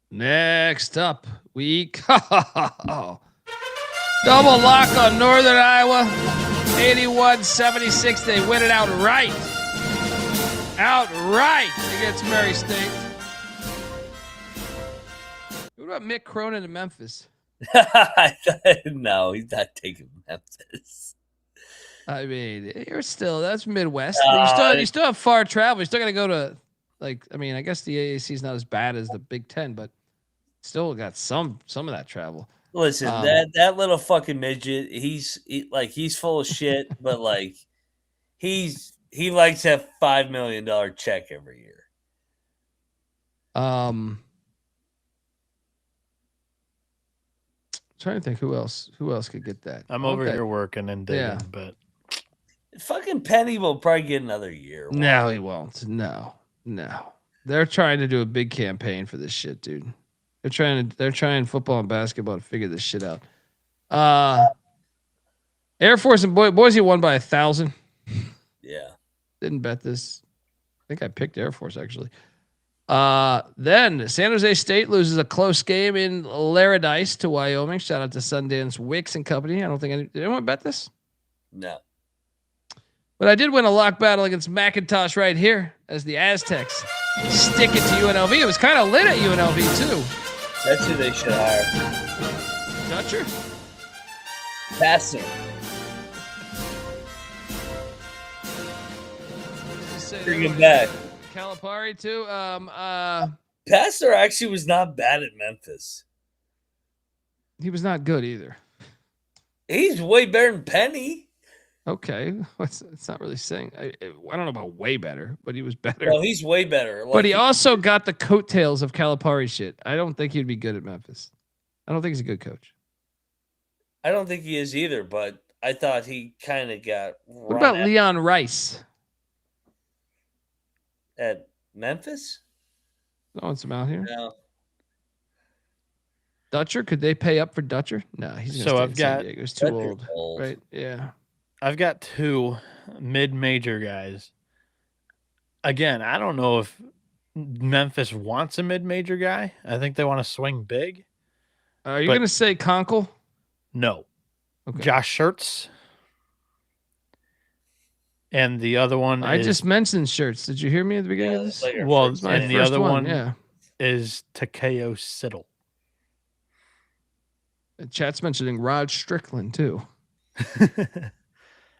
Next up, we double lock on Northern Iowa. 81-76. They win it outright. Outright against Murray State. What about Mick Cronin in Memphis? No, he's not taking Memphis. I mean, that's Midwest. You still have far travel. You still got to go to, I guess the AAC is not as bad as the Big Ten, but still got some of that travel. Listen, that little fucking midget, he's full of shit, but he likes that $5 million check every year. Trying to think who else could get that. I'm over here working and digging, but fucking Penny will probably get another year. No, he won't. No. They're trying to do a big campaign for this shit, dude. They're trying football and basketball to figure this shit out. Air Force and Boise won by 1,000. Yeah. Didn't bet this. I think I picked Air Force actually. Then San Jose State loses a close game in Laradice to Wyoming. Shout out to Sundance Wicks and company. I don't think did anyone bet this? No. But I did win a lock battle against McIntosh right here as the Aztecs stick it to UNLV. It was kind of lit at UNLV too. That's who they should hire. Dutcher? Passer. Bring him back. Calipari too. Passer actually was not bad at Memphis. He was not good either. He's way better than Penny. Okay, it's not really saying. I don't know about way better, but he was better. No, he's way better. But he also got the coattails of Calipari shit. I don't think he'd be good at Memphis. I don't think he's a good coach. I don't think he is either, but I thought he kind of got. What about Leon Rice? At Memphis? No one's out here. No. Dutcher? Could they pay up for Dutcher? No, he's gonna stay in San Diego. He's too old, right? Yeah. I've got 2 mid-major guys. Again, I don't know if Memphis wants a mid-major guy. I think they want to swing big. Are you going to say Conkle? No. Okay. Josh Schertz. And the other one I just mentioned Shirts. Did you hear me at the beginning of this? Well, and the other one is Takeo Siddle. Chat's mentioning Rod Strickland too.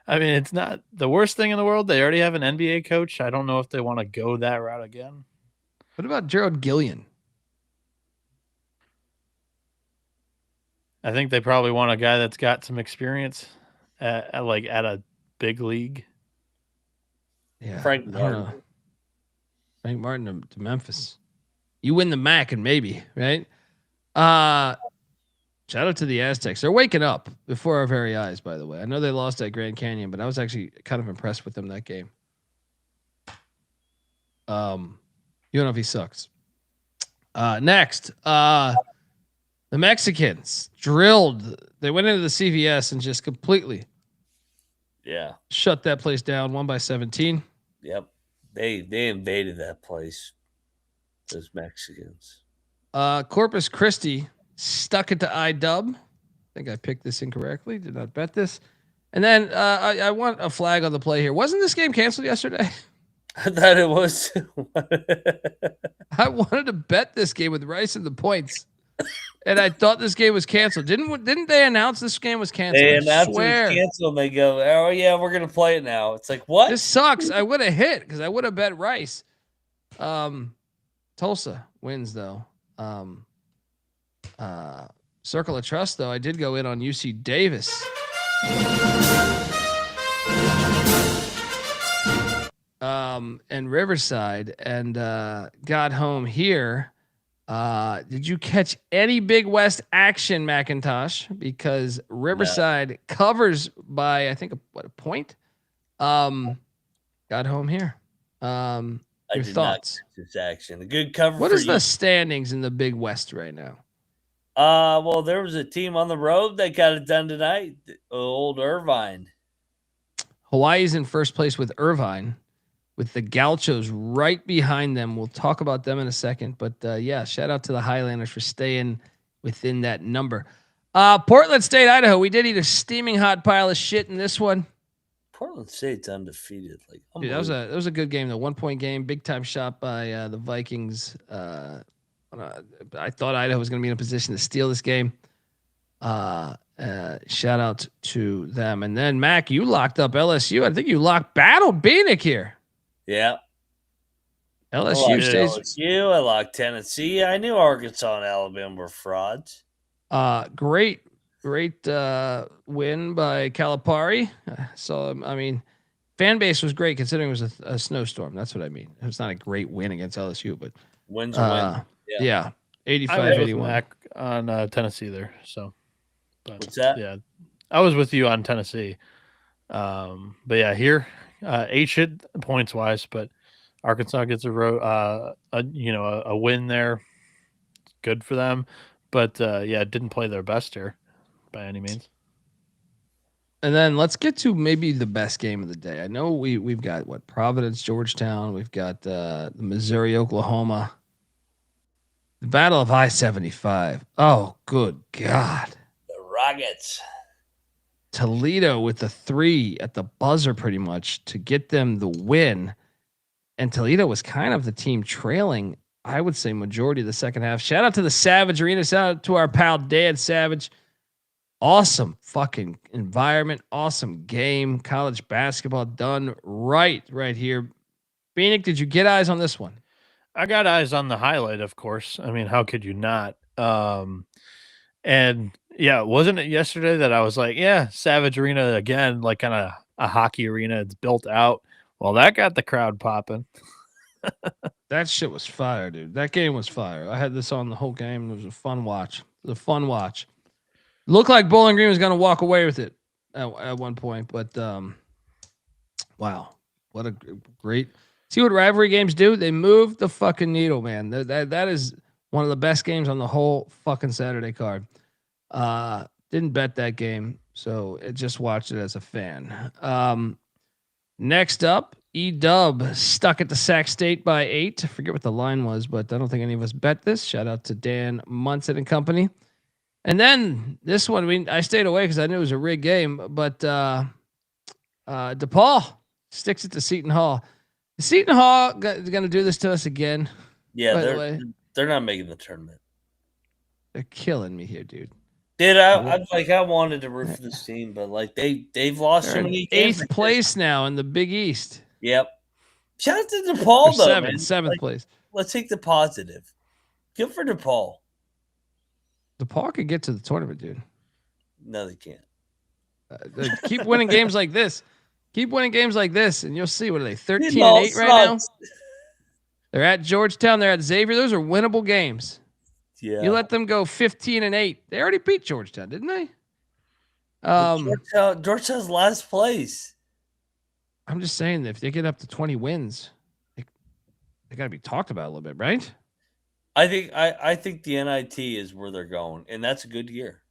I mean, it's not the worst thing in the world. They already have an NBA coach. I don't know if they want to go that route again. What about Gerald Gillian? I think they probably want a guy that's got some experience at a big league. Yeah, Frank Martin. Frank Martin to Memphis. You win the MAC and maybe, right? Shout out to the Aztecs. They're waking up before our very eyes, by the way. I know they lost at Grand Canyon, but I was actually kind of impressed with them that game. UNLV sucks. Next, the Mexicans drilled. They went into the CVS and just completely shut that place down, 1-17. Yep. They invaded that place. Those Mexicans. Corpus Christi stuck it to IDub. I think I picked this incorrectly. Did not bet this. And then I want a flag on the play here. Wasn't this game canceled yesterday? I thought it was. I wanted to bet this game with Rice and the points, and I thought this game was canceled. Didn't they announce this game was canceled? They announced it was canceled, and they go, "Oh yeah, we're gonna play it now." It's like, what? This sucks. I would have hit because I would have bet Rice. Tulsa wins though. Circle of Trust though. I did go in on UC Davis. And Riverside and got home here. Did you catch any Big West action, McIntosh? Because Riverside covers by I think a point. Got home here. Your thoughts? Not catch this action. A good cover. What is the standings in the Big West right now? Well, there was a team on the road that got it done tonight. Old Irvine. Hawaii's in first place with Irvine, with the Gauchos right behind them. We'll talk about them in a second. But yeah, shout out to the Highlanders for staying within that number. Portland State, Idaho. We did eat a steaming hot pile of shit in this one. Portland State's undefeated. Like, dude, that was a good game. The 1-point game, big time shot by the Vikings. I thought Idaho was going to be in a position to steal this game. Shout out to them. And then Mac, you locked up LSU. I think you battled Bieniek here. Yeah. LSU stays. LSU. I locked Tennessee. I knew Arkansas and Alabama were frauds. Great win by Calipari. So I mean, fan base was great considering it was a snowstorm. That's what I mean. It was not a great win against LSU, but wins a win. Yeah. 85-81 on Tennessee there. So, but, what's that? Yeah, I was with you on Tennessee. But yeah, here 8 shit points wise, but Arkansas gets a win there. Good for them, but yeah, didn't play their best here by any means. And then let's get to maybe the best game of the day. I know we've got Providence, Georgetown. We've got the Missouri, Oklahoma. The Battle of I-75. Oh, good God. The Rockets. Toledo with the 3 at the buzzer pretty much to get them the win. And Toledo was kind of the team trailing, I would say, majority of the second half. Shout out to the Savage Arena. Shout out to our pal Dan Savage. Awesome fucking environment. Awesome game. College basketball done right here. Bieniek, did you get eyes on this one? I got eyes on the highlight, of course. I mean, how could you not? And yeah, wasn't it yesterday that I was like, yeah, Savage Arena again, like kind of a hockey arena. It's built out. Well, that got the crowd popping. That shit was fire, dude. That game was fire. I had this on the whole game. It was a fun watch. Looked like Bowling Green was going to walk away with it at one point, but wow, what a great. See what rivalry games do? They move the fucking needle, man. That is one of the best games on the whole fucking Saturday card. Didn't bet that game, so it just watched it as a fan. Next up, E-Dub stuck at the Sac State by 8. I forget what the line was, but I don't think any of us bet this. Shout out to Dan Munson and company. And then this one, I stayed away because I knew it was a rigged game, but DePaul sticks it to Seton Hall. Is Seton Hall going to do this to us again? Yeah, they're not making the tournament. They're killing me here, dude. Dude, I wanted to root for this team, but like they've lost so many games. 8th place now in the Big East. Yep. Shout out to DePaul though. Seventh place. Let's take the positive. Good for DePaul. DePaul could get to the tournament, dude. No, they can't. Keep winning games like this. Keep winning games like this, and you'll see. What are they? 13-8 right now. They're at Georgetown. They're at Xavier. Those are winnable games. Yeah. You let them go 15-8. They already beat Georgetown, didn't they? Georgetown's last place. I'm just saying that if they get up to 20 wins, they got to be talked about a little bit, right? I think the NIT is where they're going, and that's a good year.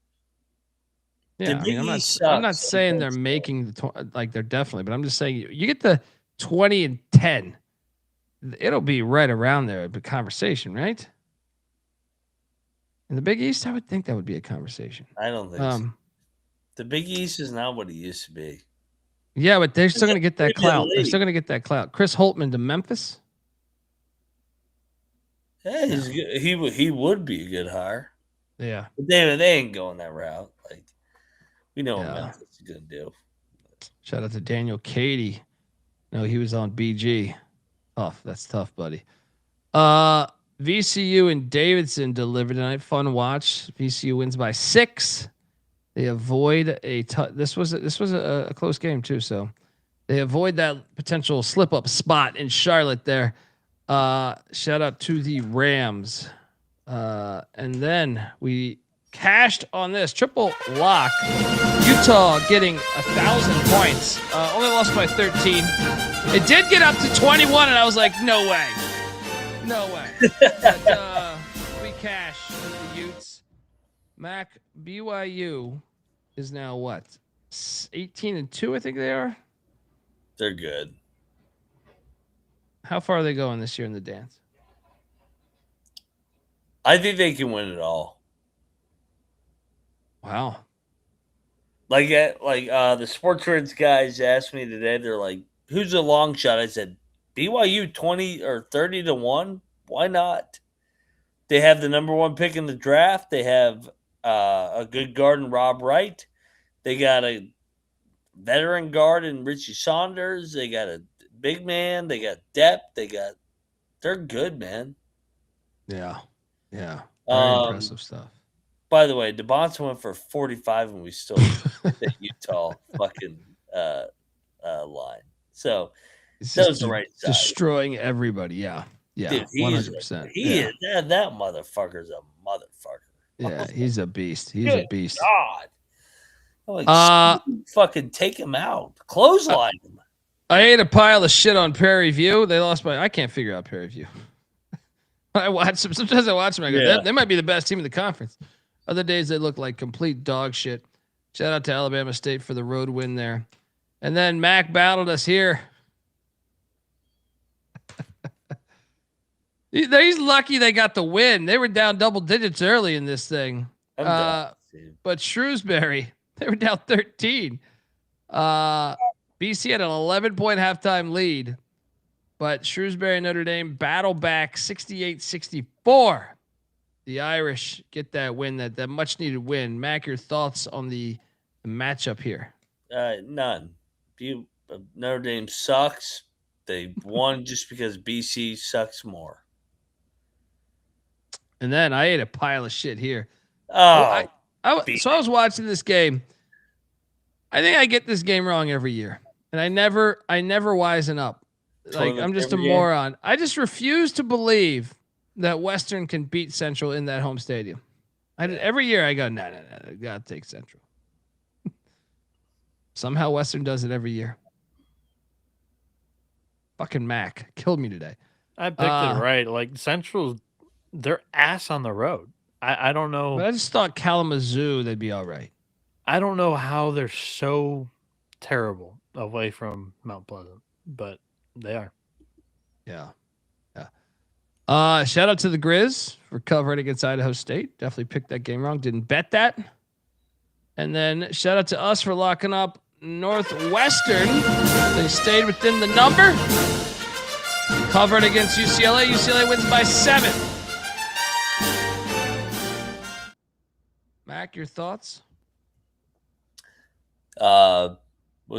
Yeah, I'm not saying they're making they're definitely, but I'm just saying you get the 20-10, it'll be right around there, a conversation, right? In the Big East, I would think that would be a conversation. I don't think so. The Big East is not what it used to be. Yeah, but they're still going to get that clout. They're still going to get that clout. Chris Holtman to Memphis. Yeah, he would be a good hire. Yeah, but they ain't going that route. Like we know what Memphis is going to do. Shout out to Daniel Cady. No, he was on BG. Oh, that's tough, buddy. VCU and Davidson delivered tonight. Fun watch. VCU wins by 6. They avoid this was a close game too, so they avoid that potential slip up spot in Charlotte there. Shout out to the Rams. And then we cashed on this triple lock. Utah getting 1,000 points. Only lost by 13. It did get up to 21, and I was like, no way. But, we cash with the Utes. Mac, BYU is now what? 18-2, I think they are. They're good. How far are they going this year in the dance? I think they can win it all. Wow. The Sports Trends guys asked me today, they're like, who's a long shot? I said, BYU 20 or 30-1. Why not? They have the number 1 pick in the draft. They have a good guard in Rob Wright. They got a veteran guard in Richie Saunders. They got a big man. They got depth. They're good, man. Yeah. Very impressive stuff. By the way, DeBonce went for 45, and we still hit Utah fucking line. So that was the right side. Destroying everybody. Yeah. Dude, 100%. That motherfucker's a motherfucker. Yeah, he's a beast. He's a beast. God. Like, fucking take him out. Clothesline him. I ate a pile of shit on Prairie View. They lost I can't figure out Prairie View. I watch them. Sometimes I watch them. I go, they might be the best team in the conference. Other days they look like complete dog shit. Shout out to Alabama State for the road win there. And then Mac battled us here. He's lucky they got the win. They were down double digits early in this thing. But Shrewsbury, they were down 13. BC had an 11-point halftime lead. But Shrewsbury and Notre Dame battle back 68-64. The Irish get that win, that much needed win. Mac, your thoughts on the matchup here? None. Notre Dame sucks. They won just because BC sucks more. And then I ate a pile of shit here. So I was watching this game. I think I get this game wrong every year, and I never wisen up. Like, I'm just a moron. I just refuse to believe that Western can beat Central in that home stadium. Every year I go, no, gotta take Central. Somehow Western does it every year. Fucking Mac killed me today. I picked it right. Like, Central's, they're ass on the road. I don't know. But I just thought Kalamazoo, they'd be all right. I don't know how they're so terrible away from Mount Pleasant, but they are. Yeah. Shout out to the Grizz for covering against Idaho State. Definitely picked that game wrong. Didn't bet that. And then shout out to us for locking up Northwestern. They stayed within the number. Covered against UCLA. UCLA wins by 7. Mac, your thoughts? Was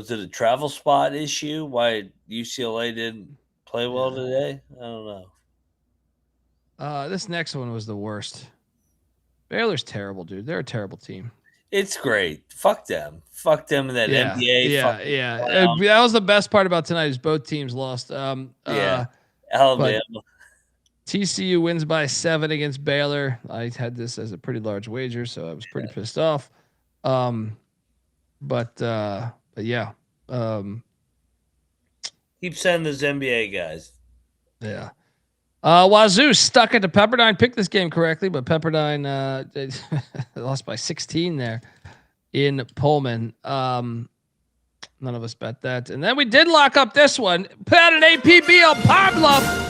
it a travel spot issue? Why UCLA didn't play well today? I don't know. This next one was the worst. Baylor's terrible, dude. They're a terrible team. It's great. Fuck them. Fuck them in that NBA. Yeah. That was the best part about tonight is both teams lost. Alabama. TCU wins by 7 against Baylor. I had this as a pretty large wager, so I was pretty pissed off. But yeah. Keep sending those NBA guys. Yeah. Wazoo stuck at the Pepperdine. Picked this game correctly, but Pepperdine they lost by 16 there in Pullman. None of us bet that. And then we did lock up this one. Put out an APB on Pablo.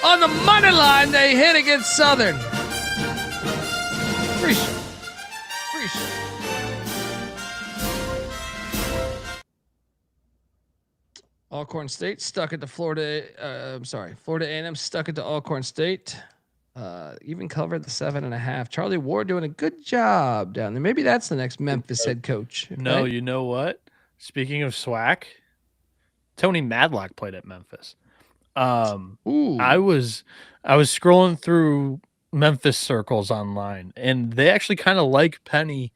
On the money line, they hit against Southern. Appreciate. Alcorn State stuck at the Florida. Florida A&M stuck at the Alcorn State. Even covered the 7.5. Charlie Ward doing a good job down there. Maybe that's the next Memphis head coach. No, right? you know what? Speaking of SWAC, Tony Madlock played at Memphis. Ooh. I was scrolling through Memphis circles online, and they actually kind of like Penny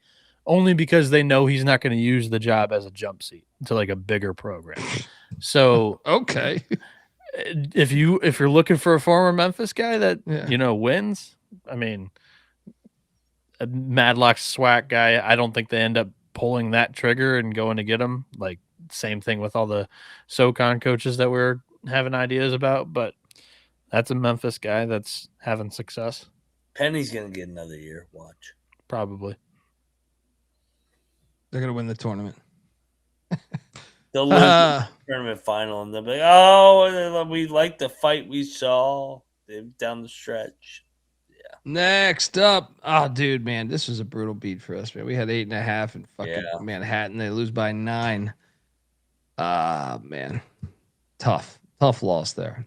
only because they know he's not going to use the job as a jump seat to like a bigger program. So okay, if you're looking for a former Memphis guy that wins, I mean, a Madlock's SWAC guy, I don't think they end up pulling that trigger and going to get him. Like same thing with all the SoCon coaches that we're having ideas about, but that's a Memphis guy that's having success. Penny's gonna get another year. Watch. Probably. They're gonna win the tournament. They'll lose the tournament final, and they'll be like, "Oh, we like the fight we saw down the stretch." Yeah. Next up, oh dude, man, this was a brutal beat for us, man. We had 8.5 in fucking Manhattan. They lose by 9. Man, tough loss there.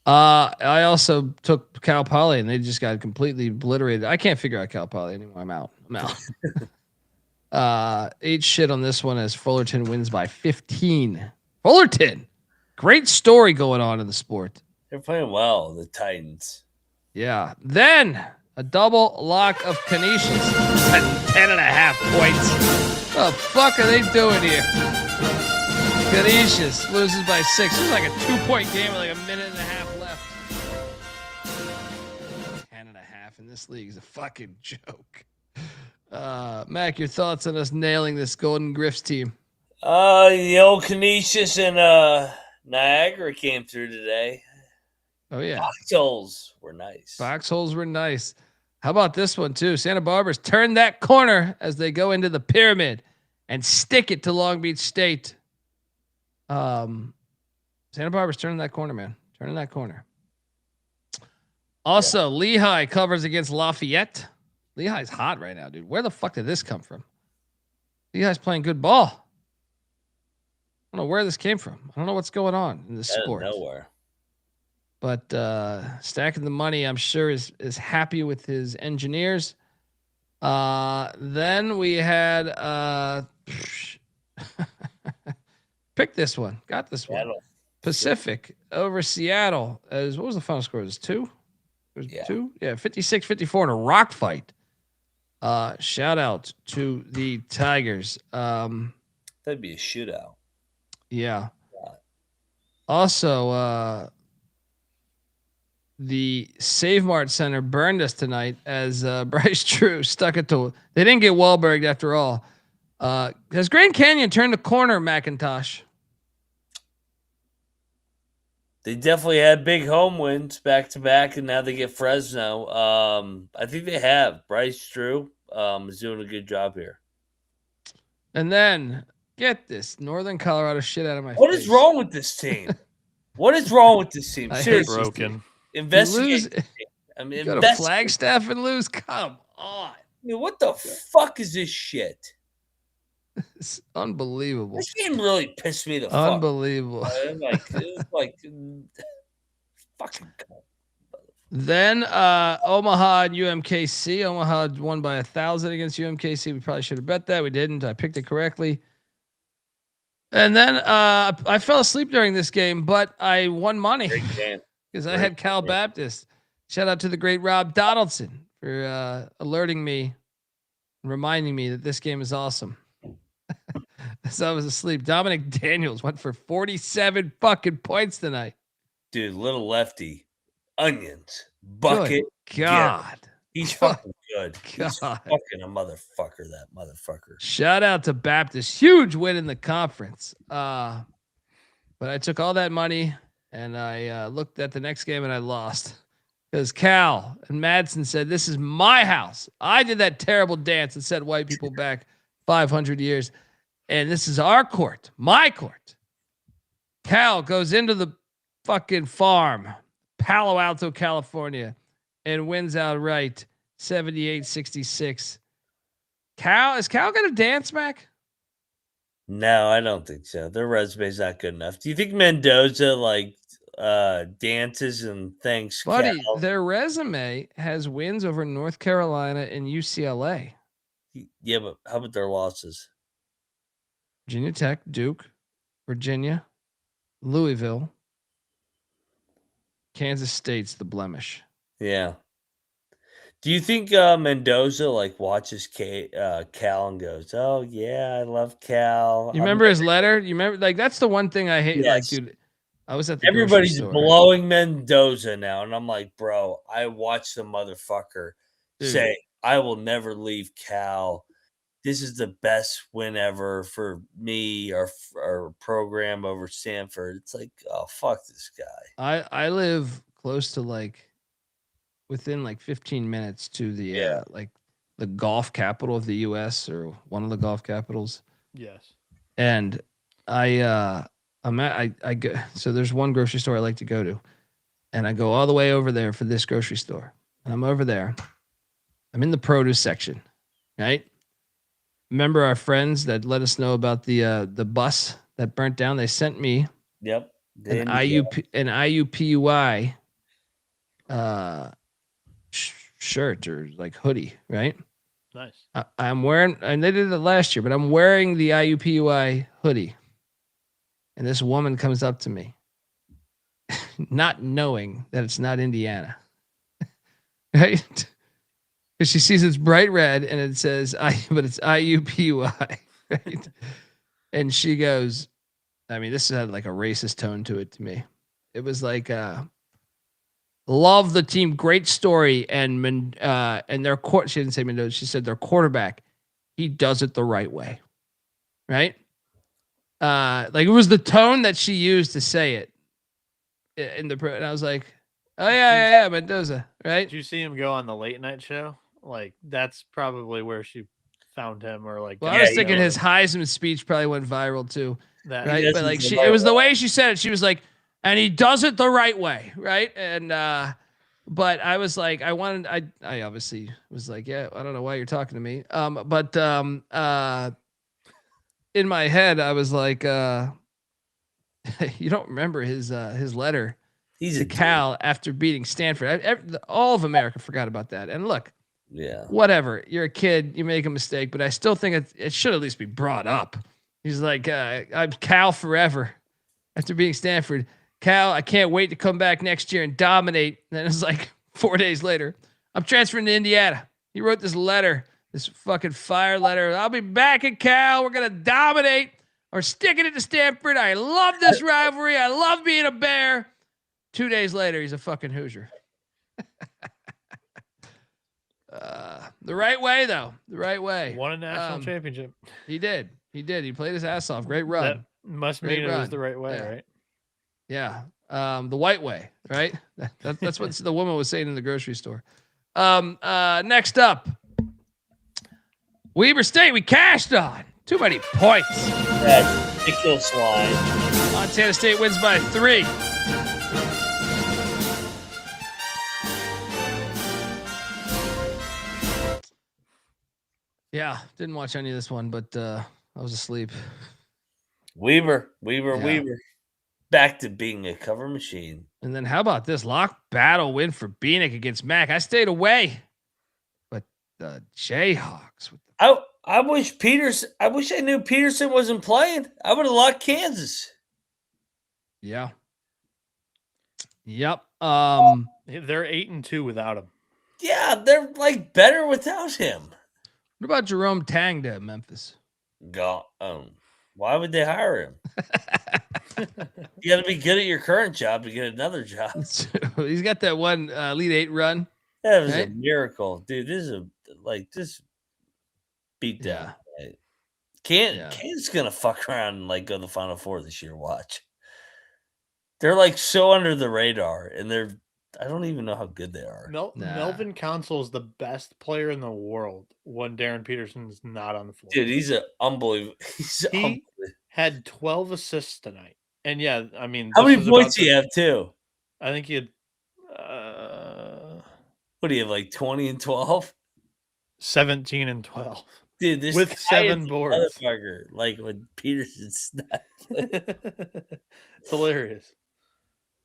I also took Cal Poly, and they just got completely obliterated. I can't figure out Cal Poly anymore. I'm out. 8 shit on this one as Fullerton wins by 15. Fullerton, great story going on in the sport. They're playing well, the Titans. Yeah. Then a double lock of Canisius at 10.5 points. What the fuck are they doing here? Canisius loses by 6. This is like a 2-point game with like a minute and a half left. 10.5 in this league is a fucking joke. Mac, your thoughts on us nailing this Golden Griffs team? The old Canisius and Niagara came through today. Oh yeah, foxholes were nice. How about this one too? Santa Barbara's turned that corner as they go into the pyramid and stick it to Long Beach State. Santa Barbara's turning that corner, man. Turning that corner. Also, Lehigh covers against Lafayette. Lehigh's hot right now, dude. Where the fuck did this come from? Lehigh's playing good ball. I don't know where this came from. I don't know what's going on in this sport. Nowhere. But stacking the money, I'm sure is happy with his engineers. Then we had pick this one. Got this one. Pacific over Seattle. What was the final score? It was 2? It was 2? Yeah, 56-54 in a rock fight. Shout out to the Tigers. That'd be a shootout. Yeah. Also, the Save Mart Center burned us tonight as Bryce Drew stuck it to. They didn't get Wahlberg after all. Has Grand Canyon turned the corner, McIntosh? They definitely had big home wins back to back, and now they get Fresno. I think they have. Bryce Drew is doing a good job here. And then get this Northern Colorado shit out of my face. What is wrong with this team? What is wrong with this team? Seriously, broken. Investigate. I mean, go to Flagstaff and lose. Come on. I mean, what the fuck is this shit? It's unbelievable. This game really pissed me the fuck. Unbelievable. Like fucking. Then Omaha and UMKC. Omaha won by 1,000 against UMKC. We probably should have bet that. We didn't. I picked it correctly. And then I fell asleep during this game, but I won money because I had Cal Baptist. Shout out to the great Rob Donaldson for alerting me and reminding me that this game is awesome. So I was asleep. Dominic Daniels went for 47 fucking points tonight. Dude, little lefty. onions. Bucket. Good God. He's Good fucking good. He's God. fucking a motherfucker, that motherfucker. Shout out to Baptist. Huge win in the conference. But I took all that money and I looked at the next game and I lost. Because Cal and Madsen said, this is my house. I did that terrible dance that set white people back 500 years. And this is our court, my court. Cal goes into the fucking farm, Palo Alto, California, and wins outright 78-66. Is Cal going to dance, Mac? No, I don't think so. Their resume's not good enough. Do you think Mendoza dances and thanks Buddy, Cal? their resume has wins over North Carolina and UCLA. Yeah, but how about their losses? Virginia Tech, Duke, Virginia, Louisville, Kansas State's the blemish. Yeah. Do you think Mendoza watches Cal and goes, "Oh yeah, I love Cal"? You remember his letter? You remember that's the one thing I hate. Yes. Like, dude, I was at the grocery Everybody's store. blowing Mendoza now, and I'm like, bro, I watched the motherfucker say, "I will never leave Cal. This is the best win ever for me, our program over Stanford." It's like, oh fuck this guy. I live close to within 15 minutes to the the golf capital of the US, or one of the golf capitals. Yes. And I go, so there's one grocery store I like to go to, and I go all the way over there for this grocery store. And I'm over there. I'm in the produce section, right? Remember our friends that let us know about the bus that burnt down? They sent me Yep. an IUPUI shirt or hoodie, right? Nice. I'm wearing, and they did it last year, but I'm wearing the IUPUI hoodie. And this woman comes up to me, not knowing that it's not Indiana, right? Because she sees it's bright red and it says but it's IUPUI, right? And she goes, this had a racist tone to it to me. It was love the team, great story, and their court. She didn't say Mendoza. She said their quarterback, he does it the right way, right? It was the tone that she used to say it in the and I was like, oh yeah, Mendoza, right? Did you see him go on the late night show? That's probably where she found him, or Well, I was thinking his Heisman speech probably went viral too, right? But it was the way she said it. She was like, and he does it the right way, right? And but I was like, I obviously was like, yeah, I don't know why you're talking to me. But in my head, I was like, you don't remember his letter to Cal after beating Stanford. All of America forgot about that. And look, yeah, whatever. You're a kid, you make a mistake, but I still think it should at least be brought up. He's like, I'm Cal forever after beating Stanford. Cal, I can't wait to come back next year and dominate. And then it's 4 days later, I'm transferring to Indiana. He wrote this letter, this fucking fire letter. I'll be back at Cal. We're going to dominate. Or sticking it to Stanford. I love this rivalry. I love being a Bear. 2 days later, he's a fucking Hoosier. The right way, though. The right way. Won a national championship. He did. He played his ass off. Great run. That must mean it was the right way, right? Yeah. The white way, right? That's what the woman was saying in the grocery store. Next up, Weber State. We cashed on. Too many points. That's ridiculous line. Montana State wins by 3. Yeah, didn't watch any of this one, but I was asleep. Weber. Back to being a cover machine. And then how about this lock battle win for Bieniek against Mac? I stayed away, but the Jayhawks. I wish I knew Peterson wasn't playing. I would have locked Kansas. Yeah. Yep. They're 8-2 without him. Yeah, they're better without him. What about Jerome Tang to Memphis? Why would they hire him? You got to be good at your current job to get another job. He's got that one Elite Eight run. That was Right? a miracle, dude. This is this beat down. Right? Kansas gonna fuck around and like go to the Final Four this year. Watch. They're like so under the radar, and I don't even know how good they are. Melvin Council is the best player in the world when Darren Peterson's not on the floor. Dude, he's an unbelievable. He had 12 assists tonight. And yeah, I mean, how many points do you have too? I think he had what do you have, like 20 and 12? 17 and 12. Dude, this with 7 boards. Like when Peterson's not it's hilarious.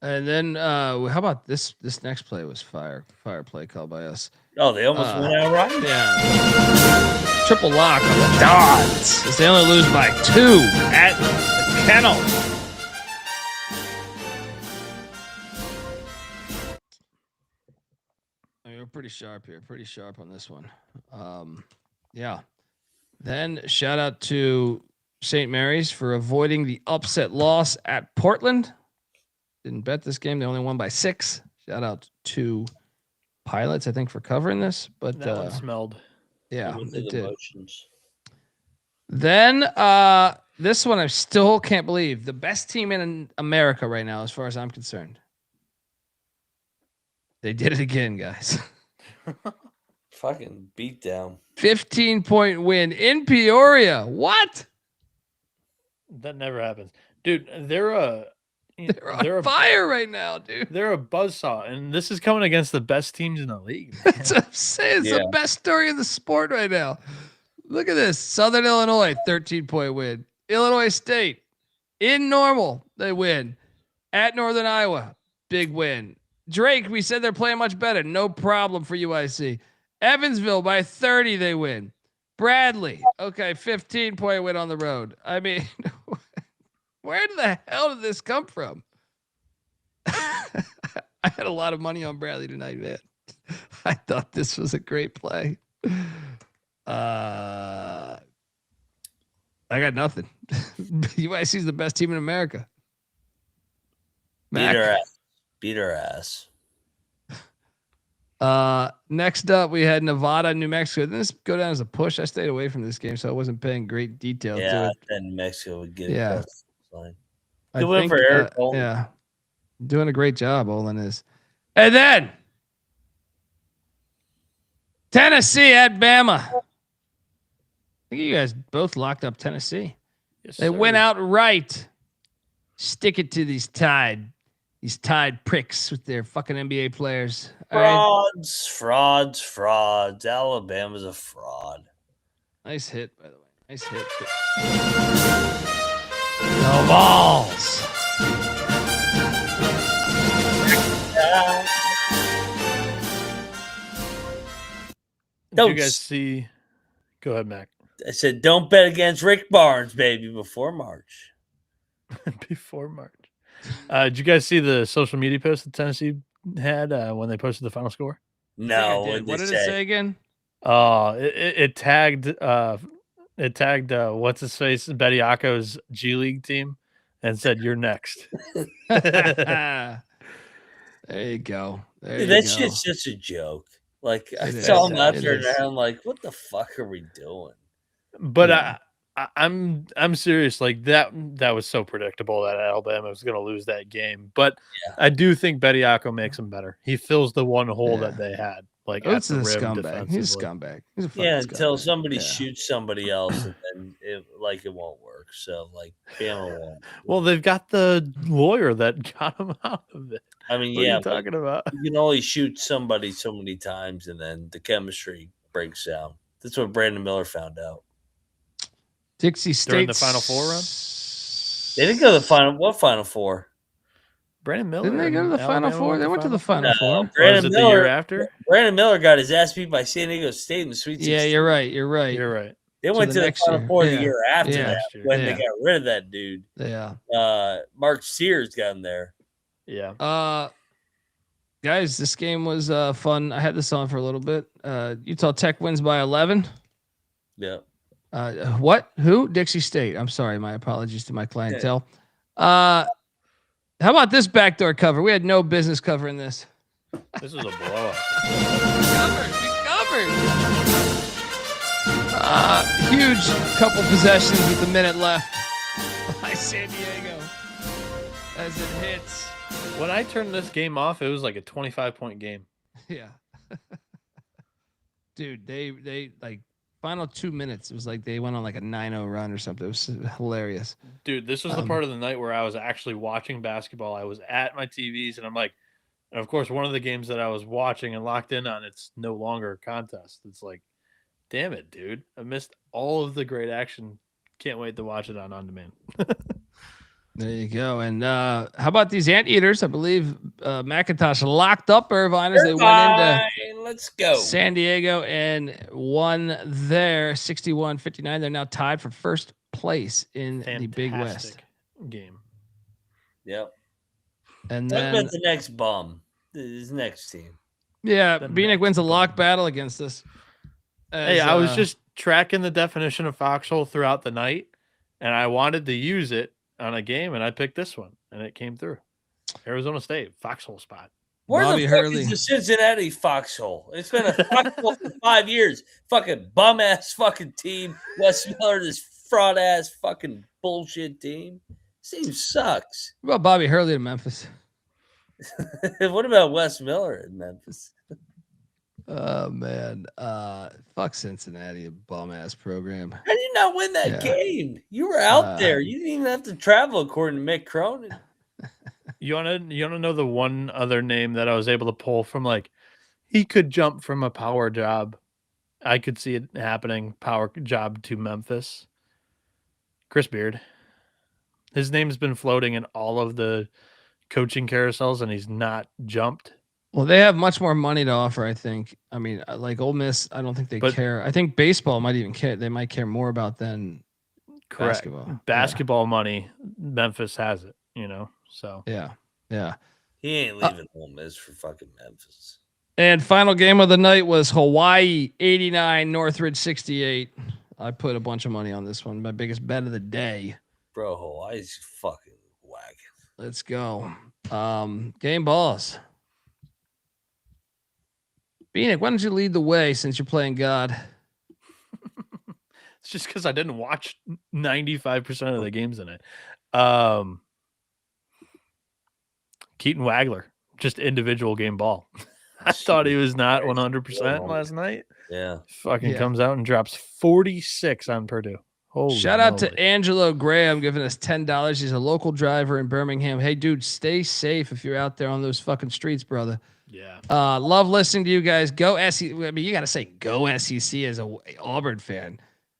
And then how about this? This next play was fire play called by us. Oh, they almost went out right. Yeah, triple lock on the Dons as they only lose by 2 at the Kennel. I mean, we're pretty sharp here. Pretty sharp on this one. Yeah. Then shout out to St. Mary's for avoiding the upset loss at Portland. Didn't bet this game. They only won by 6. Shout out to Pilots, I think, for covering this. But that one smelled. Yeah, it did. Emotions. Then this one I still can't believe. The best team in America right now, as far as I'm concerned. They did it again, guys. Fucking beat down. 15-point win in Peoria. What? That never happens. Dude, they're on fire right now, dude. They're a buzzsaw, and this is coming against the best teams in the league. That's what I'm saying. It's the best story in the sport right now. Look at this. Southern Illinois, 13-point win. Illinois State, in Normal, they win. At Northern Iowa, big win. Drake, we said they're playing much better. No problem for UIC. Evansville, by 30, they win. Bradley, okay, 15-point win on the road. I mean, where the hell did this come from? I had a lot of money on Bradley tonight, man. I thought this was a great play. I got nothing. UIC is the best team in America. Beat her ass. Next up, we had Nevada, New Mexico. Didn't this go down as a push? I stayed away from this game, so I wasn't paying great detail to it. Yeah, then Mexico would get it. Fine. I think, for Eric Olin. Yeah, doing a great job, Olin is. And then Tennessee at Bama. I think you guys both locked up Tennessee. Yes, they went out right. Stick it to these Tide pricks with their fucking NBA players. Frauds. Alabama's a fraud. Nice hit, by the way. Nice hit. No balls. Did you guys see? Go ahead, Mac. I said, don't bet against Rick Barnes, baby, before March. Before March. Did you guys see the social media post that Tennessee had when they posted the final score? No. What did it say again? It tagged what's his face, Bediako's G League team, and said, "You're next." There you go. That shit's just a joke. Like I saw him out there, and I'm like, "What the fuck are we doing?" But I'm serious. Like that was so predictable that Alabama was going to lose that game. But I do think Bediako makes them better. He fills the one hole that they had. Like Oates is a scumbag. He's a scumbag. He's a fucking until scumbag. somebody shoots somebody else, and then it won't work. So like Bama won't. Well, they've got the lawyer that got him out of it. I mean, what are you talking about? You can only shoot somebody so many times, and then the chemistry breaks down. That's what Brandon Miller found out. Dixie State during the Final Four run. They didn't go to the final. What Final Four? Brandon Miller. Didn't they go to the Final Four? They went to the Final Four. Brandon Miller, the year after. Brandon Miller got his ass beat by San Diego State in the Sweet 16. Yeah, you're right. They went to the Final Four the year after that when they got rid of that dude. Yeah. Mark Sears got him there. Yeah. Guys, this game was fun. I had this on for a little bit. Utah Tech wins by 11. Yeah. What? Who? Dixie State. I'm sorry. My apologies to my clientele. How about this backdoor cover? We had no business covering this. This was a blowout. We covered. Huge couple possessions with a minute left by San Diego as it hits. When I turned this game off, it was like a 25-point game. Yeah. Dude, they like final 2 minutes. It was like they went on like a 9-0 run or something. It was hilarious. Dude, this was the part of the night where I was actually watching basketball. I was at my TVs, and I'm like, and of course, one of the games that I was watching and locked in on, it's no longer a contest. It's like, damn it, dude. I missed all of the great action. Can't wait to watch it on demand. There you go. And how about these anteaters? I believe McIntyre locked up Irvine as they went into Let's go. San Diego and won there 61-59. They're now tied for first place in the Big West game. Yep. And What then about the next bum? His next team. yeah, The Bieniek next wins a lock bum. battle against us. Hey, I was just tracking the definition of foxhole throughout the night, and I wanted to use it on a game, and I picked this one, and it came through. Arizona State, foxhole spot. Where Bobby the fuck Hurley. is the Cincinnati foxhole? It's been a foxhole for 5 years. Fucking bum ass fucking team. Wes Miller, this fraud ass fucking bullshit team. This team sucks. What about Bobby Hurley in Memphis? What about Wes Miller in Memphis? Oh man. Fuck Cincinnati, a bum ass program. How did you not win that Yeah. game? You were out there. You didn't even have to travel, according to Mick Cronin. You wanna know the one other name that I was able to pull from, like, he could jump from a power job. I could see it happening, power job to Memphis. Chris Beard. His name's been floating in all of the coaching carousels, and he's not jumped. Well, they have much more money to offer, I think. I mean, like Ole Miss, I don't think they But- care. I think baseball might even care. They might care more about than Correct. basketball. Basketball money, Memphis has it, so. Yeah. Yeah. He ain't leaving Ole Miss for fucking Memphis. And final game of the night was Hawaii 89, Northridge 68. I put a bunch of money on this one. My biggest bet of the day. Bro, Hawaii's fucking whack. Let's go. Game balls. Bieniek, why don't you lead the way since you're playing God? It's just because I didn't watch 95% of the games in it. Keaton Wagler, just individual game ball. I thought he was not 100% last night. Yeah. Fucking Yeah. comes out and drops 46 on Purdue. Holy Shout out to moly. Angelo Graham giving us $10. He's a local driver in Birmingham. Hey, dude, stay safe if you're out there on those fucking streets, brother. Yeah. Love listening to you guys. Go SEC. I mean, you got to say go SEC as a Auburn fan.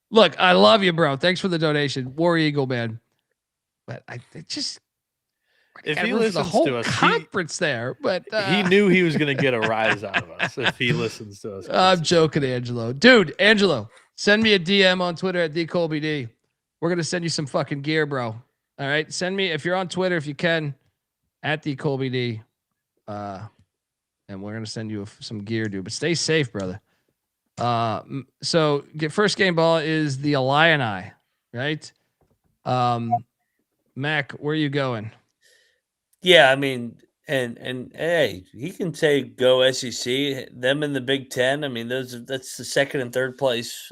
Look, I love you, bro. Thanks for the donation. War Eagle, man. But it just If gotta he root for the listens whole to us, conference there. But he knew he was going to get a rise out of us if he listens to us. I'm joking, Angelo. Dude, Angelo, send me a DM on Twitter at DColbyD. We're gonna send you some fucking gear, bro. All right, send me if you're on Twitter, if you can, at DColbyD. And we're gonna send you some gear, dude. But stay safe, brother. So first game ball is the Illini, right? Mac, where are you going? Yeah, I mean, and hey, he can take go SEC, them in the Big Ten. I mean, that's the second and third place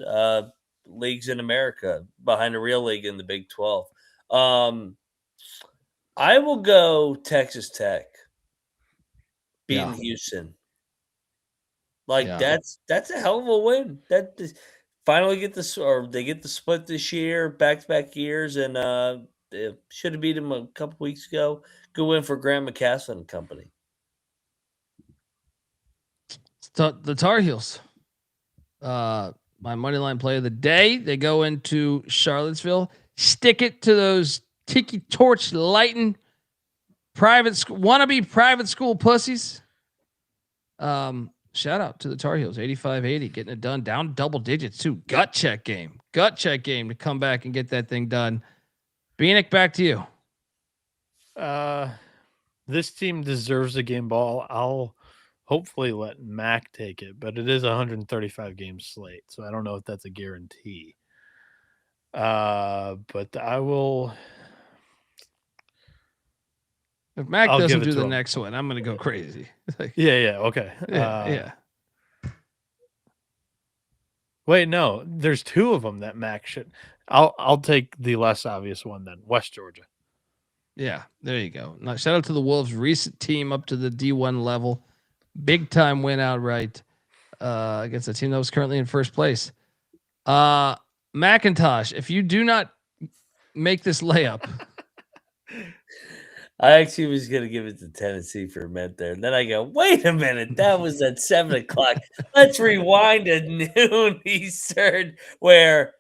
leagues in America behind a real league in the Big 12. I will go Texas Tech beating Houston. Like that's a hell of a win. That finally get this, or they get the split this year, back-to-back years, and they should have beat him a couple weeks ago. Good win for Grant McCasland and company. The Tar Heels. My money line play of the day. They go into Charlottesville, stick it to those tiki torch lighting wannabe private school pussies. Shout out to the Tar Heels, 85-80, getting it done, down double digits too. Gut check game to come back and get that thing done. Bieniek, back to you. This team deserves a game ball. I'll hopefully let Mac take it, but it is a 135 game slate, so I don't know if that's a guarantee. But I will. If Mac I'll doesn't give it do to the him. next one, I'm gonna go crazy. Like, Yeah. Okay. yeah. Wait, no. There's two of them that Mac should. I'll take the less obvious one then. West Georgia. Yeah, there you go. Now, shout out to the Wolves' recent team up to the D1 level. Big time win outright against a team that was currently in first place. McIntosh, if you do not make this layup, I actually was going to give it to Tennessee for a minute there. And then I go, wait a minute. That was at 7 o'clock. Let's rewind to noon Eastern where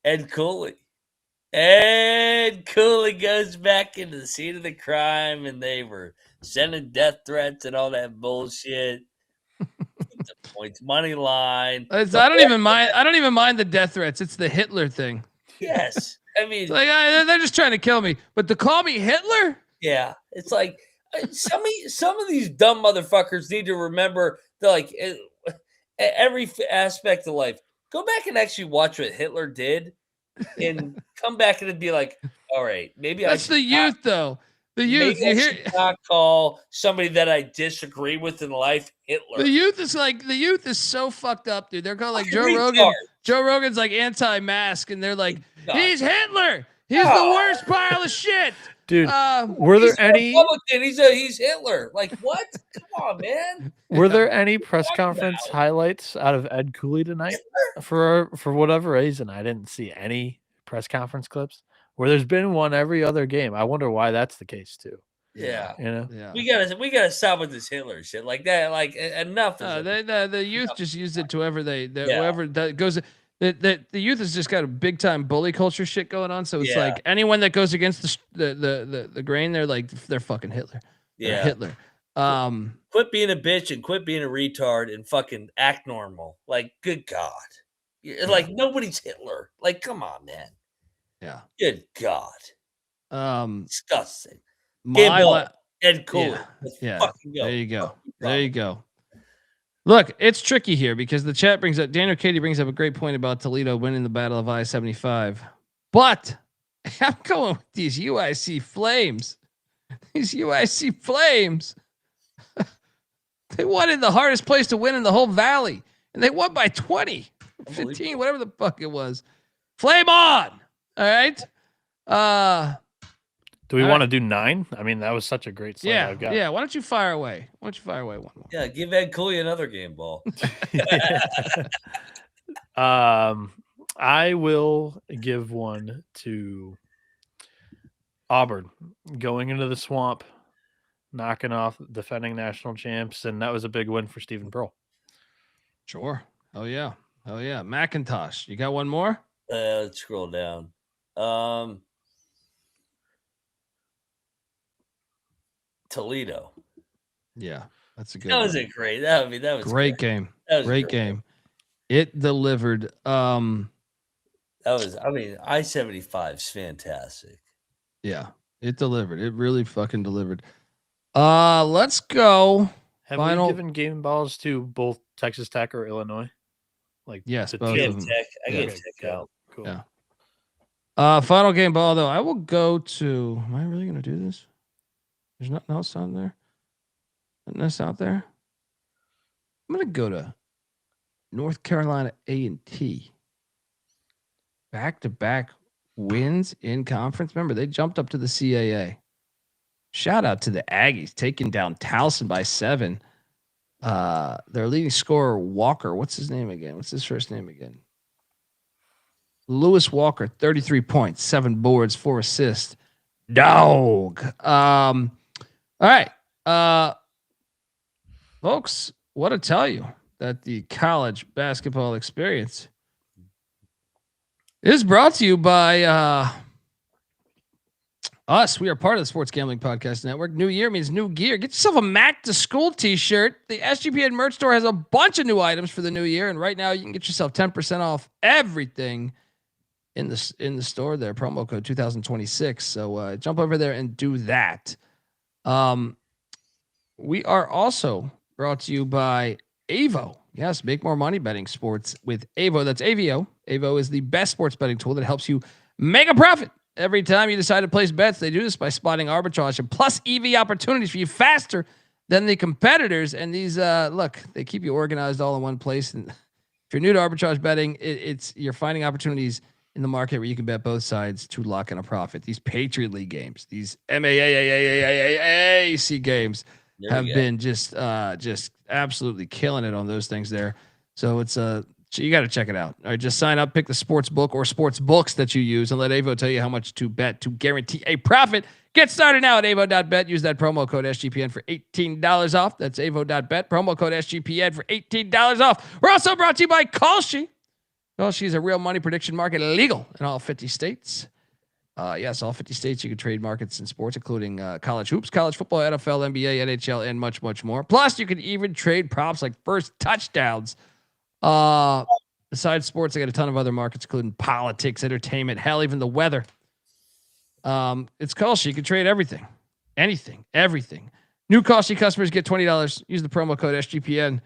Ed Cooley goes back into the scene of the crime and they were sending death threats and all that bullshit. The points, money line. I don't even mind. I don't even mind the death threats. It's the Hitler thing. Yes. I mean, It's like they're just trying to kill me, but to call me Hitler? yeah, it's like some of these dumb motherfuckers need to remember that, like, every aspect of life. Go back and actually watch what Hitler did, and come back and be like, all right, maybe That's the youth, though. The youth. Maybe I should not call somebody that I disagree with in life Hitler. The youth is so fucked up, dude. They're called like Joe Fucking Rogan. retard. Joe Rogan's like anti-mask, and they're like, God. he's Hitler. He's the worst pile of shit. Dude, were there He's a any Republican. He's Hitler. Like, what? Come on, man. were there any press conference highlights out of Ed Cooley tonight? For whatever reason, I didn't see any press conference clips. Where there's been one every other game. I wonder why that's the case too. Yeah. You know? Yeah. We gotta stop with this Hitler shit like that. Like enough. The youth just used it to whoever whoever that goes. The youth has just got a big time bully culture shit going on. So it's like anyone that goes against the grain, they're fucking Hitler. They're Hitler. Quit being a bitch and quit being a retard and fucking act normal. Like, good God. Like nobody's Hitler. Like, come on, man. Yeah. Good God. Disgusting. Ed Cooley. Yeah. Fucking go. There you go. There you go. Look, it's tricky here because the chat brings up Daniel Katie brings up a great point about Toledo winning the Battle of I-75. But I'm going with these UIC Flames. These UIC Flames. They won in the hardest place to win in the whole valley. And they won by 20, 15, whatever the fuck it was. Flame on. All right. Do we want to do 9? I mean, that was such a great slate. Yeah. Why don't you fire away? One more? Yeah, give Ed Cooley another game ball. I will give one to Auburn going into the swamp, knocking off defending national champs, and that was a big win for Stephen Pearl. Sure. Oh yeah. McIntosh. You got one more? Let's scroll down. Toledo. Yeah, that's a good. That one. was a great. That was great game. That was great game. It delivered. That was. I mean, I-75 is fantastic. Yeah, it delivered. It really fucking delivered. Let's go. Have we given game balls to both Texas Tech or Illinois? Like yes, both of them. I get Tech out. Cool. Yeah. Final game ball though. I will go to. Am I really gonna do this? There's nothing else on there. Nothing else out there. I'm gonna go to North Carolina A&T. Back-to-back wins in conference. Remember, they jumped up to the CAA. Shout out to the Aggies taking down Towson by 7. Their leading scorer, Walker. What's his name again? What's his first name again? Lewis Walker, 33 points, 7 boards, 4 assists. Dog. All right. Folks, what to tell you that the college basketball experience is brought to you by us. We are part of the Sports Gambling Podcast Network. New year means new gear. Get yourself a Mac to School t-shirt. The SGPN merch store has a bunch of new items for the new year, and right now you can get yourself 10% off everything in the store there. Promo code 2026. So jump over there and do that. We are also brought to you by Avo. Yes, make more money betting sports with Avo. That's AVO. Avo is the best sports betting tool that helps you make a profit Every time you decide to place bets, they do this by spotting arbitrage and plus EV opportunities for you faster than the competitors. And these, look, they keep you organized all in one place. And if you're new to arbitrage betting, you're finding opportunities in the market where you can bet both sides to lock in a profit. These Patriot League games, these MAAAAAAC games have been just absolutely killing it on those things there. So it's so you got to check it out. All right, just sign up, pick the sports book or sports books that you use, and let Avo tell you how much to bet to guarantee a profit. Get started now at avo.bet. Use that promo code SGPN for $18 off. That's avo.bet. Promo code SGPN for $18 off. We're also brought to you by Kalshi. Kalshi is a real money prediction market, legal in all 50 states. Yes, all 50 states you can trade markets and sports, including college hoops, college football, NFL, NBA, NHL, and much, much more. Plus, you can even trade props like first touchdowns. Besides sports, I got a ton of other markets, including politics, entertainment, hell, even the weather. It's Kalshi. You can trade everything, anything, everything. New Kalshi customers get $20. Use the promo code SGPN.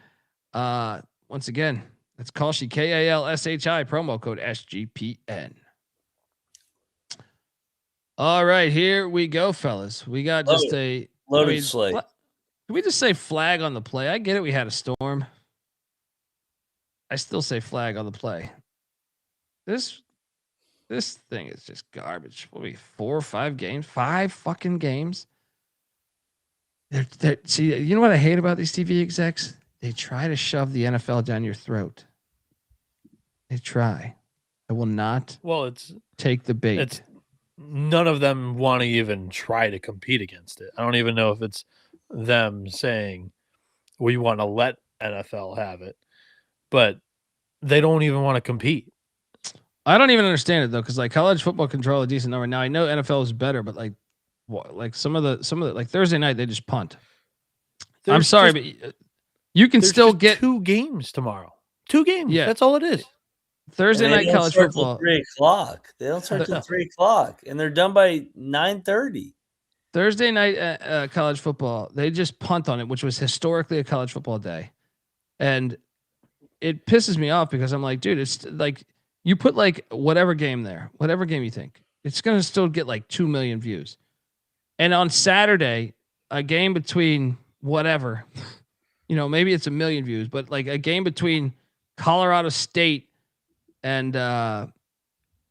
Once again, that's Kalshi, Kalshi, promo code SGPN. All right, here we go, fellas. We got just loaded slate. Can we just say flag on the play? I get it. We had a storm. I still say flag on the play. This thing is just garbage. What will be 4 or 5 games? 5 fucking games. See, you know what I hate about these TV execs? They try to shove the NFL down your throat. They try. I will not. Well, take the bait. None of them want to even try to compete against it. I don't even know if it's them saying we want to let NFL have it, but they don't even want to compete. I don't even understand it though, because like college football control a decent number. Now I know NFL is better, but like some of the like Thursday night they just punt. I'm sorry, but you can still get 2 games tomorrow. 2 games. Yeah, that's all it is. Thursday night college football. 3:00. They don't start till 3:00, and they're done by 9:30. Thursday night college football, they just punt on it, which was historically a college football day, and it pisses me off because I'm like, dude, it's like you put like whatever game there, whatever game you think, it's gonna still get like 2 million views, and on Saturday, a game between whatever, maybe it's 1 million views, but like a game between Colorado State and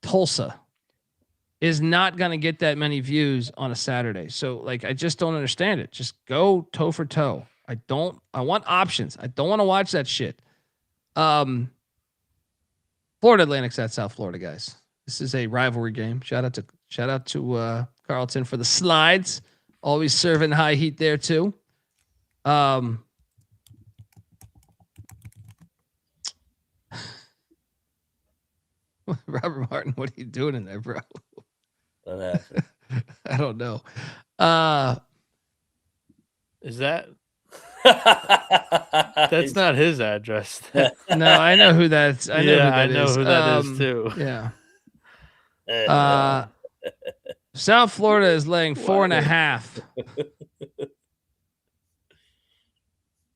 Tulsa is not going to get that many views on a Saturday. So like, I just don't understand it. Just go toe for toe. I want options. I don't want to watch that shit. Florida Atlantic's at South Florida, guys. This is a rivalry game. Shout out to Carlton for the slides. Always serving high heat there too. Robert Martin, what are you doing in there, bro? What happened? I don't know. Is that? That's not his address. No, I know who that's. I know who that is too. Yeah. South Florida is laying 4.5.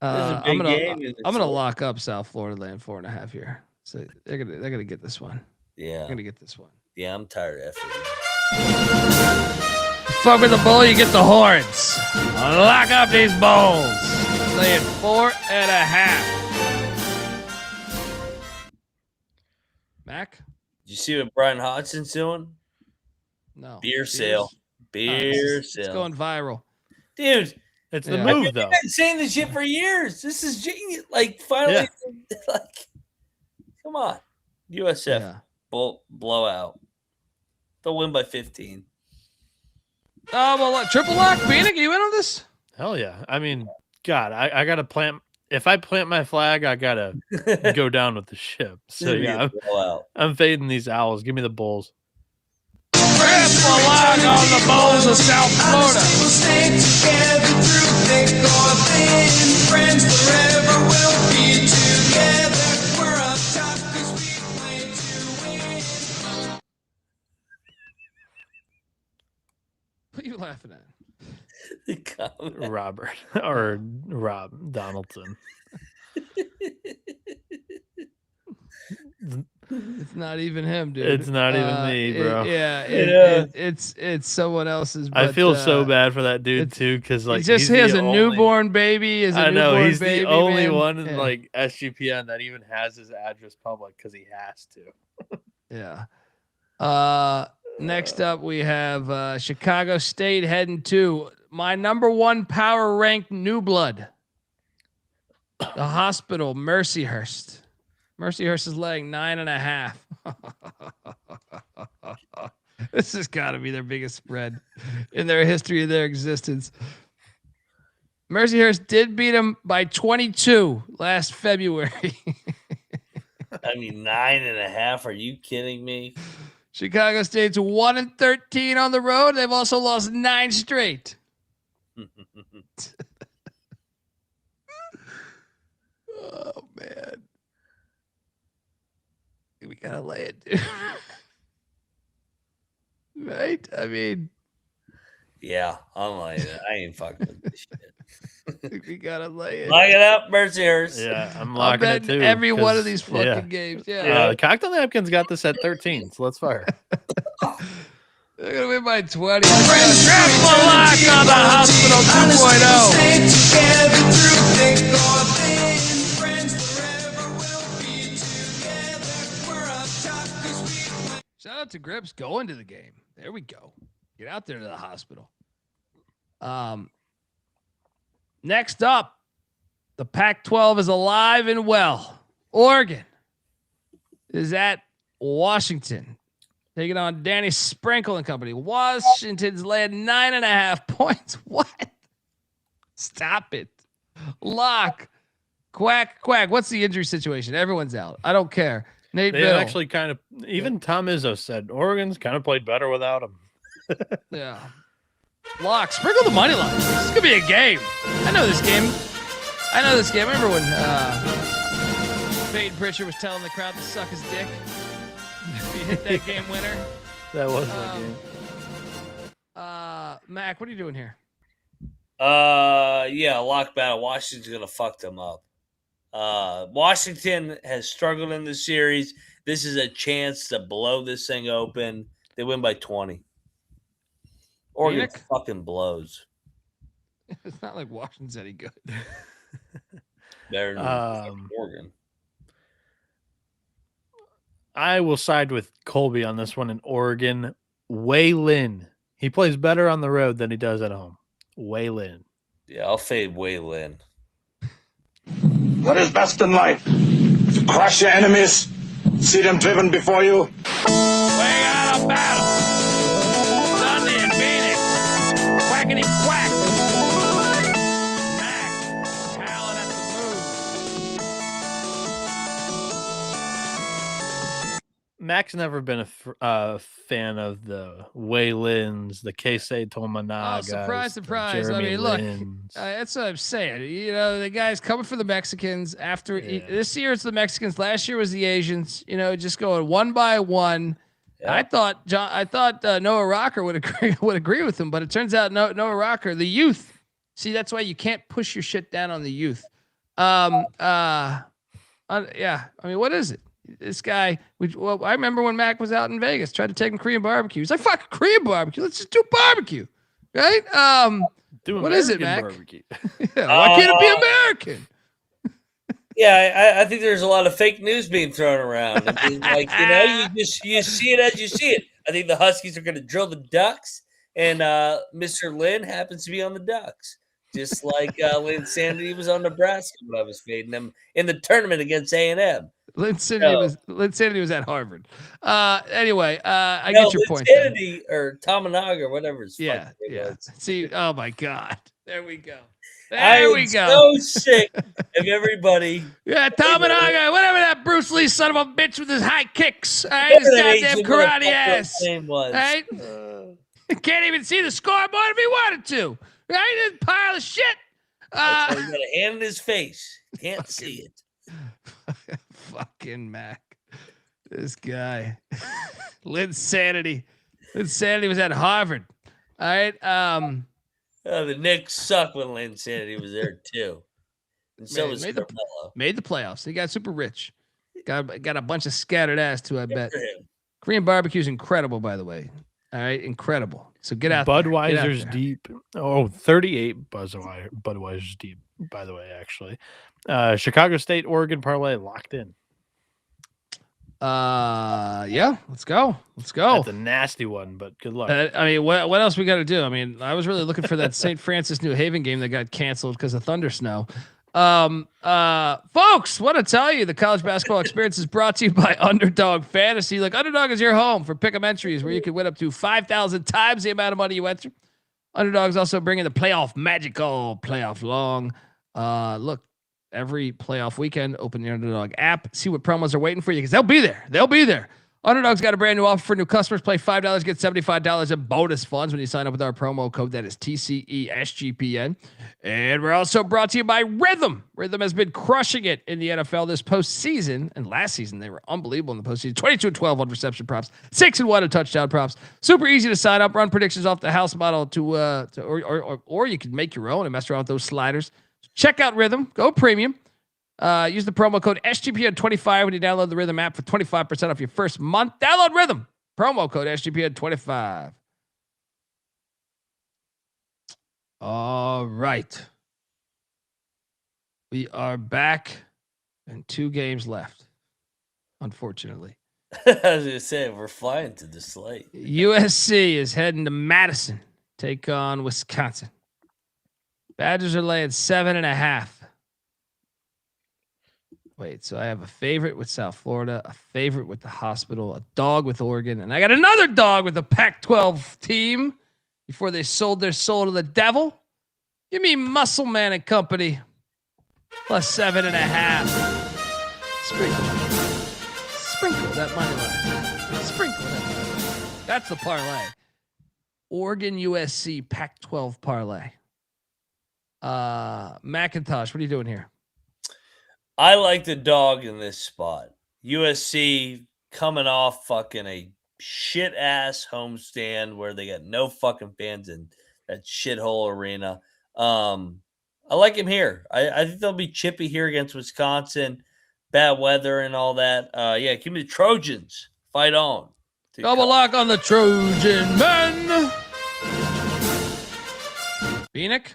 I'm gonna lock up South Florida laying 4.5 here. So they're gonna get this one. Yeah, they're gonna get this one. Yeah, I'm tired of effing. Fuck with the bull, you get the horns. Lock up these bulls. Laying 4.5. Mac, did you see what Brian Hodgson's doing? No. Beer sale. It's going viral, dude. It's the move, though. I've been saying this shit for years. This is genius. Like, finally, like, come on. USF blowout. They'll win by 15. Oh, well, triple lock. Bieniek, you in on this? Hell yeah. I mean, God, I got to plant. If I plant my flag, I got to go down with the ship. So, yeah, I'm fading these Owls. Give me the Bulls. Triple lock on the Bulls of South Florida. We'll stay together through thick or thin. Friends forever, we'll be together. We're up top 'cause we play to win. What are you laughing at? Robert or Rob Donaldson. It's not even him, dude. It's not even me, bro. It's someone else's. I but, feel so bad for that dude it's- too, because like he has the a only- newborn baby. I know he's baby, the only man. one in Yeah. like SGPN that even has his address public because he has to. Yeah. Next up, we have Chicago State heading to my number one power ranked new blood, the hospital, Mercyhurst. Mercyhurst is laying 9.5. This has got to be their biggest spread in their history of their existence. Mercyhurst did beat them by 22 last February. I mean, 9.5. Are you kidding me? Chicago State's 1-13 on the road. They've also lost 9 straight. Oh man, we gotta lay it, dude. Right? I mean, Yeah, I'm like, I ain't fucking with this shit. we gotta lay it. Lock it up, Mercyhurst. Yeah, I'm I'm locking it betting too. every one of 'cause- these fucking games. Yeah, Yeah, Cocktail Napkins got this at 13, so let's fire. they're gonna win by 20. Triple lock on the hospital 2.0. Together through thick or thin. Friends forever will be together. We're up top 'cause we win. Shout out to Grips going to the game. There we go. Get out there to the hospital. Next up, the Pac-12 is alive and well. Oregon is at Washington, taking on Danny Sprinkle and company. Washington's laying 9.5 points. What? Stop it. Lock. Quack, quack. What's the injury situation? Everyone's out. I don't care. Nate They Biddle. actually kind of, even Tom Izzo said Oregon's kind of played better without him. Yeah. Lock. Sprinkle the money line. This is gonna be a game. I know this game. I remember when Peyton Pritchard was telling the crowd to suck his dick. He hit that game winner. That was the game. Mac, what are you doing here? Yeah, lock battle. Washington's gonna fuck them up. Washington has struggled in the series. This is a chance to blow this thing open. They win by 20. Oregon Bieniek? fucking blows. It's not like Washington's any good. Better than Oregon. I will side with Colby on this one in Oregon. Waylon. He plays better on the road than he does at home. Waylon. Yeah, I'll fade Waylon. What is best in life? To crush your enemies, see them driven before you. We got a battle. Sunday and Phoenix. Quackity quack. Mac. Talon at the move. Mac's never been a fan of the Waylons, the Keisei Tominagas. Oh, surprise, the surprise. I Jeremy mean, look, Lins. that's what I'm saying. You know, the guy's coming for the Mexicans after this year it's the Mexicans. Last year was the Asians, you know, just going one by one. Yeah. I thought Noah Rocker would agree with him, but it turns out Noah Rocker, the youth. See, that's why you can't push your shit down on the youth. Yeah. I mean, what is it? This guy, I remember when Mac was out in Vegas, tried to take him Korean barbecue. He's like, fuck Korean barbecue. Let's just do barbecue. Right? What is it, Mac? Barbecue. Yeah, why can't it be American? Yeah, I think there's a lot of fake news being thrown around. I mean, like, you know, you see it as you see it. I think the Huskies are going to drill the Ducks, and Mr. Lynn happens to be on the Ducks, just like Lynn Sanity was on Nebraska when I was fading them in the tournament against A&M. Lynn Sanity was at Harvard. Anyway, I get your point. Sanity or Tominaga or whatever his Yeah, fucking name yeah. was. See, oh my God, there we go. I There we am go. so sick of everybody. Yeah, Tominaga, whatever that Bruce Lee son of a bitch with his high kicks. All right, his Whatever that goddamn Asian karate motherfucker ass. name was. All right, can't even see the scoreboard if he wanted to. Right, this pile of shit. So he got a hand in his face. Can't see it. Fucking Mac. This guy. Lynn Sanity. Lynn Sanity was at Harvard. All right. The Knicks suck when Lynn Sanity was there too. And so was made the Carmelo. Made the playoffs. He got super rich. Got a bunch of scattered ass too, I bet. for him. Korean barbecue is incredible, by the way. All right, incredible. So get out there. Get out Budweiser's there. deep. Oh, 38 Budweiser's deep, by the way, actually. Chicago State, Oregon parlay locked in. Yeah, let's go. Let's go. That's a nasty one, but good luck. I mean, what else we got to do? I mean, I was really looking for that St. Francis New Haven game that got canceled because of thunder snow. Folks, want to tell you the college basketball experience is brought to you by Underdog Fantasy. Like, Underdog is your home for pick'em entries where you can win up to 5,000 times the amount of money you enter. Underdog's also bringing the playoff magic all playoff long. Look, every playoff weekend, open the Underdog app, see what promos are waiting for you because they'll be there. They'll be there. Underdog's got a brand new offer for new customers. Play $5, get $75 in bonus funds when you sign up with our promo code. That is TCESGPN. And we're also brought to you by Rhythm. Rhythm has been crushing it in the NFL this postseason. And last season, they were unbelievable in the postseason. 22-12 on reception props, 6-1 on touchdown props. Super easy to sign up. Run predictions off the house model or you can make your own and mess around with those sliders. Check out Rhythm. Go premium. Use the promo code SGPN25 when you download the Rhythm app for 25% off your first month. Download Rhythm. Promo code SGPN25. All right. We are back and 2 games left, unfortunately. I was going to say, we're flying to the slate. USC is heading to Madison, take on Wisconsin. Badgers are laying 7.5. Wait, so I have a favorite with South Florida, a favorite with the hospital, a dog with Oregon, and I got another dog with the Pac-12 team before they sold their soul to the devil. Give me Muscle Man and Company plus 7.5. Sprinkle that money line. Sprinkle that money line. That's the parlay. Oregon USC Pac-12 parlay. McIntosh, what are you doing here? I like the dog in this spot. USC coming off fucking a shit ass homestand where they got no fucking fans in that shithole arena. I like him here. I think they'll be chippy here against Wisconsin. Bad weather and all that. Yeah, give me the Trojans. Fight on. Double lock on the Trojan men. Bieniek?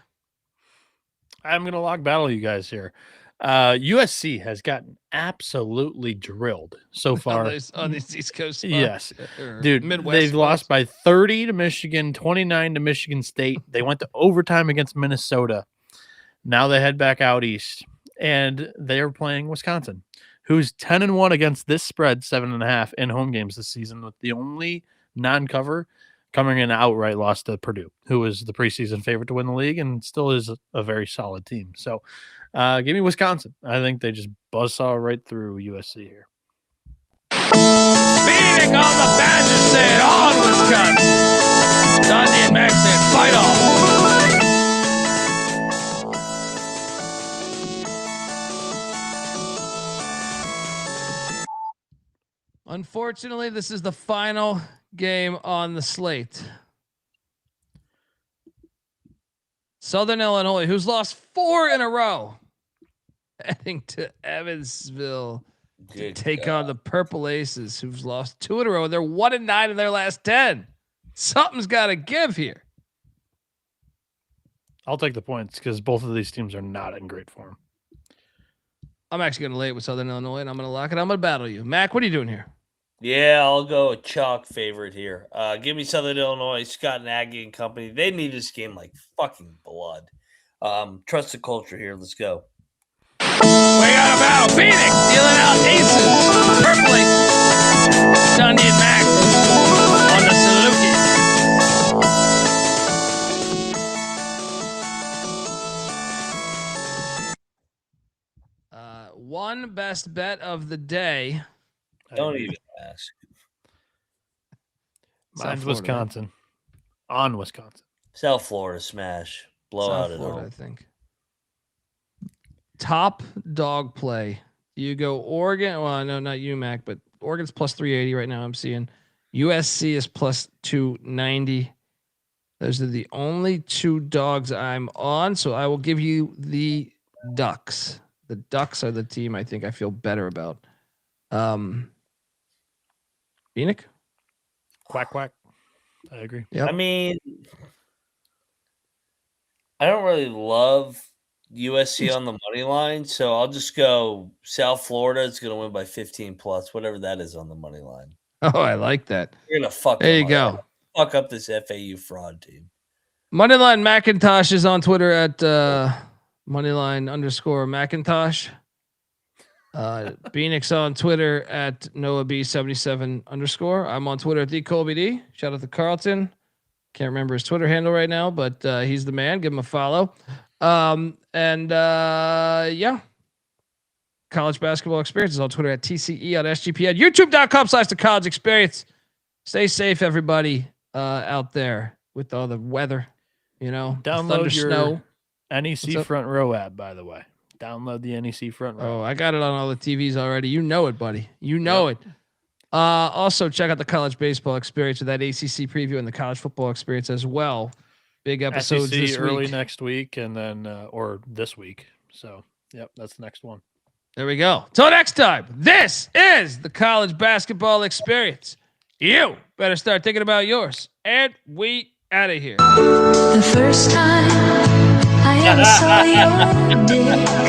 I'm going to lock battle you guys here. USC has gotten absolutely drilled so far on these East Coast spots. Yes, dude. Midwest they've spots. lost by 30 to Michigan, 29 to Michigan State. They went to overtime against Minnesota. Now they head back out east, and they are playing Wisconsin, who's 10-1 against this spread, 7.5 in home games this season, with the only non-cover coming in outright loss to Purdue, who was the preseason favorite to win the league and still is a very solid team. So give me Wisconsin. I think they just buzzsaw right through USC here. Bieniek on the Badgers saying on Wisconsin. Dundee and Max saying fight on. Unfortunately, this is the final game on the slate. Southern Illinois, who's lost 4 in a row, heading to Evansville to take on the Purple Aces, who've lost 2 in a row. They're 1-9 in their last 10. Something's got to give here. I'll take the points because both of these teams are not in great form. I'm actually going to lay it with Southern Illinois, and I'm going to lock it. I'm going to battle you. Mac, what are you doing here? Yeah, I'll go a chalk favorite here. Give me Southern Illinois, Scott Nagy and company. They need this game like fucking blood. Trust the culture here. Let's go. We got a battle. Bieniek dealing out aces. Purple Aces. Dundee and Mac on the Salukis. One best bet of the day. Don't even ask. Mine's Wisconsin. On Wisconsin. South Florida smash. Blowout at home. I think. Top dog play. You go Oregon. Well, no, not UMac, but Oregon's plus 380 right now. I'm seeing USC is plus 290. Those are the only 2 dogs I'm on. So I will give you the Ducks. The Ducks are the team I think I feel better about. Bieniek? Quack quack. I agree. Yep. I mean, I don't really love USC on the money line, so I'll just go South Florida is going to win by 15 plus, whatever that is on the money line. Oh, I like that. You're going to fuck There them you up. go. Fuck up this FAU fraud team. Moneyline Macintosh is on Twitter at Moneyline_Macintosh. Bieniek's on Twitter at Noah B77_. I'm on Twitter at the Colby D. Shout out to Carlton. Can't remember his Twitter handle right now, but he's the man. Give him a follow. Yeah. College Basketball Experience is on Twitter at TCE on SGPN. YouTube.com/the College Experience. Stay safe, everybody out there with all the weather. You know, Download thunder, your snow. NEC Front Row app, by the way. Download the NEC Front Row. Oh, I got it on all the TVs already. You know it, buddy. You know it. Also, check out the College Baseball Experience with that ACC preview and the College Football Experience as well. Big episodes SEC this early week. next week, and then or this week. So, yep, that's the next one. There we go. Till next time, this is the College Basketball Experience. You better start thinking about yours. And we out of here. The first time I ever saw your dick.